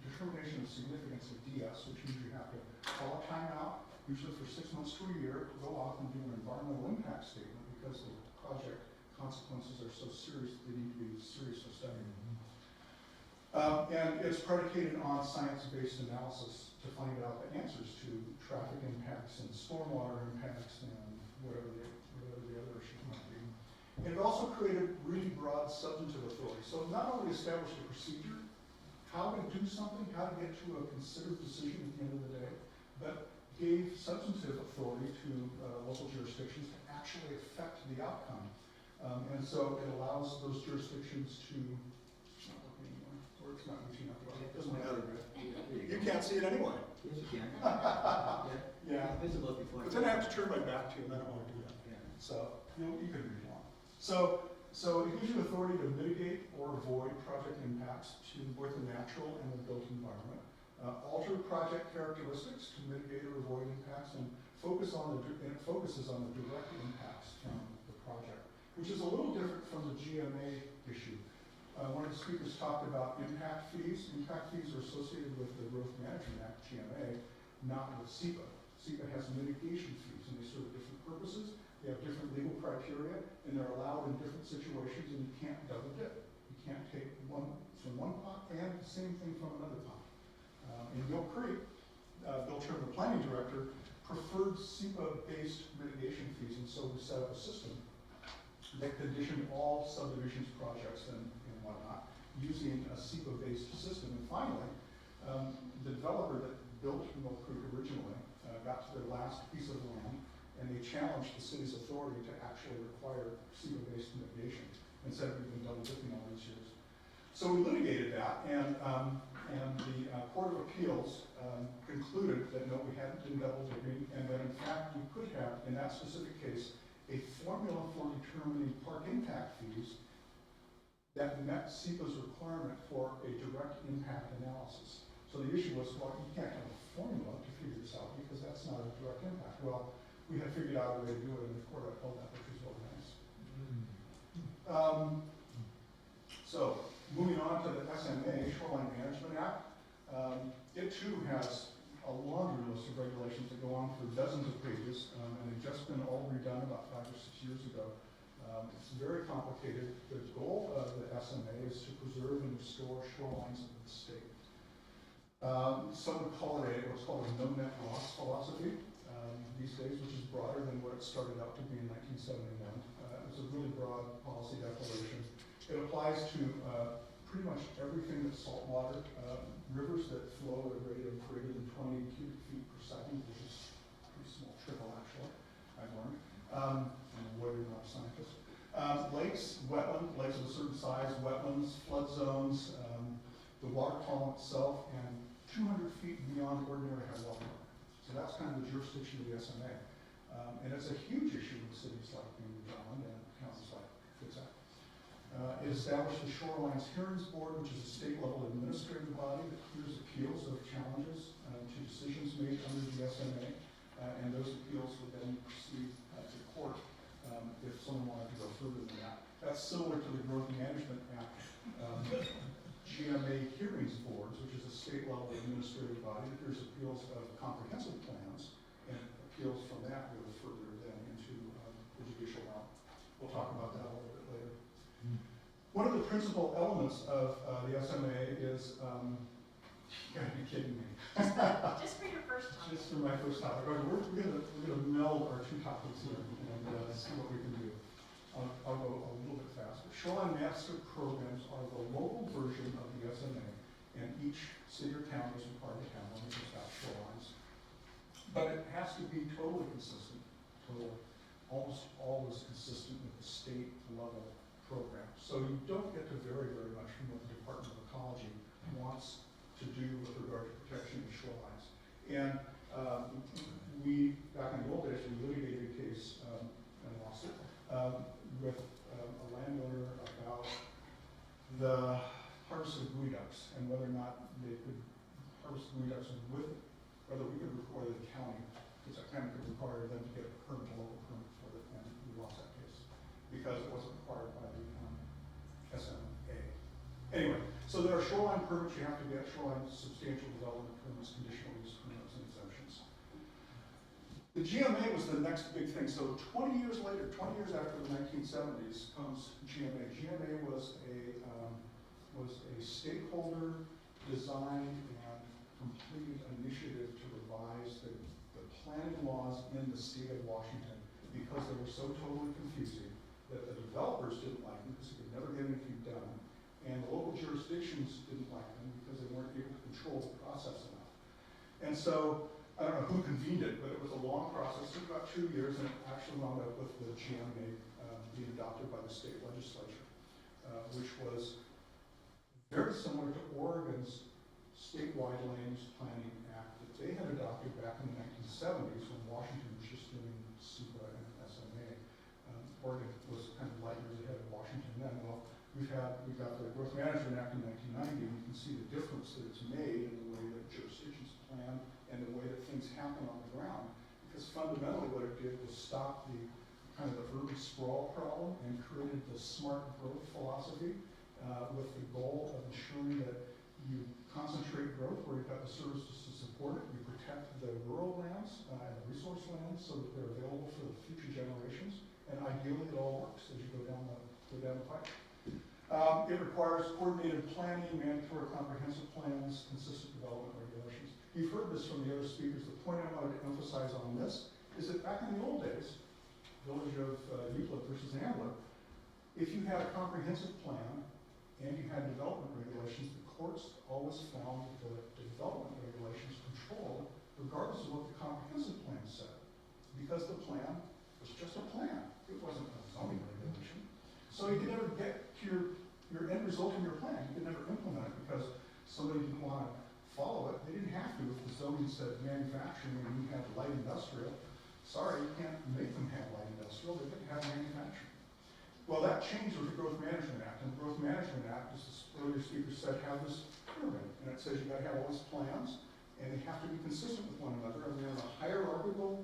determination of significance, of DS, which means you have to call a timeout, usually for 6 months to a year, go off and do an environmental impact statement because the project consequences are so serious that they need to be seriously studied. And it's predicated on science-based analysis to find out the answers to traffic impacts and stormwater impacts and whatever the other issues might be. And it also created really broad substantive authority. So it not only established a procedure, how to do something, how to get to a considered decision at the end of the day, but gave substantive authority to local jurisdictions to actually affect the outcome. And so it allows those jurisdictions to, it's not looking anymore, or it's not reaching out. It doesn't matter, right? You can't see it anyway. Yes, you can. Yeah. Visible before. But then I have to turn my back to you, and I don't want to do that. Yeah. So you can read along. So So it gives you authority to mitigate or avoid project impacts to both the natural and the built environment, alter project characteristics to mitigate or avoid impacts, and it focuses on the direct impacts from the project, which is a little different from the GMA issue. One of the speakers talked about impact fees. Impact fees are associated with the Growth Management Act, GMA, not with SEPA. SEPA has mitigation fees, and they serve different purposes. They have different legal criteria, and they're allowed in different situations, and you can't double dip. You can't take one from one pot and the same thing from another pot. In Mill Creek, Bill Trim, the planning director, preferred SEPA-based mitigation fees, and so we set up a system that conditioned all subdivisions projects and whatnot using a SEPA-based system. And finally, the developer that built Mill Creek originally got to their last piece of land, and they challenged the city's authority to actually require SEPA-based mitigation and said we've been double dipping all these years. So we litigated that, and the Court of Appeals concluded that no, we hadn't been double dipping, and that in fact we could have, in that specific case, a formula for determining park impact fees that met SEPA's requirement for a direct impact analysis. So the issue was, well, you can't have a formula to figure this out because that's not a direct impact. Well, we had figured out a way to do it, and the court upheld that, which was really nice. So moving on to the SMA, Shoreline Management Act, it too has a laundry list of regulations that go on for dozens of pages, and they've just been all redone about 5 or 6 years ago. It's very complicated. The goal of the SMA is to preserve and restore shorelines of the state. Some would call it what's called a no net loss philosophy these days, which is broader than what it started out to be in 1971. It's a really broad policy declaration. It applies to pretty much everything that's saltwater, rivers that flow at a rate of greater than 20 cubic feet per second, which is a pretty small trickle actually, I've learned. I'm a lawyer, not a scientist. Lakes, wetlands, lakes of a certain size, wetlands, flood zones, the water column itself, and 200 feet beyond ordinary high water mark. So that's kind of the jurisdiction of the SMA. And it's a huge issue in cities like New England and counties like Kitsap. It established the Shorelines Hearings Board, which is a state-level administrative body that hears appeals of challenges to decisions made under the SMA, and those appeals would then proceed to court if someone wanted to go further than that. That's similar to the Growth Management Act GMA Hearings Boards, which is a state-level administrative body that hears appeals of comprehensive plans, and appeals from that go further than into the judicial realm. We'll talk about that a little bit later. One of the principal elements of the SMA is, you gotta be kidding me. Just for your first time. Just for my first topic. All right, we're gonna meld our two topics here and see what we can do. I'll go a little bit faster. Shoreline master programs are the local version of the SMA, and each city or county is required to have one of these shorelines. But it has to be totally consistent, almost always consistent with the state level program. So you don't get to vary very much from what the Department of Ecology wants to do with regard to protection of shorelines. And we, back in the old days, we litigated a case and lost it with a landowner about the harvest of geoducks ducks and whether or not they could harvest geoducks ducks with it, whether we could require the county, because the county could require them to get a permit, a local permit for it, and we lost that case because it wasn't required by the SMA. Anyway, so there are shoreline permits you have to get, shoreline substantial development permits, conditional use permits, and exemptions. The GMA was the next big thing. So 20 years later, 20 years after the 1970s comes GMA. GMA was a stakeholder designed and completed initiative to revise the planning laws in the state of Washington because they were so totally confusing that the developers didn't like them because they could never get anything done, and the local jurisdictions didn't like them because they weren't able to control the process enough. And so, I don't know who convened it, but it was a long process. It took about 2 years, and it actually wound up with the GMA being adopted by the state legislature, which was very similar to Oregon's statewide land use planning act that they had adopted back in the 1970s when Washington was just doing SEPA and SMA. Oregon was kind of light years ahead of Washington we've got the Growth Management Act in 1990, and you can see the difference that it's made in the way that jurisdictions plan and the way that things happen on the ground. Because fundamentally what it did was stop the kind of the urban sprawl problem and created the smart growth philosophy with the goal of ensuring that you concentrate growth where you've got the services to support it. You protect the rural lands and the resource lands so that they're available for the future generations. And ideally, it all works as you go down the pipe. It requires coordinated planning, mandatory comprehensive plans, consistent development regulations. You've heard this from the other speakers. The point I wanted to emphasize on this is that back in the old days, Village of Euclid versus Ambler, if you had a comprehensive plan and you had development regulations, the courts always found that the development regulations controlled regardless of what the comprehensive plan said, because the plan was just a plan. It wasn't a zoning regulation. So you could never get to your end result in your plan. You could never implement it because somebody didn't want to follow it. They didn't have to if the zoning said manufacturing and you had light industrial. Sorry, you can't make them have light industrial. They didn't have manufacturing. Well, that changed with the Growth Management Act. And the Growth Management Act, as the earlier speaker said, have this pyramid. And it says you've got to have all these plans, and they have to be consistent with one another. And they're in a hierarchical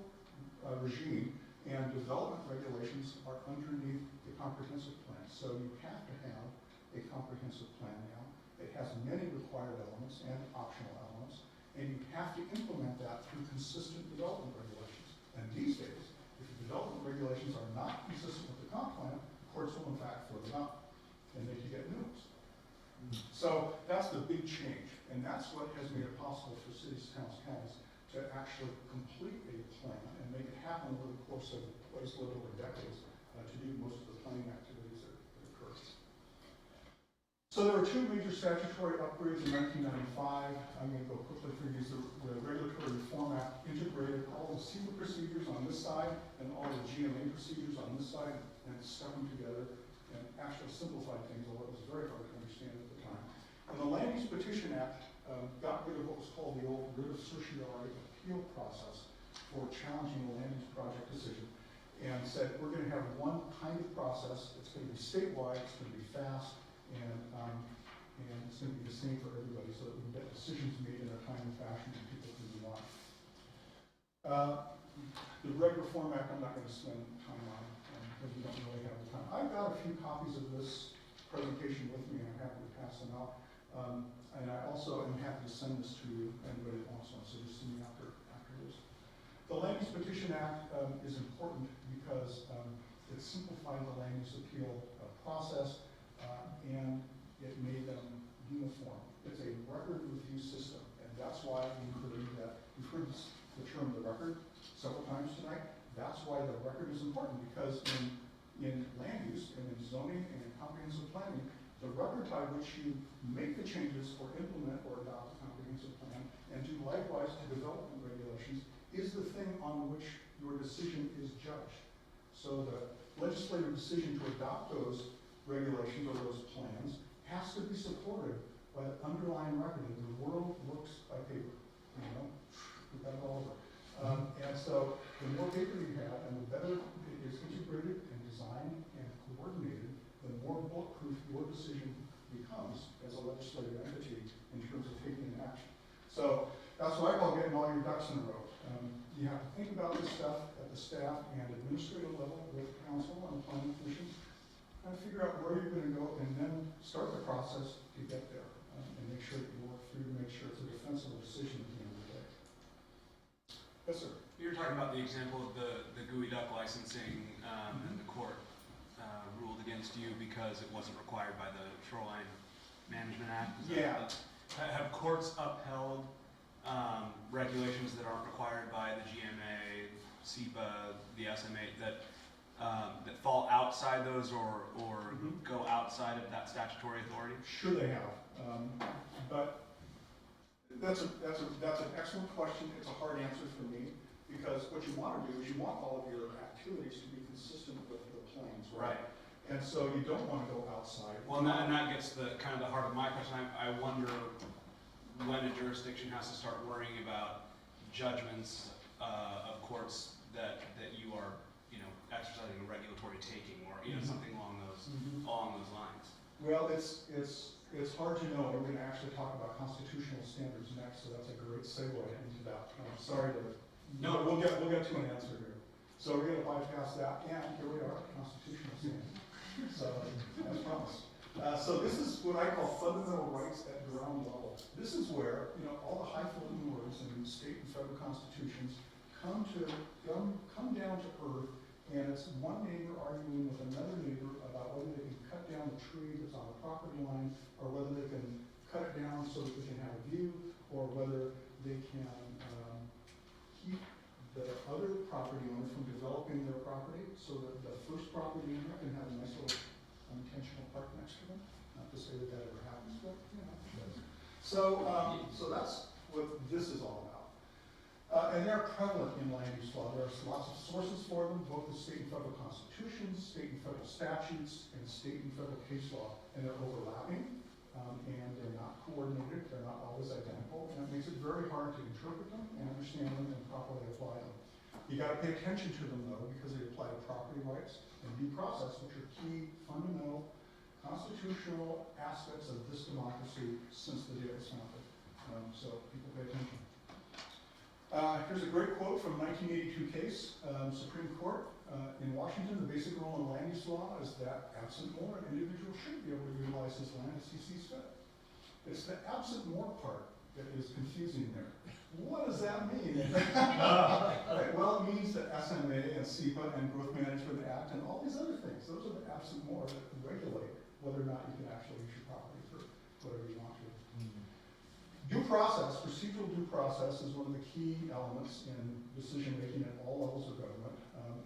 regime, and development regulations are underneath the comprehensive plan. So you have to have a comprehensive plan now. It has many required elements and optional elements, and you have to implement that through consistent development regulations. And these days, if the development regulations are not consistent with the comp plan, courts will in fact throw them out and make you get new ones. So that's the big change, and that's what has made it possible for cities, towns, counties to actually complete a plan and make it happen over the course of what is lived over decades to do most of the planning activities that occur. So there were two major statutory upgrades in 1995. I'm going to go quickly through these. The Regulatory Reform Act integrated all the SEPA procedures on this side and all the GMA procedures on this side and stuck them together and actually simplified things, although it was very hard to understand at the time. And the Land Use Petition Act got rid of what was called the old writ of certiorari appeal process for challenging a land use project decision, and said we're going to have one kind of process. It's going to be statewide, it's going to be fast, and it's going to be the same for everybody so that we can get decisions made in a timely fashion and people can move on. The Reg Reform Act I'm not going to spend time on because we don't really have the time. I've got a few copies of this presentation with me and I'm happy to pass them out. And I also am happy to send this to you, anybody that wants one, so just send me after this. The Land Use Petition Act is important because it simplified the land use appeal process and it made them uniform. It's a record review system, and that's why we believe that, you've heard the term the record several times tonight. That's why the record is important, because in land use and in zoning and in comprehensive planning, the record by which you make the changes or implement or adopt a comprehensive plan and do likewise to development regulations is the thing on which your decision is judged. So the legislative decision to adopt those regulations or those plans has to be supported by the underlying record. And the world works by paper. You know, we've got it all over. And so the more paper you have and the better it is integrated and designed and coordinated, the more bulletproof your decision becomes as a legislative entity in terms of taking action. So that's what I call getting all your ducks in a row. You have to think about this stuff at the staff and administrative level with council and the planning commission, and figure out where you're going to go, and then start the process to get there and make sure that you work through to make sure it's a defensible decision at the end of the day. Yes, sir. You were talking about the example of the gooey duck licensing and the court ruled against you because it wasn't required by the Shoreline Management Act. Have courts upheld regulations that aren't required by the GMA, SEPA, the SMA that fall outside those or go outside of that statutory authority? Sure, they have, but that's an excellent question. It's a hard answer for me because what you want to do is you want all of your activities to be consistent with the plans, right? And so you don't want to go outside. Well, and that gets the kind of the heart of my question. I wonder when a jurisdiction has to start worrying about judgments of courts that you are, exercising a regulatory taking or something along those lines. Well, it's hard to know. We're going to actually talk about constitutional standards next, so that's a great segue into that. I'm sorry to. No, we'll get to an answer here. So we're going to bypass that, and here we are, constitutional standards. So, as promised. So this is what I call fundamental rights at ground level. This is where, you know, all the highfalutin words in state and federal constitutions come down to earth, and it's one neighbor arguing with another neighbor about whether they can cut down the tree that's on the property line, or whether they can cut it down so that they can have a view, or whether they can keep the other property owner from developing their property so that the first property owner can have a nice little unintentional park next to them. Not to say that that ever happens, but you know, it does. So that's what this is all about. And they're prevalent in land use law. There are lots of sources for them, both the state and federal constitutions, state and federal statutes, and state and federal case law. And they're overlapping, and they're not coordinated. They're not always identical, and it makes it very hard to interpret them and understand them and properly apply them. You got to pay attention to them, though, because they apply to property rights and due process, which are key, fundamental, constitutional aspects of this democracy since the day it was founded. So people pay attention. Here's a great quote from a 1982 case, Supreme Court. In Washington, the basic rule in land use law is that absent more, an individual should be able to utilize his land as he sees fit. It's the absent more part that is confusing there. What does that mean? Right, well, it means that SMA and SEPA and Growth Management Act and all these other things, those are the absent more that regulate whether or not you can actually use your property for whatever you want to. Due process, procedural due process, is one of the key elements in decision-making at all levels of government,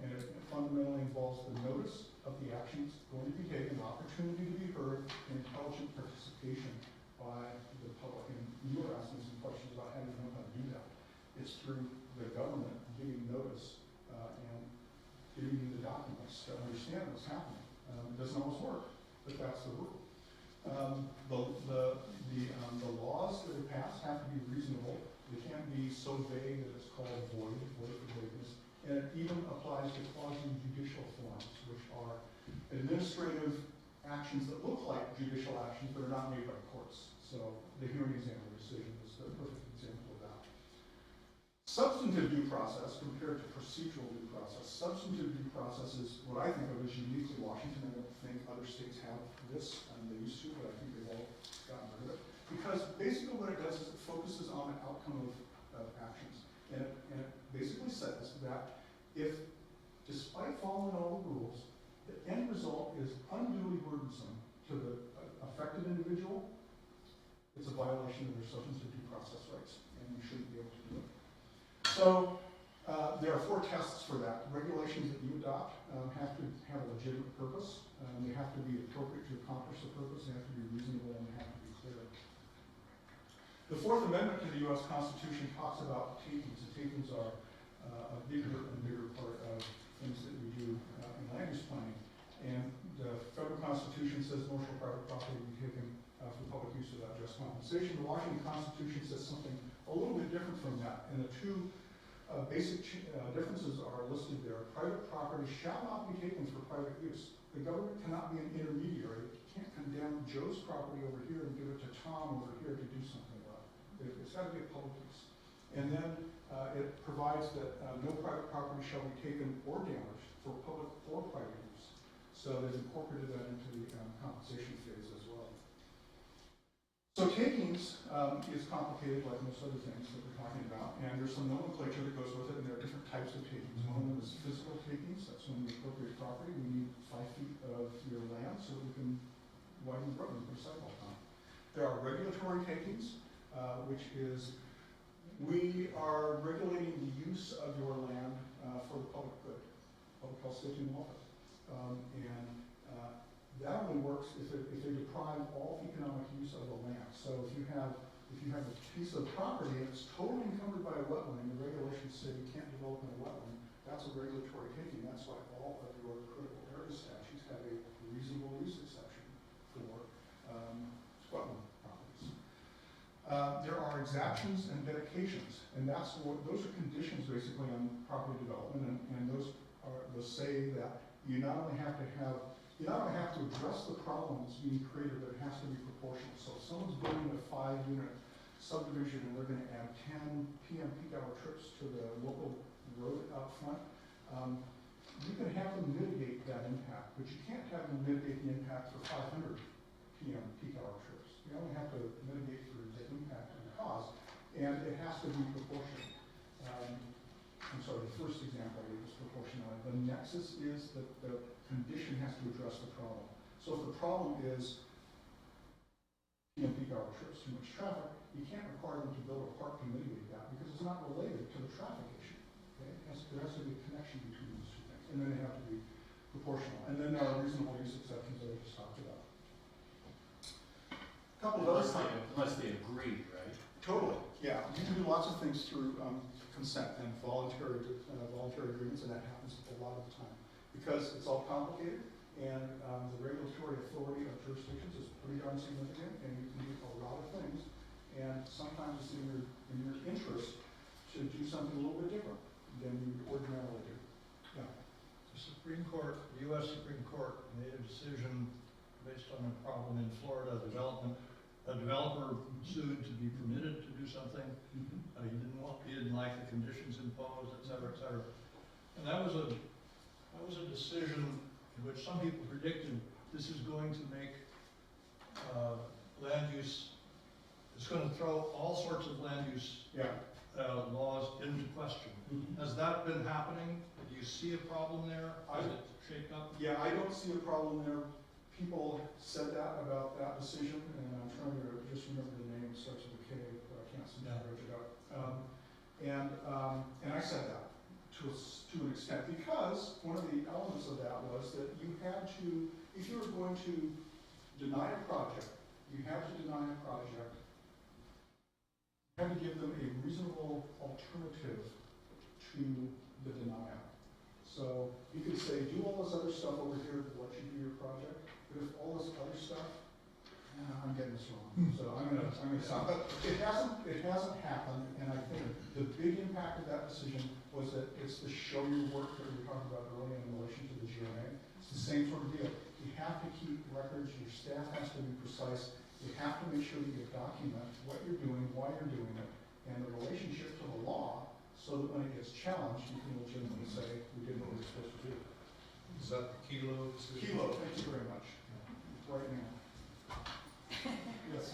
and it fundamentally involves the notice of the actions going to be taken, the opportunity to be heard, and intelligent participation by the public. And you were asking some questions about how do you know how to do that. It's through the government giving notice and giving you the documents to understand what's happening. It doesn't always work, but that's the rule. The laws that are passed have to be reasonable. They can't be so vague that it's called void for vagueness. And it even applies to quasi-judicial forms, which are administrative actions that look like judicial actions but are not made by courts. So the hearing examiner decision is the perfect example of that. Substantive due process compared to procedural due process. Substantive due process is what I think of as uniquely Washington. I don't think other states have this, and they used to, but I think they've all gotten rid of it. Because basically what it does is it focuses on the outcome of actions. And it basically says that if, despite following all the rules, the end result is unduly burdensome to the affected individual, it's a violation of their substantive due process rights, and you shouldn't be able to do it. So there are 4 tests for that. Regulations that you adopt have to have a legitimate purpose. They have to be appropriate to accomplish the purpose. They have to be reasonable, and they have to be clear. The Fourth Amendment to the U.S. Constitution talks about takings. The takings are a bigger and bigger part of things that we do in land use planning. And the federal Constitution says no shall private property be taken for public use without just compensation. The Washington Constitution says something a little bit different from that. And the two basic differences are listed there. Private property shall not be taken for private use. The government cannot be an intermediary. It can't condemn Joe's property over here and give it to Tom over here to do something about it. It's got to be a public use. And then it provides that no private property shall be taken or damaged for public or private use. So they've incorporated that into the compensation phase as well. So takings is complicated like most other things that we're talking about, and there's some nomenclature that goes with it, and there are different types of takings. One of them is physical takings. That's when we appropriate property. We need 5 feet of your land so that we can widen the road and put a sidewalk on. There are regulatory takings, which is we are regulating the use of your land for the public good, public health, safety, and welfare. That only works if they deprive all economic use of the land. So if you have a piece of property and it's totally encumbered by a wetland, and the regulations say you can't develop in a wetland, that's a regulatory taking. That's why all of your critical area statutes have a reasonable use exception for wetland properties. There are exactions and dedications, and those are conditions basically on property development, and those say that you not only have to have You not only have to address the problem that's being created, but it has to be proportional. So if someone's building a 5-unit subdivision and they're gonna add 10 PM peak hour trips to the local road out front, you can have them mitigate that impact, but you can't have them mitigate the impact for 500 PM peak hour trips. You only have to mitigate for the impact and the cost, and it has to be proportional. I'm sorry, the first example is proportionality. The nexus is that the condition has to address the problem. So if the problem is PM peak hour trips, too much traffic, you can't require them to build a park to mitigate that because it's not related to the traffic issue. Okay? There has to be a connection between those two things, and then they have to be proportional. And then there are reasonable use exceptions that I just talked about. A couple of other things. Unless they agree, right? Totally, yeah. You can do lots of things through consent and voluntary agreements, and that happens a lot of the time. Because it's all complicated, and the regulatory authority of jurisdictions is pretty darn significant, and you can do a lot of things. And sometimes it's in your interest to do something a little bit different than you would ordinarily do. Yeah. The Supreme Court, the U.S. Supreme Court made a decision based on a problem in Florida development. A developer sued to be permitted to do something. He didn't like the conditions imposed, et cetera, et cetera. And that was a decision in which some people predicted this is going to make land use, it's going to throw all sorts of land use laws into question. Has that been happening? Do you see a problem there? Does it shake up? Yeah, I don't see a problem there. People said that about that decision, and I'm trying to just remember the name. It starts with a K, but I can't seem to write it out. And I said that to an extent because one of the elements of that was that you had to, if you were going to deny a project, you had to give them a reasonable alternative to the denial. So you could say, do all this other stuff over here to let you do your project, but if all this other stuff, I'm getting this wrong. So I'm gonna stop. But it hasn't happened, and I think the big impact of that decision was that it's the show your work that we were talking about earlier in relation to the GMA. It's the same sort of deal. You have to keep records, your staff has to be precise, you have to make sure that you document what you're doing, why you're doing it, and the relationship to the law, so that when it gets challenged, you can legitimately say, we did what we were supposed to do. Is that the Kelo decision? Kelo, thank you very much. Right now. Yes.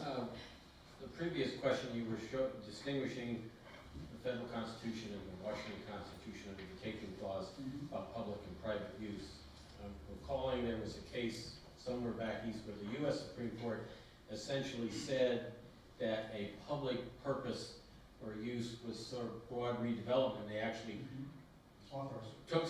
The previous question, you were distinguishing the federal constitution and the Washington Constitution under the taking clause about public and private use. I'm recalling there was a case somewhere back east where the U.S. Supreme Court essentially said that a public purpose or use was sort of broad redevelopment. They actually took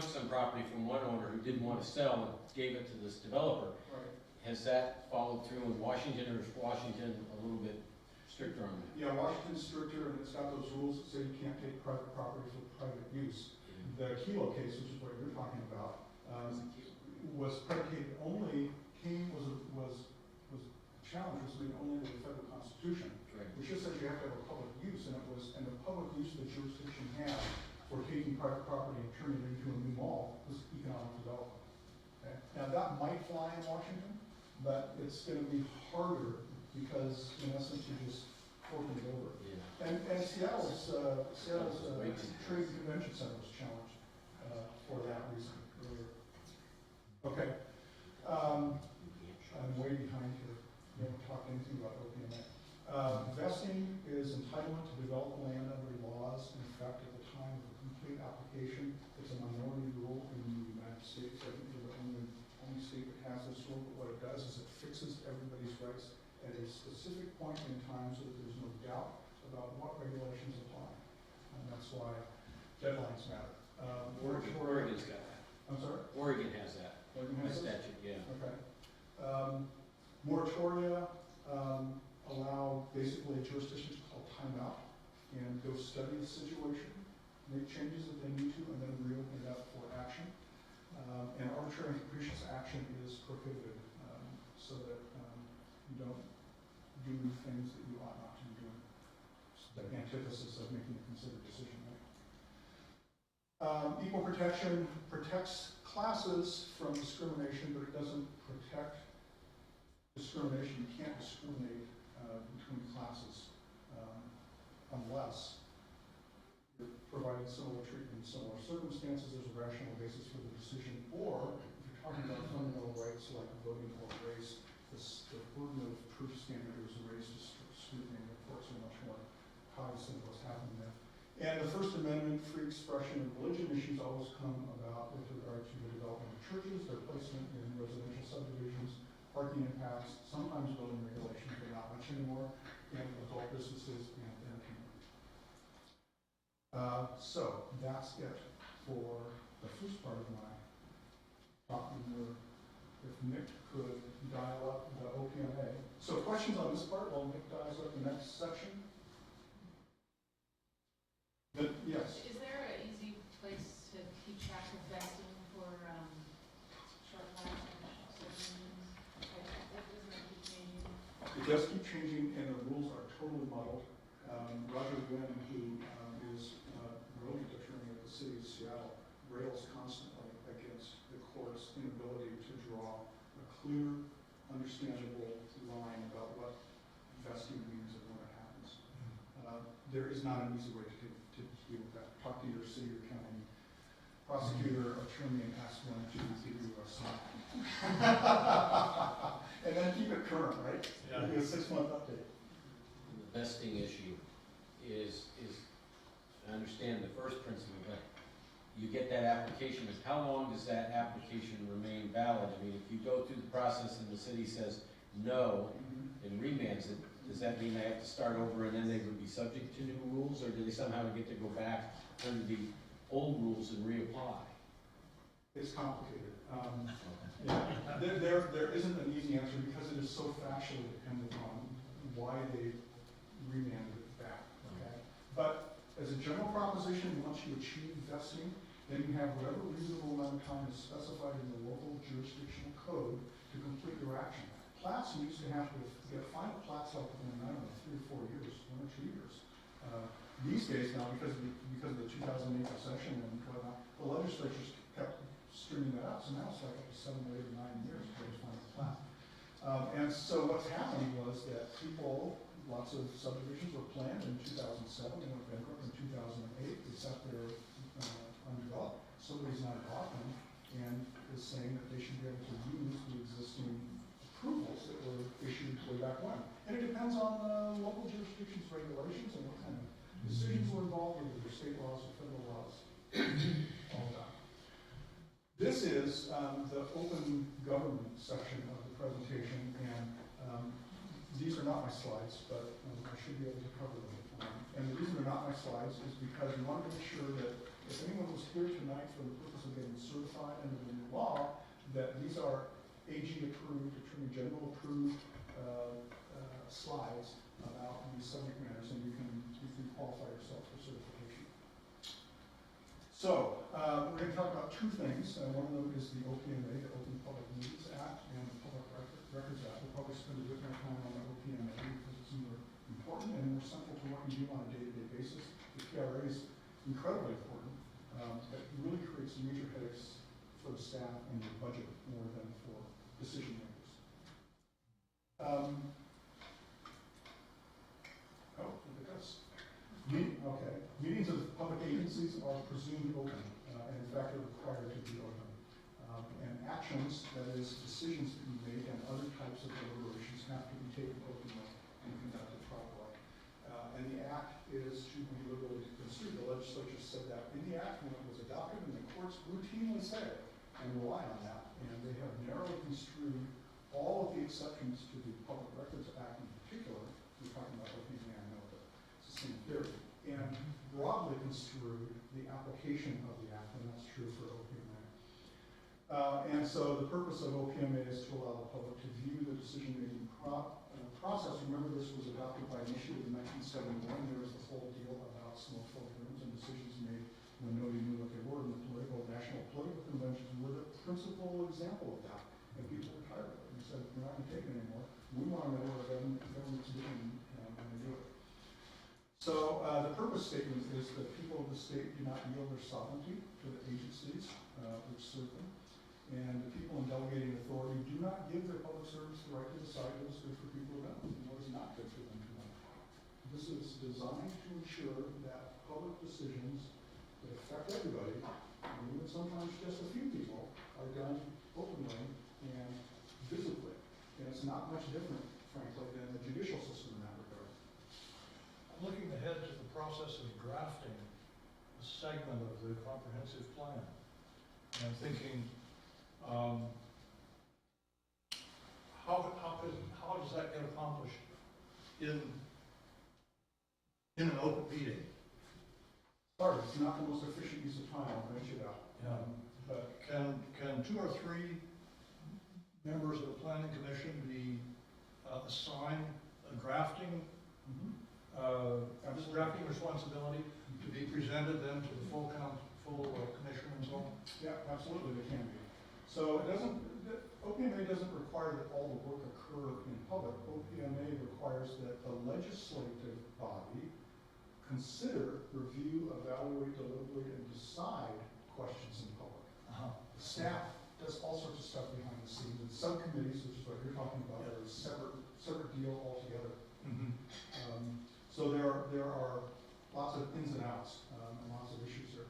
some property from one owner who didn't want to sell and gave it to this developer. Right. Has that followed through in Washington, or is Washington a little bit stricter on that? Yeah, Washington's stricter, and it's got those rules that say you can't take private property for private use. The Kelo case, which is what you're talking about, was predicated only, was challenge was made only with the federal constitution, which just says you have to have a public use, and the public use the jurisdiction had for taking private property and turning it into a new mall was economic development. Okay? Now that might fly in Washington, but it's going to be harder because in essence you just forking it over. Yeah. And Seattle's Trade Convention Center was challenged for that reason earlier. Okay. I'm way behind here. We haven't talked anything about OPMA. Vesting is entitlement to develop land under laws in effect at the time of a complete application. It's a minority rule in the United States. I think we're the only state that has this rule, but what it does is it fixes everybody's rights at a specific point in time so that there's no doubt about what regulations apply. And that's why deadlines matter. Oregon's got that. I'm sorry? Oregon has that. Oregon has that statute, yeah. Okay. Moratoria allow basically a jurisdiction to call timeout and go study the situation, make changes if they need to, and then reopen it up for action. And arbitrary and capricious action is prohibited so that you don't do things that you ought not to be doing. It's the antithesis of making a considered decision. Right? Equal protection protects classes from discrimination, but it doesn't protect discrimination. You can't discriminate between classes unless you're providing similar treatment in similar circumstances. There's a rational basis for the decision, or if you're talking about fundamental rights like voting or race, the burden of proof standard is raised to scrutiny, and the courts are much more cognizant of what's happening there. And the First Amendment, free expression, and religion issues always come about with regard to the development of churches, their placement in residential subdivisions, parking impacts, sometimes building regulations, but not much anymore, and adult businesses and entertainment. So that's it for the first part of my talk. If Nick could dial up the OPMA. So questions on this part while Nick dials up the next section? Yes. Is there an easy place to keep track of vesting for short lives and subdivisions? Doesn't it keep changing? It does keep changing, and the rules are totally muddled. Roger Gwynn, who is a brilliant attorney at the city of Seattle, rails constantly against the court's inability to draw a clear, understandable line about what vesting means and when it happens. There is not an easy way to deal with that. Talk to your city or county prosecutor, attorney, and ask them to give you a sign. And then keep it current, right? Yeah. Give you a 6-month update. The vesting issue is, I understand the first principle, but you get that application, and how long does that application remain valid? I mean, if you go through the process and the city says no and remands it, does that mean they have to start over and then they would be subject to new rules, or do they somehow get to go back under the old rules and reapply? It's complicated. Yeah. There isn't an easy answer because it is so factually dependent on why they remanded it back. Okay? But as a general proposition, once you achieve vesting, then you have whatever reasonable amount of time is specified in the local jurisdictional code to complete your action. Plats, you used to have to get final plats like within, I don't know, 3 or 4 years, 1 or 2 years. These days now, because of the 2008 recession and whatnot, the legislatures kept stringing that up, so now it's like up to 7 or 8 or 9 years to get a final plat. And so what's happening was that lots of subdivisions were planned in 2007, they went bankrupt in 2008, they sat there undeveloped. Somebody's not bought them and is saying that they should be able to use the existing approvals that were issued way back when. And it depends on the local jurisdiction's regulations and what kind of decisions were involved, whether they're state laws or federal laws, all that. This is the open government section of the presentation, and these are not my slides, but I should be able to cover them. And the reason they're not my slides is because we want to make sure that if anyone was here tonight for the purpose of getting certified under the new law, that these are AG approved, Attorney General approved slides about these subject matters, and you can qualify yourself for certification. So we're going to talk about 2 things. One of them is the OPMA, the Open Public Meetings Act, and the Public Records Act. We'll probably spend a bit more time on the OPMA because it's more important and more central to what you do on a day-to-day basis. The PRA is incredibly important. It really creates major headaches for the staff and your budget more than for decision makers. Look at this. Meetings of public agencies are presumed open, and in fact are required to be open. And actions, that is, decisions that you make and other types of deliberations have to be taken openly and conducted properly. And the act is to be liberally construed. The legislature said that in the act when it was adopted, and the courts routinely say it and rely on that. And they have narrowly construed all of the exceptions to the Public Records Act in particular. We're talking about OPMA, I know, but it's the same theory. And broadly construed the application of the act, and that's true for OPMA. And so the purpose of OPMA is to allow the public to view the decision-making process. Remember, this was adopted by initiative in 1971. There was the whole deal about smoke-filled rooms and decisions made when nobody knew what they were, and the national political conventions were the principal example of that. And people were tired of it and said, we're not going to take it anymore. We want to know what the government's doing when they do it. So the purpose statement is that people of the state do not yield their sovereignty to the agencies which serve them. And the people in delegating authority do not give their public servants the right to decide what is good for people of them and what is not good for them to know. This is designed to ensure that public decisions that affect everybody, and even sometimes just a few people, are done openly and visibly. And it's not much different, frankly, than the judicial system in that regard. I'm looking ahead to the process of drafting a segment of the comprehensive plan. And I'm thinking, how does that get accomplished in an open meeting? Sorry, it's not the most efficient use of time, I'll grant you that. But can 2 or 3 members of the planning commission be assigned a drafting drafting responsibility to be presented then to the full commission and so on? Yeah, absolutely, they can be. So it doesn't, OPMA doesn't require that all the work occur in public. OPMA requires that the legislative body consider, review, evaluate, deliberate, and decide questions in public. The staff does all sorts of stuff behind the scenes. And subcommittees, which is what you're talking about, are a separate deal altogether. So there are lots of ins and outs and lots of issues there.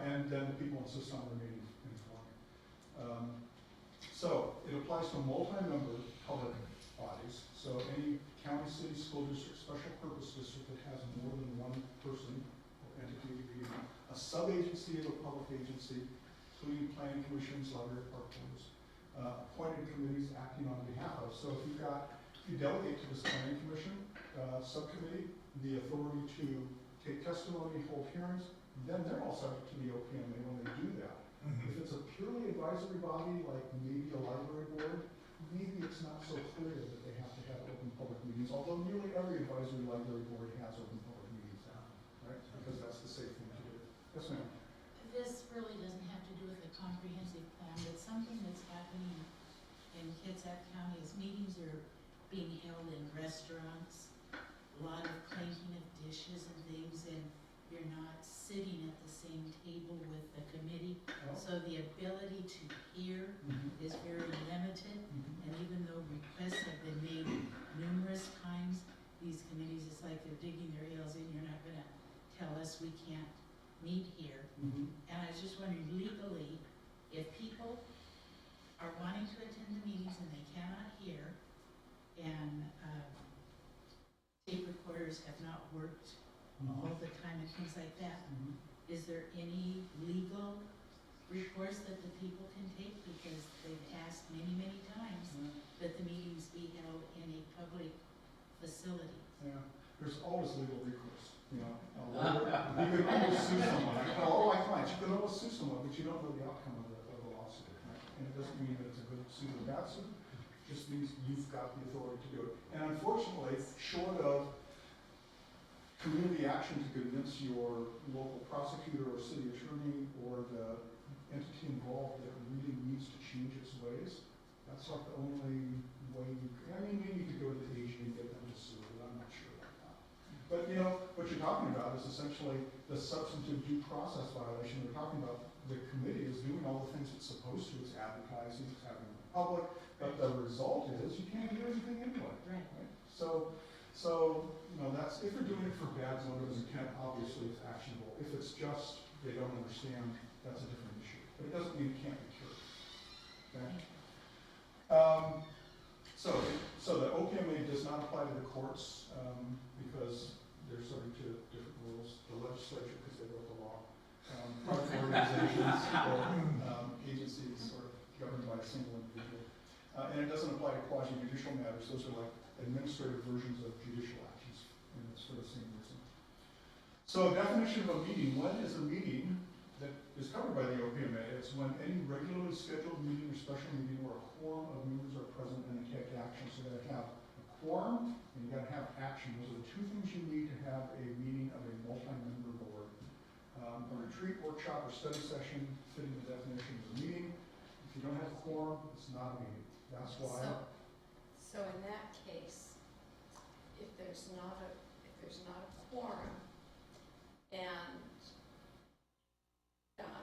And then the people insist on remaining informed. So it applies to multi-member public bodies. So any county, city, school district, special purpose district that has more than one person or entity, a sub-agency of a public agency, including planning commissions, library, park boards, appointed committees acting on behalf of. So if you delegate to this planning commission subcommittee the authority to take testimony, hold hearings, then they're all subject to the OPMA when they do that. If it's a purely advisory body, like maybe a library board, maybe it's not so clear that they have to have open public meetings, although nearly every advisory library board has open public meetings now, right? Because that's the safe thing to do. Yes, ma'am. This really doesn't have to do with the comprehensive plan, but something that's happening in Kitsap County is meetings are being held in restaurants, a lot of clanking of dishes and things, and you're not sitting at the same table with the committee. So the ability to hear is very limited, and even though requests have been made numerous times, these committees, it's like they're digging their heels in. You're not going to tell us we can't meet here. And I was just wondering, legally, if people are wanting to attend the meetings and they cannot hear, and tape recorders have not worked all the time and things like that, is there any legal recourse that the people can take? Because they've asked many, many times that the meetings be held in a public facility. Yeah, there's always legal recourse. You know, you can almost sue someone. I tell all my clients, you can almost sue someone, but you don't know the outcome of the lawsuit. Right? And it doesn't mean that it's a good suit or a bad suit. It just means you've got the authority to do it. And unfortunately, short of community action to convince your local prosecutor or city attorney or the entity involved that really needs to change its ways, that's like the only way you can. I mean, maybe you could go to the AG and get them to sue, but I'm not sure about that. But you know, what you're talking about is essentially the substantive due process violation. We're talking about the committee is doing all the things it's supposed to. It's advertising, it's having the public, but the result is you can't do anything anyway. Right? So you know, that's, if you're doing it for bad motives, intent, obviously it's actionable. If it's just they don't understand, that's a different issue. But it doesn't mean it can't be cured. Okay? So the OPMA does not apply to the courts because they're subject to different rules. The legislature, because they wrote the law. Private organizations or agencies are governed by a single individual. And it doesn't apply to quasi-judicial matters. Those are like administrative versions of judicial actions, and it's for the same reason. So a definition of a meeting. When is a meeting that is covered by the OPMA? It's when any regularly scheduled meeting or special meeting where a quorum of members are present and they take action. So you got to have a quorum and you got to have action. Those are the two things you need to have a meeting of a multi-member board. A retreat, workshop, or study session fitting the definition of a meeting. If you don't have a quorum, it's not a meeting. That's why. So in that case, if there's not a, if there's not a quorum, and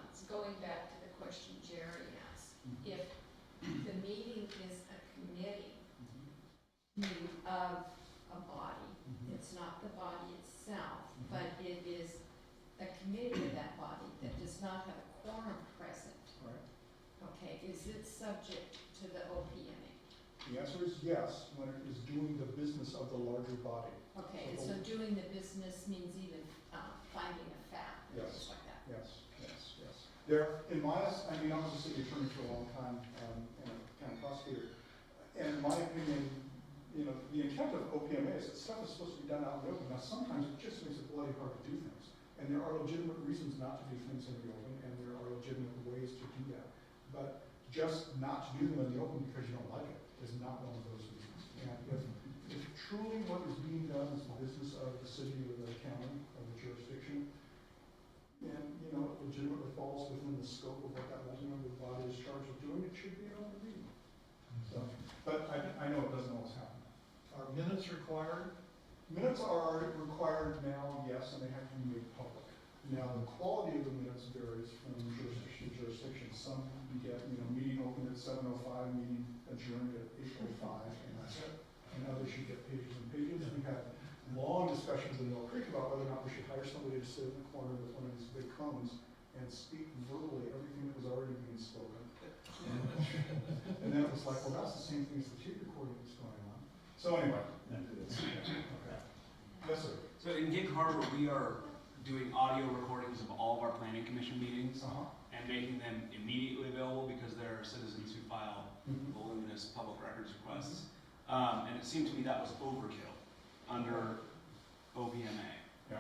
it's going back to the question Jerry asked, if the meeting is a committee of a body, it's not the body itself, but it is a committee of that body that does not have a quorum present. Right. Okay, is it subject to the OPMA? The answer is yes, when it is doing the business of the larger body. Okay, and so doing the business means even finding a fact, and Yes. things like that. Yes, yes, yes. There, in my, I mean, I was a city attorney for a long time, and a county prosecutor. And in my opinion, you know, the intent of OPMA is that stuff is supposed to be done out in the open. Now, sometimes it just makes it bloody hard to do things. And there are legitimate reasons not to do things in the open, and there are legitimate ways to do that. But just not to do them in the open because you don't like it is not one of those reasons. And if truly what is being done is the business of the city or the county or the jurisdiction, and, you know, it legitimately falls within the scope of what that legislative body is charged with doing, it should be an open meeting. So, but I know it doesn't always happen. Are minutes required? Minutes are required now, yes, and they have to be made public. Now, the quality of the minutes varies from jurisdiction to jurisdiction. Some you get, you know, meeting open at 7:05, meeting adjourned at 8:05, and that's it. And others you get pages and pages. We had long discussions in Mill Creek about whether or not we should hire somebody to sit in the corner with one of these big cones and speak verbally everything that was already being spoken. And then it was like, well, that's the same thing as the tape recording that's going on. So anyway. Okay. Yes, sir. So in Gig Harbor, we are doing audio recordings of all of our planning commission meetings and making them immediately available because there are citizens who file voluminous public records requests. And it seemed to me that was overkill under OPMA. Yeah.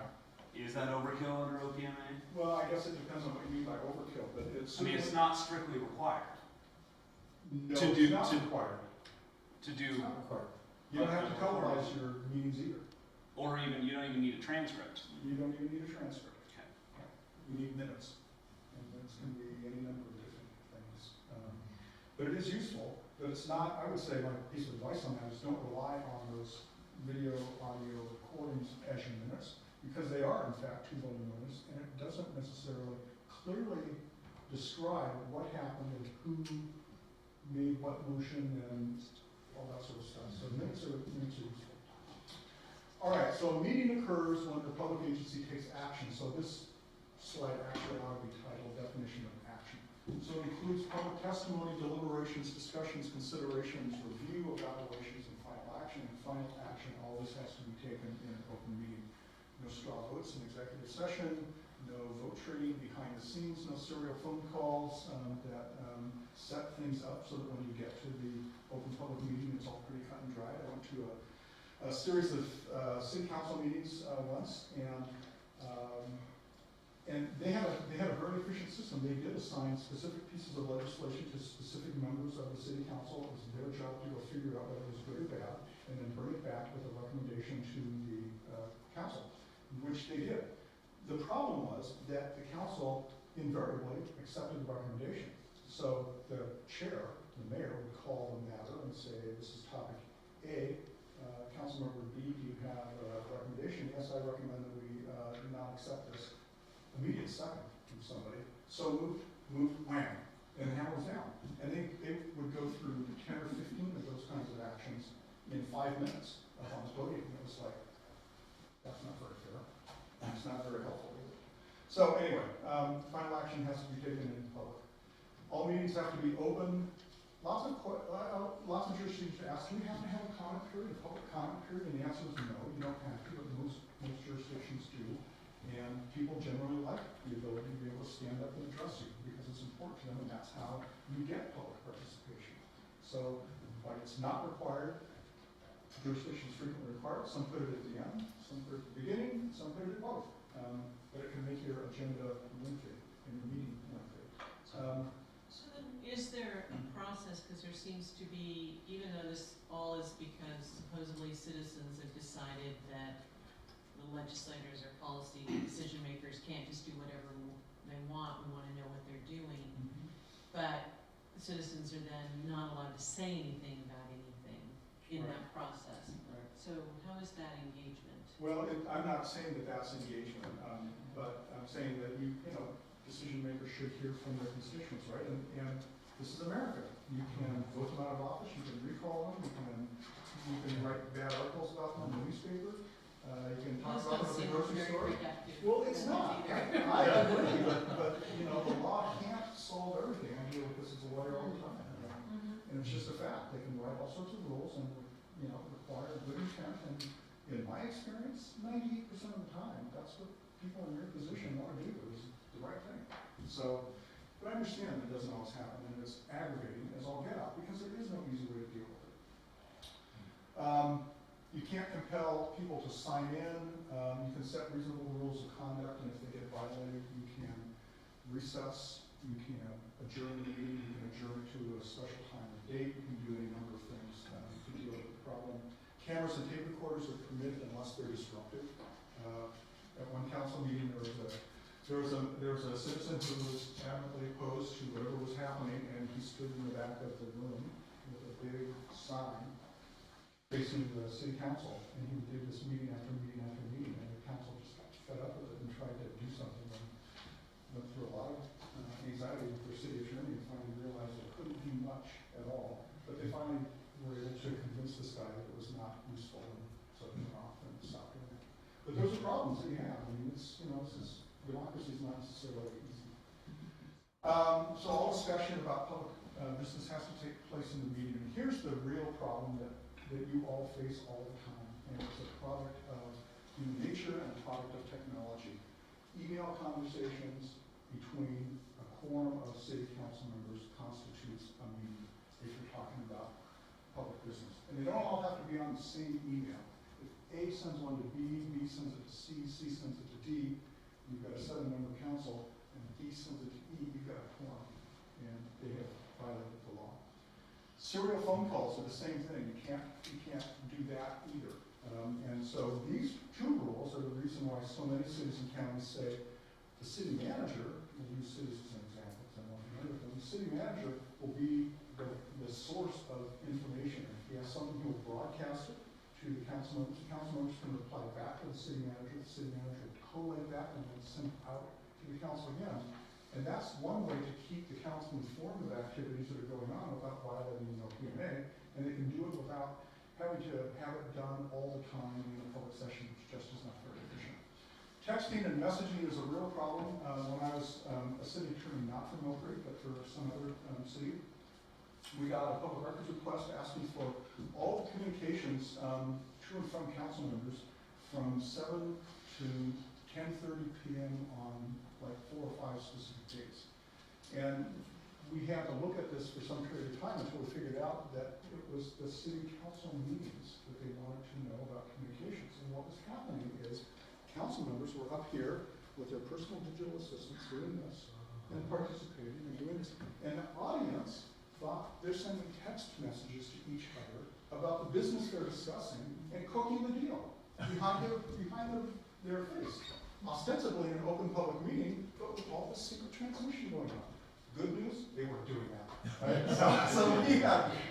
Is that overkill under OPMA? Well, I guess it depends on what you mean by overkill, but it's. I mean, it's not strictly required. No, to it's do, not to, required. To do. It's not required. You don't have to televise your meetings either. Or even, you don't even need a transcript. You don't even need a transcript. Okay. You need minutes. And minutes can be any number of different things. But it is useful, but it's not, I would say my piece of advice on that is don't rely on those video, audio recordings as your minutes, because they are in fact 2 voluminous, and it doesn't necessarily clearly describe what happened and who made what motion and all that sort of stuff. So minutes are useful. All right, so a meeting occurs when the public agency takes action. So this slide actually ought to be titled Definition of Action. So it includes public testimony, deliberations, discussions, considerations, review, evaluations, and final action. And final action, all this has to be taken in an open meeting. No straw votes in executive session, no vote trading behind the scenes, no serial phone calls that set things up so that when you get to the open public meeting, it's all pretty cut and dried. I went to a series of city council meetings once, and they had a very efficient system. They did assign specific pieces of legislation to specific members of the city council. It was their job to go figure out whether it was good or bad, and then bring it back with a recommendation to the council, which they did. The problem was that the council invariably accepted the recommendation. So the chair, the mayor, would call the matter and say, this is topic A. Councilmember B, do you have a recommendation? Yes, I recommend that we not accept this. Immediate second from somebody. So moved, wham, and the hammer was down. And they would go through 10 or 15 of those kinds of actions in 5 minutes up on the podium. It was like, that's not very fair. It's not very helpful either. So anyway, final action has to be taken in public. All meetings have to be open. Lots of jurisdictions ask, do we have to have a comment period, a public comment period? And the answer is no, you don't have to, but most jurisdictions do. And people generally like the ability to be able to stand up and address you because it's important to them, and that's how you get public participation. So, like, it's not required. Jurisdictions frequently require it. Some put it at the end, some put it at the beginning, some put it at both. But it can make your agenda lengthy and your meeting lengthy. So then, is there a process, because there seems to be, even though this all is because supposedly citizens have decided that the legislators or policy decision makers can't just do whatever they want, we want to know what they're doing, but the citizens are then not allowed to say anything about anything in that process. Right. So how is that engagement? Well, I'm not saying that that's engagement, but I'm saying that decision makers should hear from their constituents, right? And this is America. You can vote them out of office, you can recall them, you can write bad articles about them in the newspaper, you can talk about them at the grocery store. Well, it's not. I agree, but the law can't solve everything. I deal with this as a lawyer all the time. And it's just a fact. They can write all sorts of rules and, require good intent. And in my experience, 98% of the time, that's what people in your position want to do, is the right thing. So, but I understand that it doesn't always happen, and it's aggravating as all get out, because there is no easy way to deal with it. You can't compel people to sign in. You can set reasonable rules of conduct, and if they get violated, you can recess, you can adjourn the meeting, you can adjourn to a special time or date, you can do any number of things to deal with the problem. Cameras and tape recorders are permitted unless they're disruptive. At one council meeting, there was a citizen who was adamantly opposed to whatever was happening, and he stood in the back of the room with a big sign facing the city council, and he did this meeting after meeting after meeting, and the council just got fed up with it and tried to do something, and went through a lot of anxiety with their city attorney and finally realized they couldn't do much at all, but they finally were able to convince this guy that it was not useful, and so he went off and stopped doing it. But those are problems that you have. I mean, democracy is not necessarily easy. So all discussion about public business has to take place in the meeting. And here's the real problem that you all face all the time, and it's a product of human nature and a product of technology. Email conversations between a quorum of city council members constitutes a meeting if you're talking about public business. And they don't all have to be on the same email. If A sends one to B, B sends it to C, C sends it to D, you've got a 7-member council, and D sends it to E, you've got a quorum, and they have violated the law. Serial phone calls are the same thing. You can't do that either. And so these two rules are the reason why so many cities and counties say the city manager, we'll use cities as an example because I want to remember them, the city manager will be the source of information. If he has something, he will broadcast it to the council members. The council members can reply back to the city manager will collate that and then send it out to the council again. And that's one way to keep the council informed of activities that are going on without violating PMA, and they can do it without having to have it done all the time in a public session, which just is not very efficient. Texting and messaging is a real problem. When I was a city attorney, not for Mill Creek, but for some other city, we got a public records request asking for all the communications to and from council members from 7 to 10:30 p.m. on like 4 or 5 specific days. And we had to look at this for some period of time until we figured out that it was the city council meetings that they wanted to know about communications. And what was happening is council members were up here with their personal digital assistants doing this and participating and doing this. And the audience thought they're sending text messages to each other about the business they're discussing and cooking the deal behind their face. Ostensibly in an open public meeting, but with all this secret transmission going on. Good news, they weren't doing that. Right? So we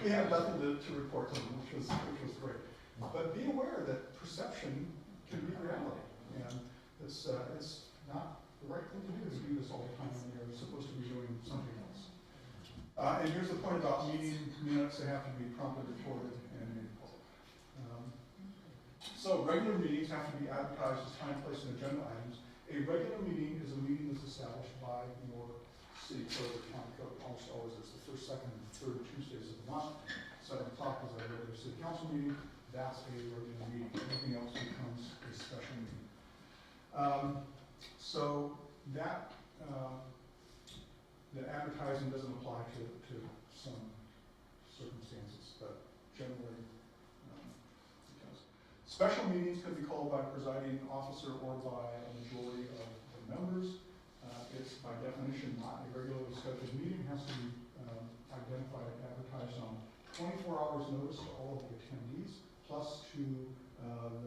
had nothing to report to them, which was great. But be aware that perception can be reality, and it's not the right thing to do this all the time when you're supposed to be doing something else. And here's the point about meeting minutes; they have to be promptly recorded and made public. So regular meetings have to be advertised as time, place, and agenda items. A regular meeting is a meeting that's established by your city code or county code. Almost always it's the first, second, and third Tuesdays of the month. 7 o'clock is a regular city council meeting. That's a regular meeting. Everything else becomes a special meeting. So that the advertising doesn't apply to some circumstances, but generally it does. Special meetings can be called by a presiding officer or by a majority of the members. It's by definition not a regularly scheduled meeting. It has to be identified and advertised on 24 hours notice to all of the attendees, plus to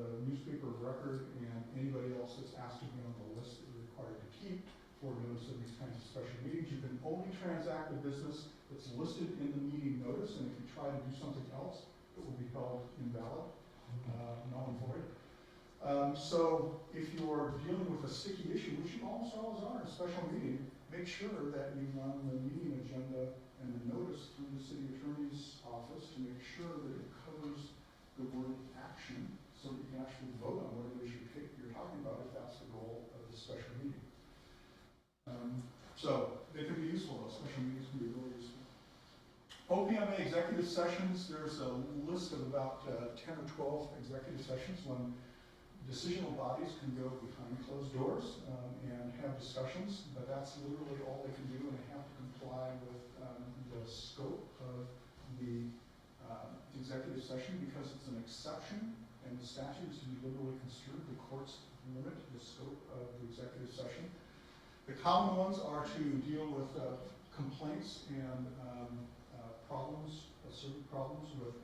the newspaper of record and anybody else that's asked to be on the list that you're required to keep for notice of these kinds of special meetings. You can only transact the business that's listed in the meeting notice, and if you try to do something else, it will be held invalid, null and void. So if you're dealing with a sticky issue, which you almost always are in a special meeting, make sure that you run the meeting agenda and the notice through the city attorney's office to make sure that it covers the word action, so that you can actually vote on whatever issue you're talking about, if that's the goal of the special meeting. So they can be useful, though. Special meetings can be really useful. OPMA executive sessions, there's a list of about 10 or 12 executive sessions when decisional bodies can go behind closed doors and have discussions, but that's literally all they can do, and they have to comply with the scope of the executive session, because it's an exception and the statute is to be liberally construed. The courts limit the scope of the executive session. The common ones are to deal with complaints and problems, asserted problems with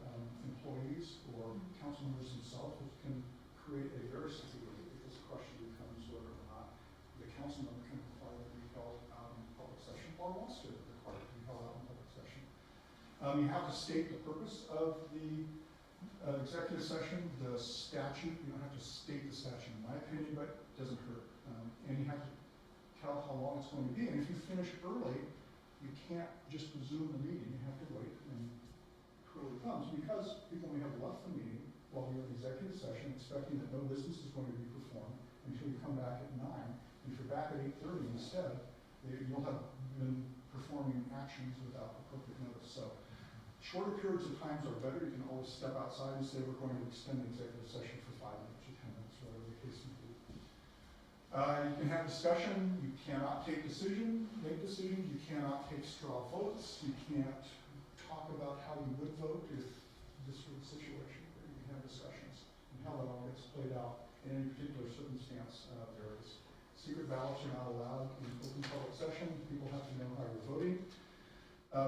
employees or council members themselves, which can create a very sticky issue, because the question becomes whether or not the council member can require to be held out in public session, or wants to require to be held out in public session. You have to state the purpose of the executive session, the statute. You don't have to state the statute, in my opinion, but it doesn't hurt. And you have to tell how long it's going to be. And if you finish early, you can't just resume the meeting. You have to wait and early comes, because people may have left the meeting while you're in executive session, expecting that no business is going to be performed until you come back at 9. And if you're back at 8:30 instead, you'll have been performing actions without appropriate notice. So shorter periods of times are better. You can always step outside and say, we're going to extend the executive session for 5 minutes or 10 minutes, whatever the case may be. You can have discussion. You cannot make decisions. You cannot take straw votes. You can't talk about how you would vote if this were the situation. You can have discussions, and how that all gets played out in any particular circumstance varies. Secret ballots are not allowed in open public session. People have to know how you're voting.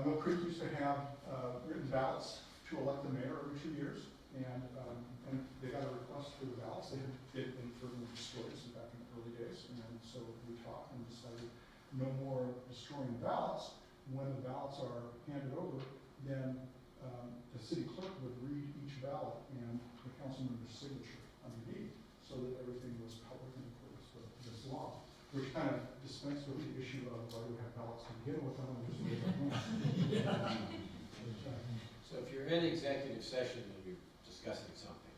Mill Creek used to have written ballots to elect the mayor every 2 years, and they got a request for the ballots. They had been further destroyed back in the early days, and so we talked and decided no more destroying ballots. When the ballots are handed over, then the city clerk would read each ballot and the council member's signature underneath, so that everything was public in accordance with this law, which kind of dispensed with the issue of why we have ballots to begin with. So if you're in executive session and you're discussing something,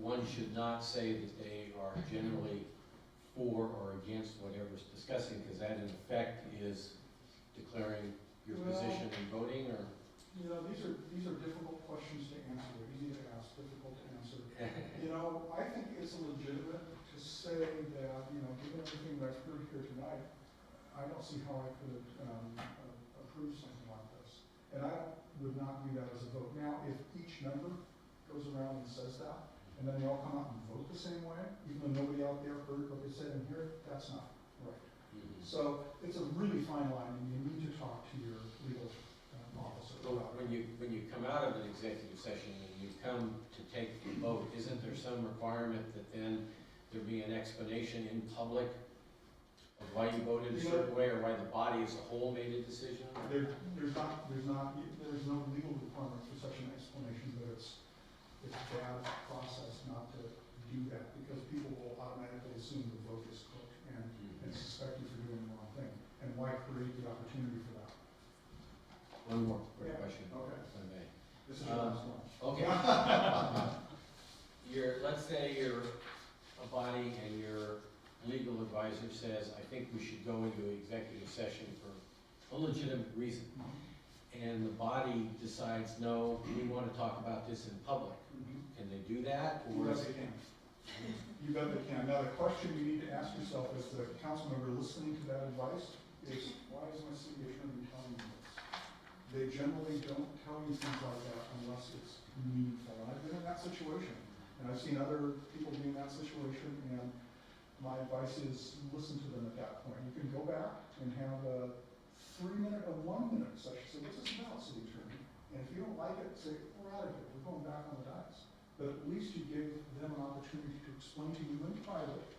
one should not say that they are generally for or against whatever's discussing, because that in effect is declaring your position in voting, or? You know, these are difficult questions to answer. They're easy to ask, difficult to answer. You know, I think it's legitimate to say that, you know, given everything that I've heard here tonight, I don't see how I could approve something like this. And I would not view that as a vote. Now, if each member goes around and says that, and then they all come out and vote the same way, even though nobody out there heard what they said in here, that's not right. So it's a really fine line, and you need to talk to your legal officer. So when you come out of an executive session and you come to take the vote, isn't there some requirement that then there be an explanation in public of why you voted a certain way, or why the body as a whole made a decision? There's no legal requirement for such an explanation, but it's bad process not to do that, because people will automatically assume the vote is cooked and suspect you for doing the wrong thing. And why create the opportunity for that? One more quick question, Okay. if I may. This is your last one. Okay. Let's say you're a body and your legal advisor says, I think we should go into executive session for a legitimate reason. And the body decides, no, we want to talk about this in public. Can they do that? You Or bet they can. You bet they can. Now, the question you need to ask yourself as the council member listening to that advice is, why is my city attorney telling me this? They generally don't tell you things like that unless it's meaningful. And I've been in that situation, and I've seen other people be in that situation, and my advice is listen to them at that point. You can go back and have a 3-minute or 1-minute session. Say, what's this about, city attorney? And if you don't like it, say, we're out of here. We're going back on the dice. But at least you gave them an opportunity to explain to you in private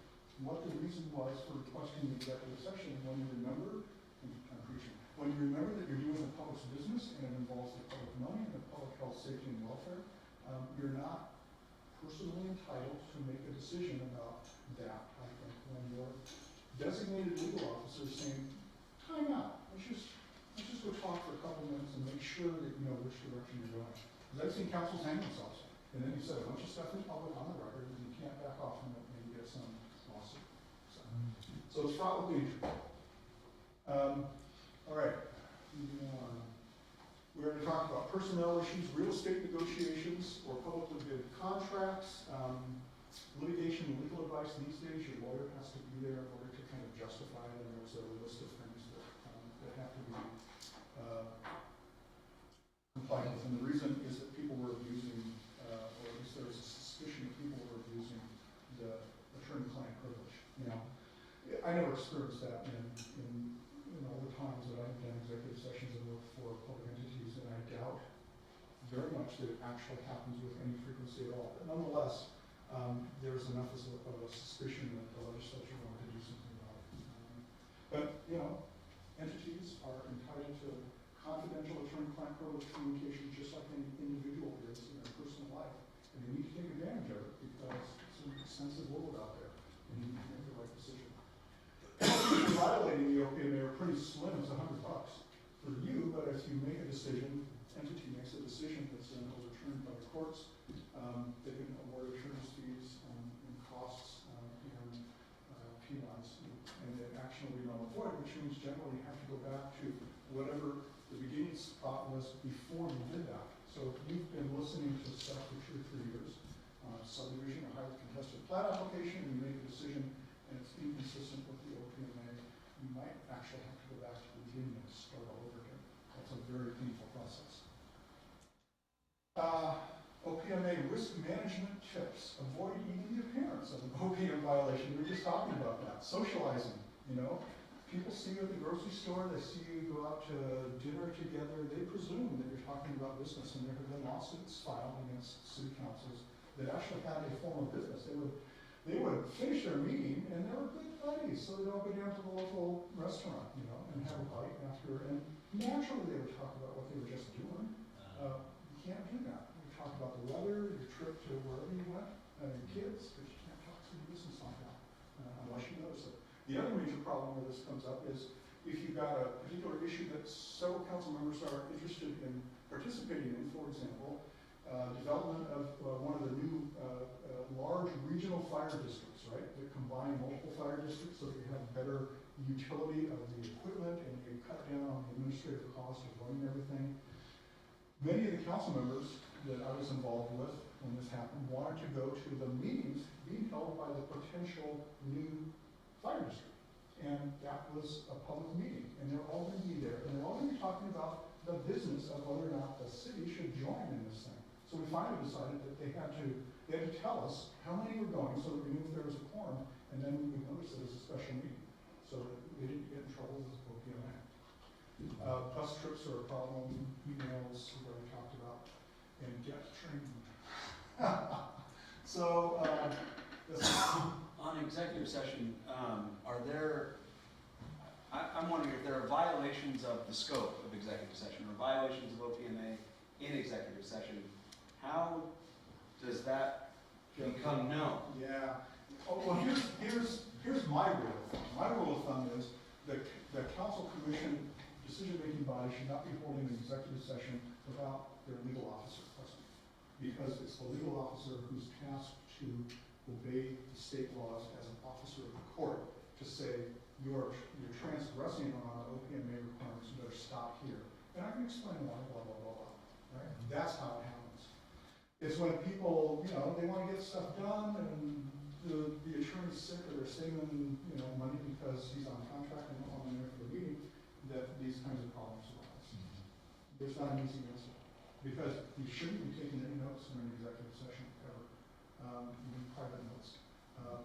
what the reason was for requesting the executive session. When you remember, when you remember that you're doing the public's business and it involves the public money and the public health, safety, and welfare, you're not personally entitled to make a decision about that, I think, when your designated legal officer is saying, time out, let's just go talk for a couple minutes and make sure that you know which direction you're going. Because I've seen councils hang themselves, and then you said a bunch of stuff in public on the record, and you can't back off from it, and you get some lawsuit. So it's fraught with danger. All right, moving on. We already talked about personnel issues, real estate negotiations, or publicly bid contracts, litigation and legal advice. These days, your lawyer has to be there in order to kind of justify it, and there's a list of things that have to be complied with. And the reason is that people were abusing, or at least there was a suspicion that people were abusing the attorney-client privilege. You know, I never experienced that in all the times that I've done executive sessions and worked for public entities, and I doubt very much that it actually happens with any frequency at all. But nonetheless, there's enough of a suspicion that the legislature wanted to do something about it. But, you know, entities are entitled to confidential attorney-client privilege communication just like any individual is in their personal life. And they need to take advantage of it because it's an expensive world out there, and you need to make the right decision. Violating the OPMA are pretty slim, it's $100 for you, but if you make a decision, entity makes a decision that's then overturned by the courts, they can award attorney's fees and costs and penalties, and the action will be null and void, which means generally you have to go back to whatever the beginning spot was before you did that. So if you've been listening to stuff for 2 or 3 years, subdivision or highly contested plat application, and you make a decision and it's inconsistent with the OPMA, you might actually have to go back to the beginning and start all over again. That's a very painful process. OPMA risk management tips. Avoid even the appearance of an OPM violation. We were just talking about that. Socializing, you know. People see you at the grocery store, they see you go out to dinner together, they presume that you're talking about business, and there have been lawsuits filed against city councils that actually had a form of business. They would finish their meeting, and they were good buddies, so they'd all go down to the local restaurant, you know, and have a bite after, and naturally they would talk about what they were just doing. You can't do that. You talk about the weather, your trip to wherever you went, your kids, but you can't talk to your business like that, unless you notice it. The other major problem where this comes up is if you've got a particular issue that several council members are interested in participating in, for example, development of one of the new large regional fire districts, right, that combine multiple fire districts so that you have better utility of the equipment and you cut down on the administrative cost of running everything. Many of the council members that I was involved with when this happened wanted to go to the meetings being held by the potential new fire district. And that was a public meeting, and they're all going to be there, and they're all going to be talking about the business of whether or not the city should join in this thing. So we finally decided that they had to tell us how many were going so that we knew if there was a quorum, and then we would notice it as a special meeting so that they didn't get in trouble with OPMA. Bus trips are a problem, emails we've already talked about, and get training. So, on executive session, I'm wondering if there are violations of the scope of executive session or violations of OPMA in executive session. How does that become known? Yeah. Oh, well, here's my rule of thumb. My rule of thumb is the council commission decision-making body should not be holding an executive session without their legal officer present, because it's the legal officer who's tasked to obey the state laws as an officer of the court to say you're transgressing on OPMA requirements, you better stop here. And I can explain why, blah, blah, blah, blah. Right? That's how it happens. It's when people, you know, they want to get stuff done and the attorney's sick or they're saving, you know, money because he's on contract and not on there for the meeting, that these kinds of problems arise. There's not an easy answer because you shouldn't be taking any notes in an executive session ever. You need private notes. And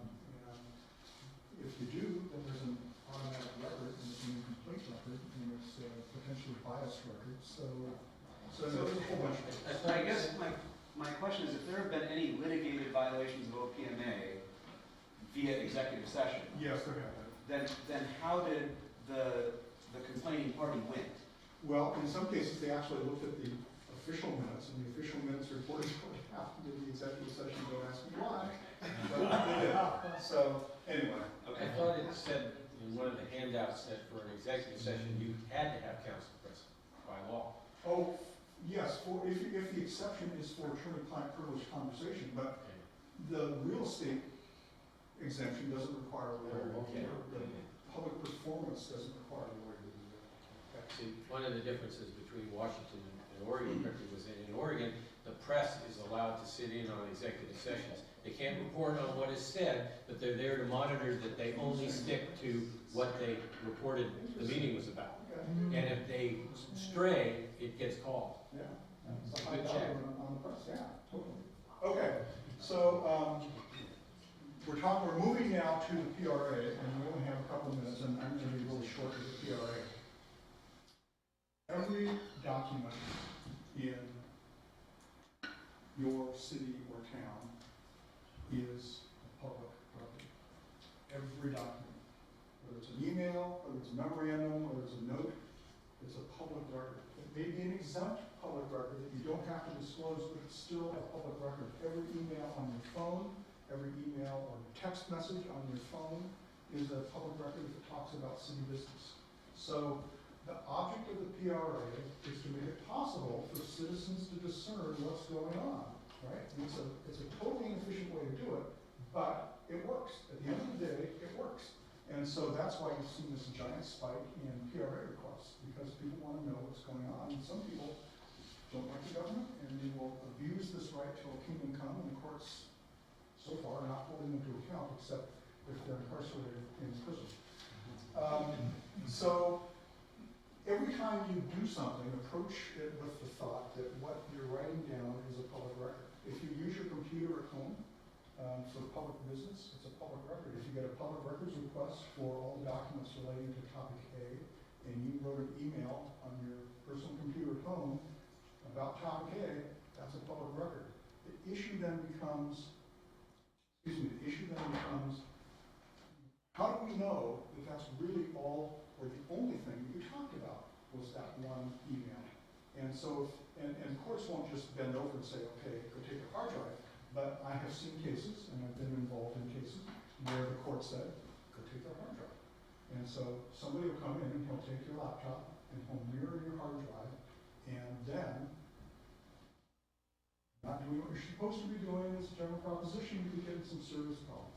if you do, then there's an automatic record and it's an incomplete record and it's a potentially biased record. So there's a whole bunch of things. I guess my question is if there have been any litigated violations of OPMA via executive session. Yes, there have been. Then how did the complaining party win? Well, in some cases, they actually looked at the official minutes, and the official minutes reported have to give the executive session, don't ask me why, but they did. So, anyway. I thought it said in one of the handouts that for an executive session, you had to have counsel present by law. Oh, yes, if the exception is for attorney-client privilege conversation, but the real estate exemption doesn't require a lawyer. Okay. The public performance doesn't require a lawyer to do that. See, one of the differences between Washington and Oregon was that in Oregon, the press is allowed to sit in on executive sessions. They can't report on what is said, but they're there to monitor that they only stick to what they reported the meeting was about. And if they stray, it gets called. Yeah. It's It's a a good high check. dollar on the press, yeah, totally. Okay, so, we're moving now to the PRA, and we only have a couple of minutes, and I'm gonna be really short with the PRA. Every document in your city or town is a public record. Every document, whether it's an email, whether it's a memorandum, whether it's a note, it's a public record. It may be an exempt public record that you don't have to disclose, but it's still a public record. Every email on your phone, every email or text message on your phone is a public record if it talks about city business. So the object of the PRA is to make it possible for citizens to discern what's going on, right? And it's a totally inefficient way to do it, but it works. At the end of the day, it works. And so that's why you've seen this giant spike in PRA requests, because people want to know what's going on. And some people don't like the government, and they will abuse this right till kingdom come, and the courts so far are not holding them to account, except if they're incarcerated in prison. So every time you do something, approach it with the thought that what you're writing down is a public record. If you use your computer at home for public business, it's a public record. If you get a public records request for all the documents relating to topic A, and you wrote an email on your personal computer at home about topic A, that's a public record. The issue then becomes, how do we know that that's really all, or the only thing that you talked about was that one email? And so, and courts won't just bend over and say, okay, go take a hard drive. But I have seen cases, and I've been involved in cases, where the court said, go take their hard drive. And so somebody will come in and he'll take your laptop and he'll mirror your hard drive, and then, not doing what you're supposed to be doing as a general proposition, you could get in some serious problems.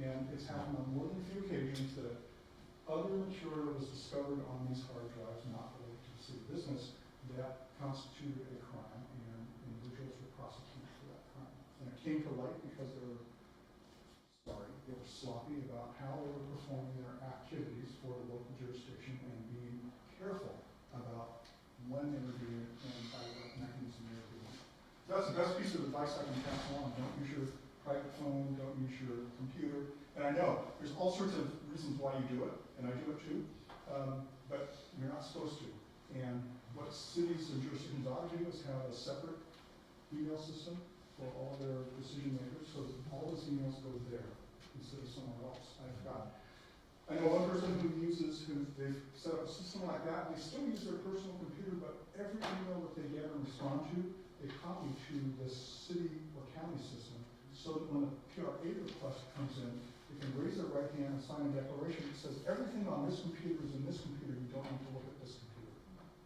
And it's happened on more than a few occasions that other material was discovered on these hard drives not related to the city business that constituted a crime, and individuals were prosecuted for that crime. And it came to light because they were sloppy about how they were performing their activities for the local jurisdiction and being careful about when they were doing it and by what mechanism they were doing it. That's the best piece of advice I can pass on. Don't use your private phone, don't use your computer. And I know there's all sorts of reasons why you do it, and I do it too, but you're not supposed to. And what cities and jurisdictions ought to do is have a separate email system for all their decision makers, so that all those emails go there instead of somewhere else. I know one person they've set up a system like that, and they still use their personal computer, but every email that they get and respond to, they copy to the city or county system, so that when a PRA request comes in, they can raise their right hand and sign a declaration that says everything on this computer is in this computer, you don't need to look at this computer.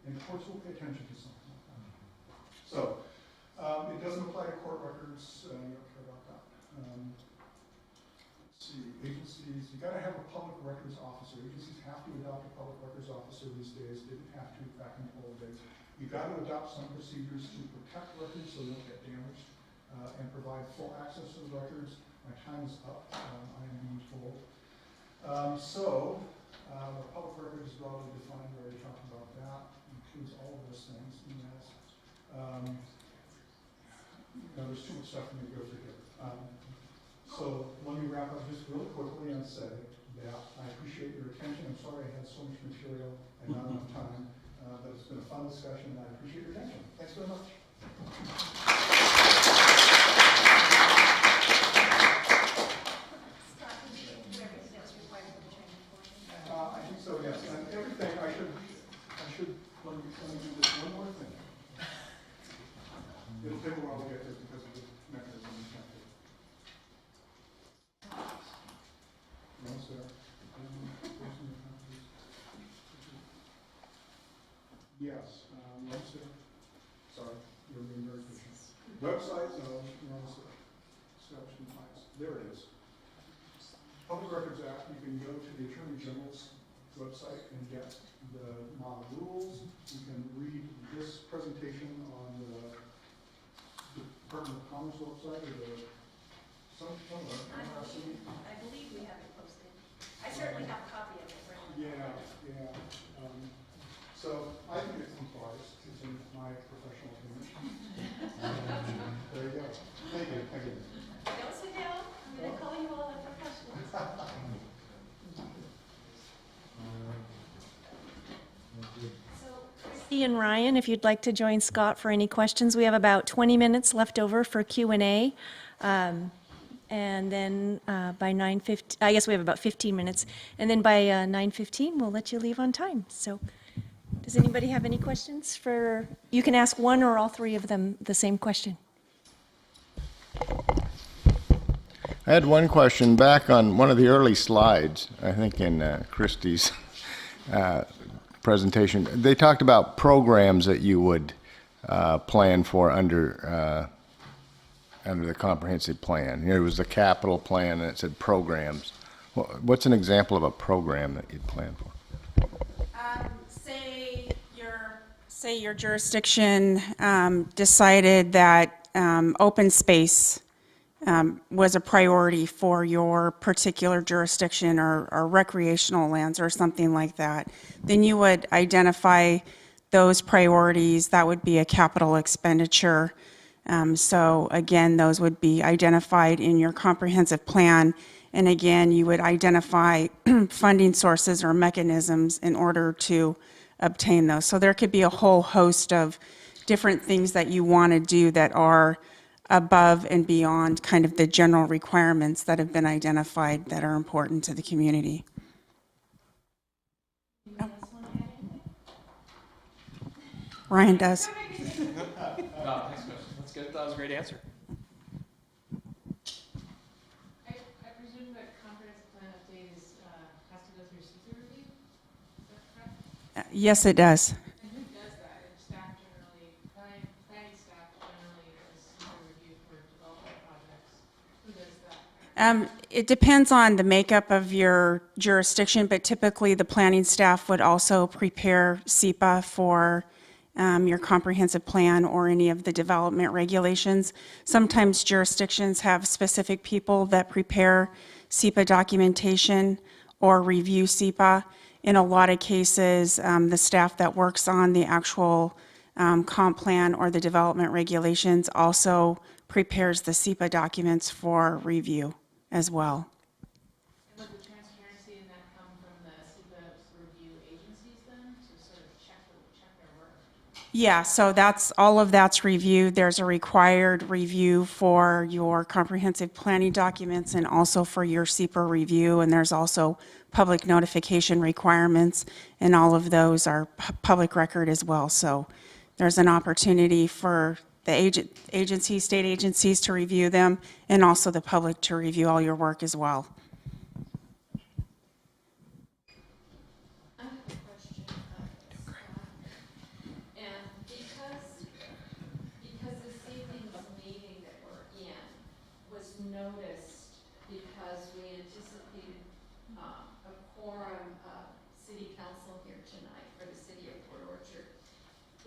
And courts will pay attention to something like that. So, it doesn't apply to court records, you don't care about that. Let's see, agencies, you gotta have a public records officer. Agencies have to adopt a public records officer these days, didn't have to back in the old days. You've got to adopt some procedures to protect records so they don't get damaged, and provide full access to the records. My time is up, I am being told. The public record is broadly defined, we already talked about that, includes all of those things, emails. There's too much stuff for me to go through here. So let me wrap up just really quickly and say that I appreciate your attention. I'm sorry I had so much material and not enough time, but it's been a fun discussion, and I appreciate your attention. Thanks very much. I think so, yes. And everything, I should, let me do this one more thing. It'll take a while to get this because of the there. Yes, let's see. Sorry, you're being very patient. Website, no, establishment plans. There it is. Public Records Act, you can go to the Attorney General's website and get the model rules. You can read this presentation on the Department of Commerce website or the, somewhere. I believe we have it posted. I certainly have a copy of it. Yeah. So I think it complies, it's in my professional opinion. There you go. Thank you. Don't sit down, I'm going to call you all the professionals. Christy and Ryan, if you'd like to join Scott for any questions, we have about 20 minutes left over for Q&A. And then by 9:15, I guess we have about 15 minutes. And then by 9:15, we'll let you leave on time. So does anybody have any questions for, you can ask one or all three of them the same question. I had one question back on one of the early slides, I think in Christie's presentation. They talked about programs that you would plan for under the comprehensive plan. Here was the capital plan and it said programs. What's an example of a program that you'd plan for? Say your jurisdiction decided that open space was a priority for your particular jurisdiction or recreational lands or something like that, then you would identify those priorities. That would be a capital expenditure. So again, those would be identified in your comprehensive plan. And again, you would identify funding sources or mechanisms in order to obtain those. So there could be a whole host of different things that you want to do that are above and beyond kind of the general requirements that have been identified that are important to the community. Ryan does. No, next question. That's good. That was a great answer. I presume that comprehensive plan update is, has to go through SEQR review? Is that correct? Yes, it does. And who does that? If staff generally, planning staff generally does SEQR review for development projects. Who does that? It depends on the makeup of your jurisdiction, but typically the planning staff would also prepare SEPA for your comprehensive plan or any of the development regulations. Sometimes jurisdictions have specific people that prepare SEPA documentation or review SEPA. In a lot of cases, the staff that works on the actual comp plan or the development regulations also prepares the SEPA documents for review as well. And would the transparency in that come from the SEPA review agencies then to sort of check their work? Yeah, so all of that's reviewed. There's a required review for your comprehensive planning documents and also for your SEPA review, and there's also public notification requirements, and all of those are public record as well. So there's an opportunity for the agencies, state agencies to review them, and also the public to review all your work as well. I have a question, and because this evening's meeting that we're in was noticed because we anticipated a quorum of city council here tonight for the city of Port Orchard.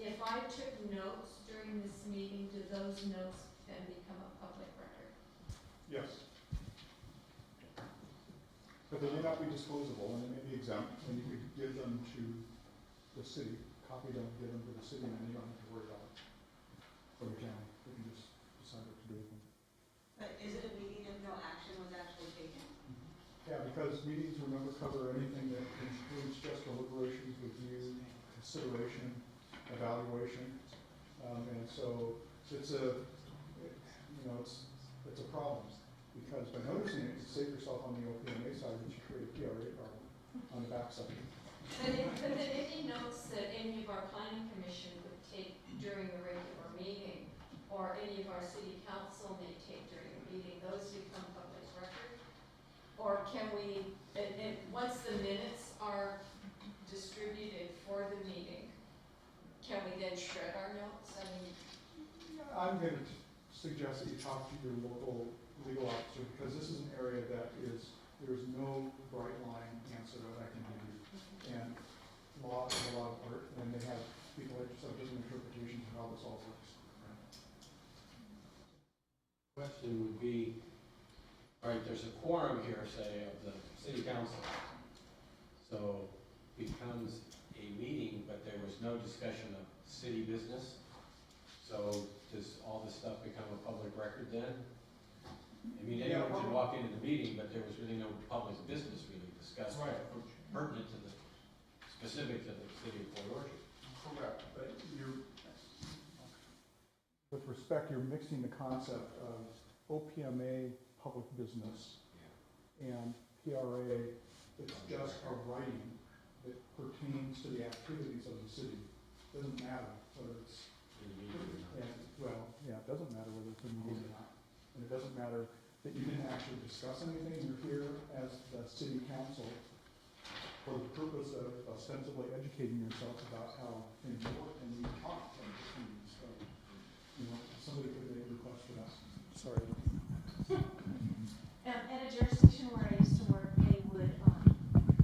If I took notes during this meeting, do those notes then become a public record? Yes. But they may not be disclosable, and they may be exempt, and you could give them to the city, copy them, give them to the city, and then you don't have to worry about it for the county. You can just decide what to do with them. But is it a meeting if no action was actually taken? Yeah, because meetings, remember, cover anything that includes just deliberations, review, consideration, evaluation. And so it's a problem, because by noticing it, you save yourself on the OPMA side, but you create a PRA problem on the backside. But then any notes that any of our planning commission would take during the regular meeting, or any of our city council may take during the meeting, those become public record? Or can we, and once the minutes are distributed for the meeting, can we then shred our notes? I mean, I'm going to suggest that you talk to your local legal officer, because this is an area that there's no bright line answer that I can give you. And law is a lot of art, and they have people like yourself different interpretations of how this all works. Question would be, all right, there's a quorum here, say, of the city council. So becomes a meeting, but there was no discussion of city business. So does all this stuff become a public record then? I mean, anyone could walk into the meeting, but there was really no public business really discussed pertinent to the, specific to the city of Port Orchard. Correct, but with respect, you're mixing the concept of OPMA public business and PRA. It's just a writing that pertains to the activities of the city. Doesn't matter whether it's it doesn't matter whether it's a meeting or not, and it doesn't matter that you didn't actually discuss anything. You're here as the city council for the purpose of ostensibly educating yourself about how things work, and you talk from the meetings. So, somebody could make a request for that. Sorry. At a jurisdiction where I used to work, they would,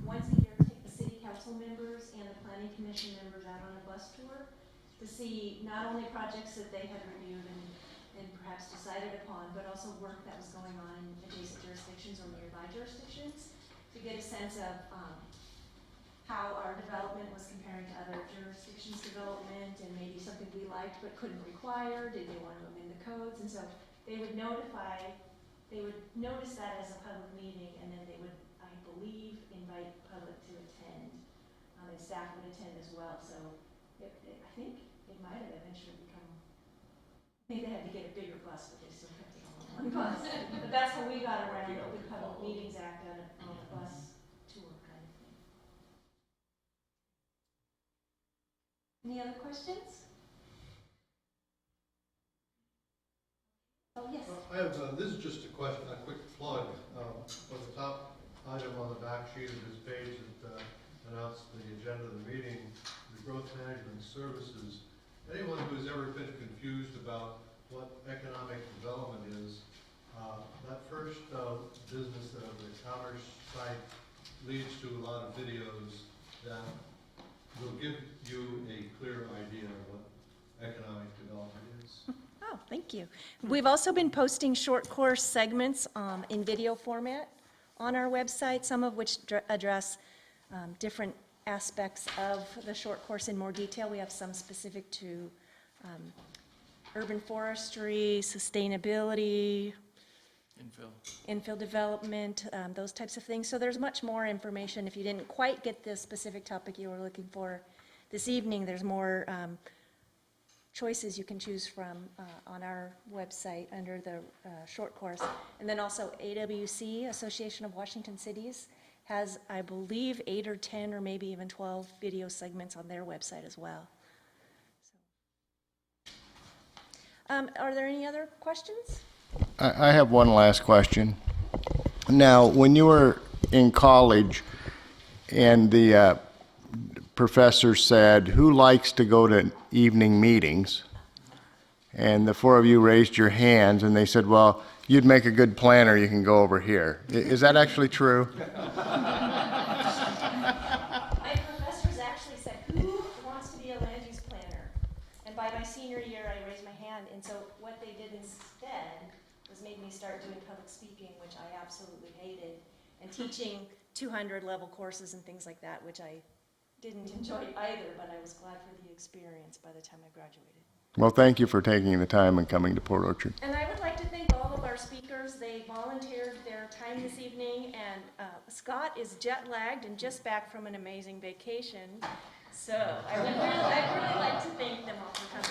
once a year, take the city council members and the planning commission members out on a bus tour to see not only projects that they had reviewed and perhaps decided upon, but also work that was going on in adjacent jurisdictions or nearby jurisdictions, to get a sense of how our development was comparing to other jurisdictions' development, and maybe something we liked but couldn't require. Did they want to amend the codes? And so they would notice that as a public meeting, and then they would, I believe, invite public to attend, and staff would attend as well. So I think it might have eventually become, I think they had to get a bigger bus, but they still kept it all on one bus. But that's how we got around the Open Public Meetings Act on a bus tour kind of thing. Any other questions? Oh, yes. I have, this is just a question, a quick plug. On the top item on the back sheet of this page that announced the agenda of the meeting, the growth management services. Anyone who's ever been confused about what economic development is, that first business of the commerce site leads to a lot of videos that will give you a clear idea of what economic development is. Oh, thank you. We've also been posting short course segments in video format on our website, some of which address different aspects of the short course in more detail. We have some specific to urban forestry, sustainability, infill development, those types of things. So there's much more information. If you didn't quite get the specific topic you were looking for this evening, there's more choices you can choose from on our website under the short course. And then also AWC, Association of Washington Cities, has, I believe, 8 or 10 or maybe even 12 video segments on their website as well. So. Are there any other questions? I have one last question. Now, when you were in college and the professor said, "Who likes to go to evening meetings?" and the four of you raised your hands and they said, "Well, you'd make a good planner, you can go over here." Is that actually true? My professors actually said, "Who wants to be a land use planner?" And by my senior year, I raised my hand. And so what they did instead was made me start doing public speaking, which I absolutely hated, and teaching 200 level courses and things like that, which I didn't enjoy either, but I was glad for the experience by the time I graduated. Well, thank you for taking the time and coming to Port Orchard. And I would like to thank all of our speakers. They volunteered their time this evening, and Scott is jet lagged and just back from an amazing vacation. So I'd really like to thank them all for coming.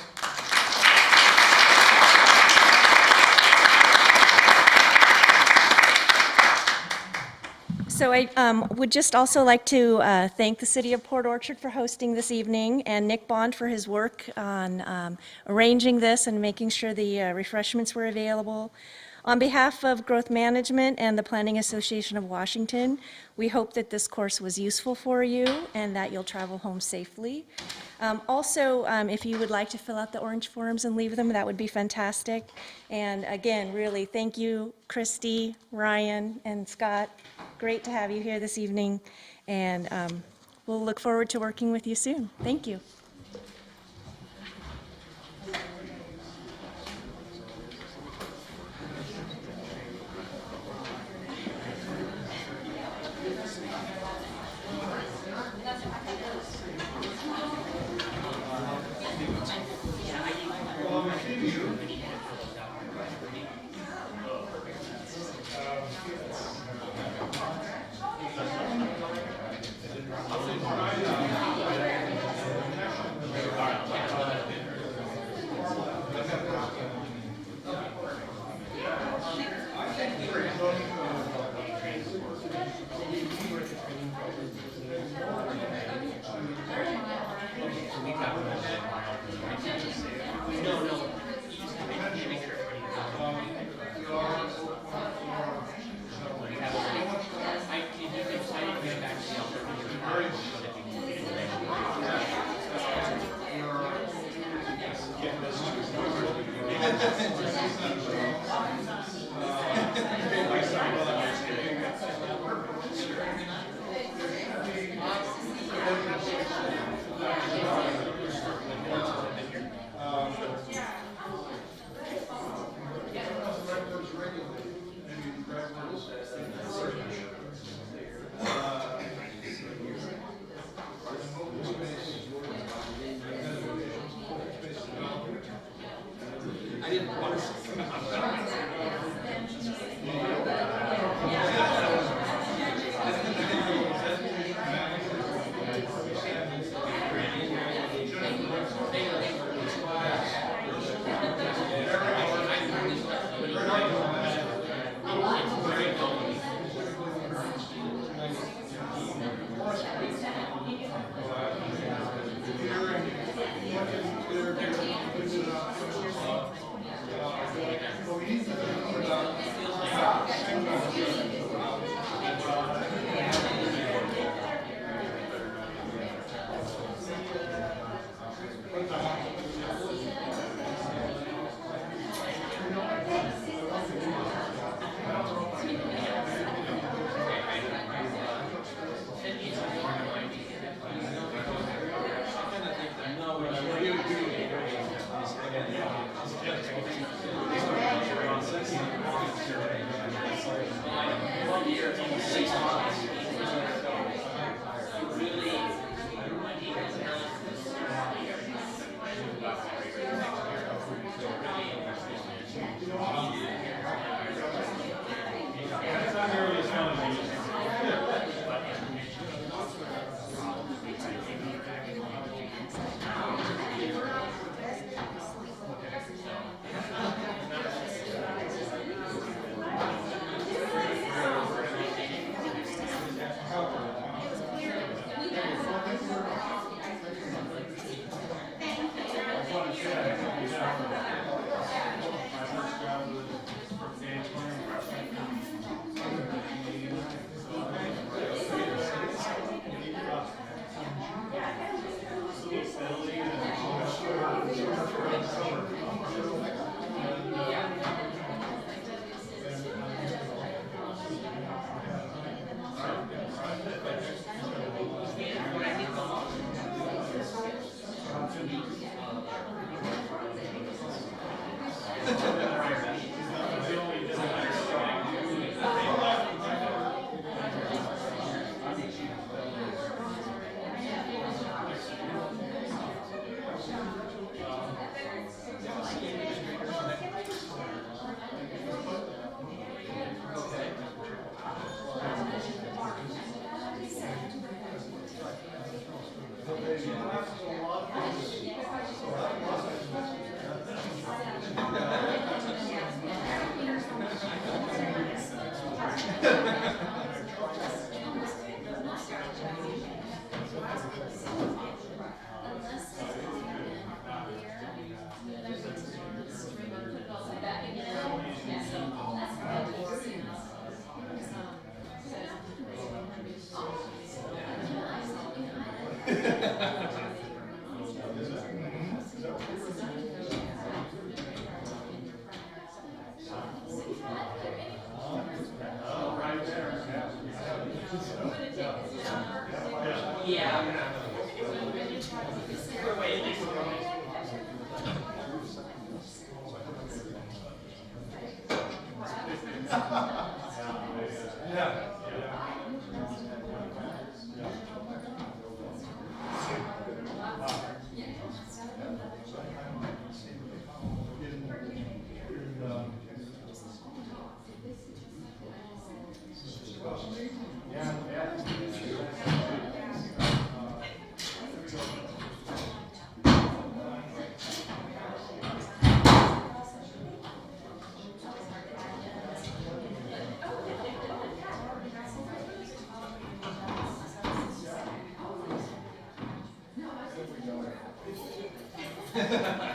So I would just also like to thank the City of Port Orchard for hosting this evening, and Nick Bond for his work on arranging this and making sure the refreshments were available. On behalf of Growth Management and the Planning Association of Washington, we hope that this course was useful for you and that you'll travel home safely. Also, if you would like to fill out the orange forms and leave them, that would be fantastic. And again, really, thank you, Christy, Ryan, and Scott. Great to have you here this evening, and we'll look forward to working with you soon. Thank you. Yeah.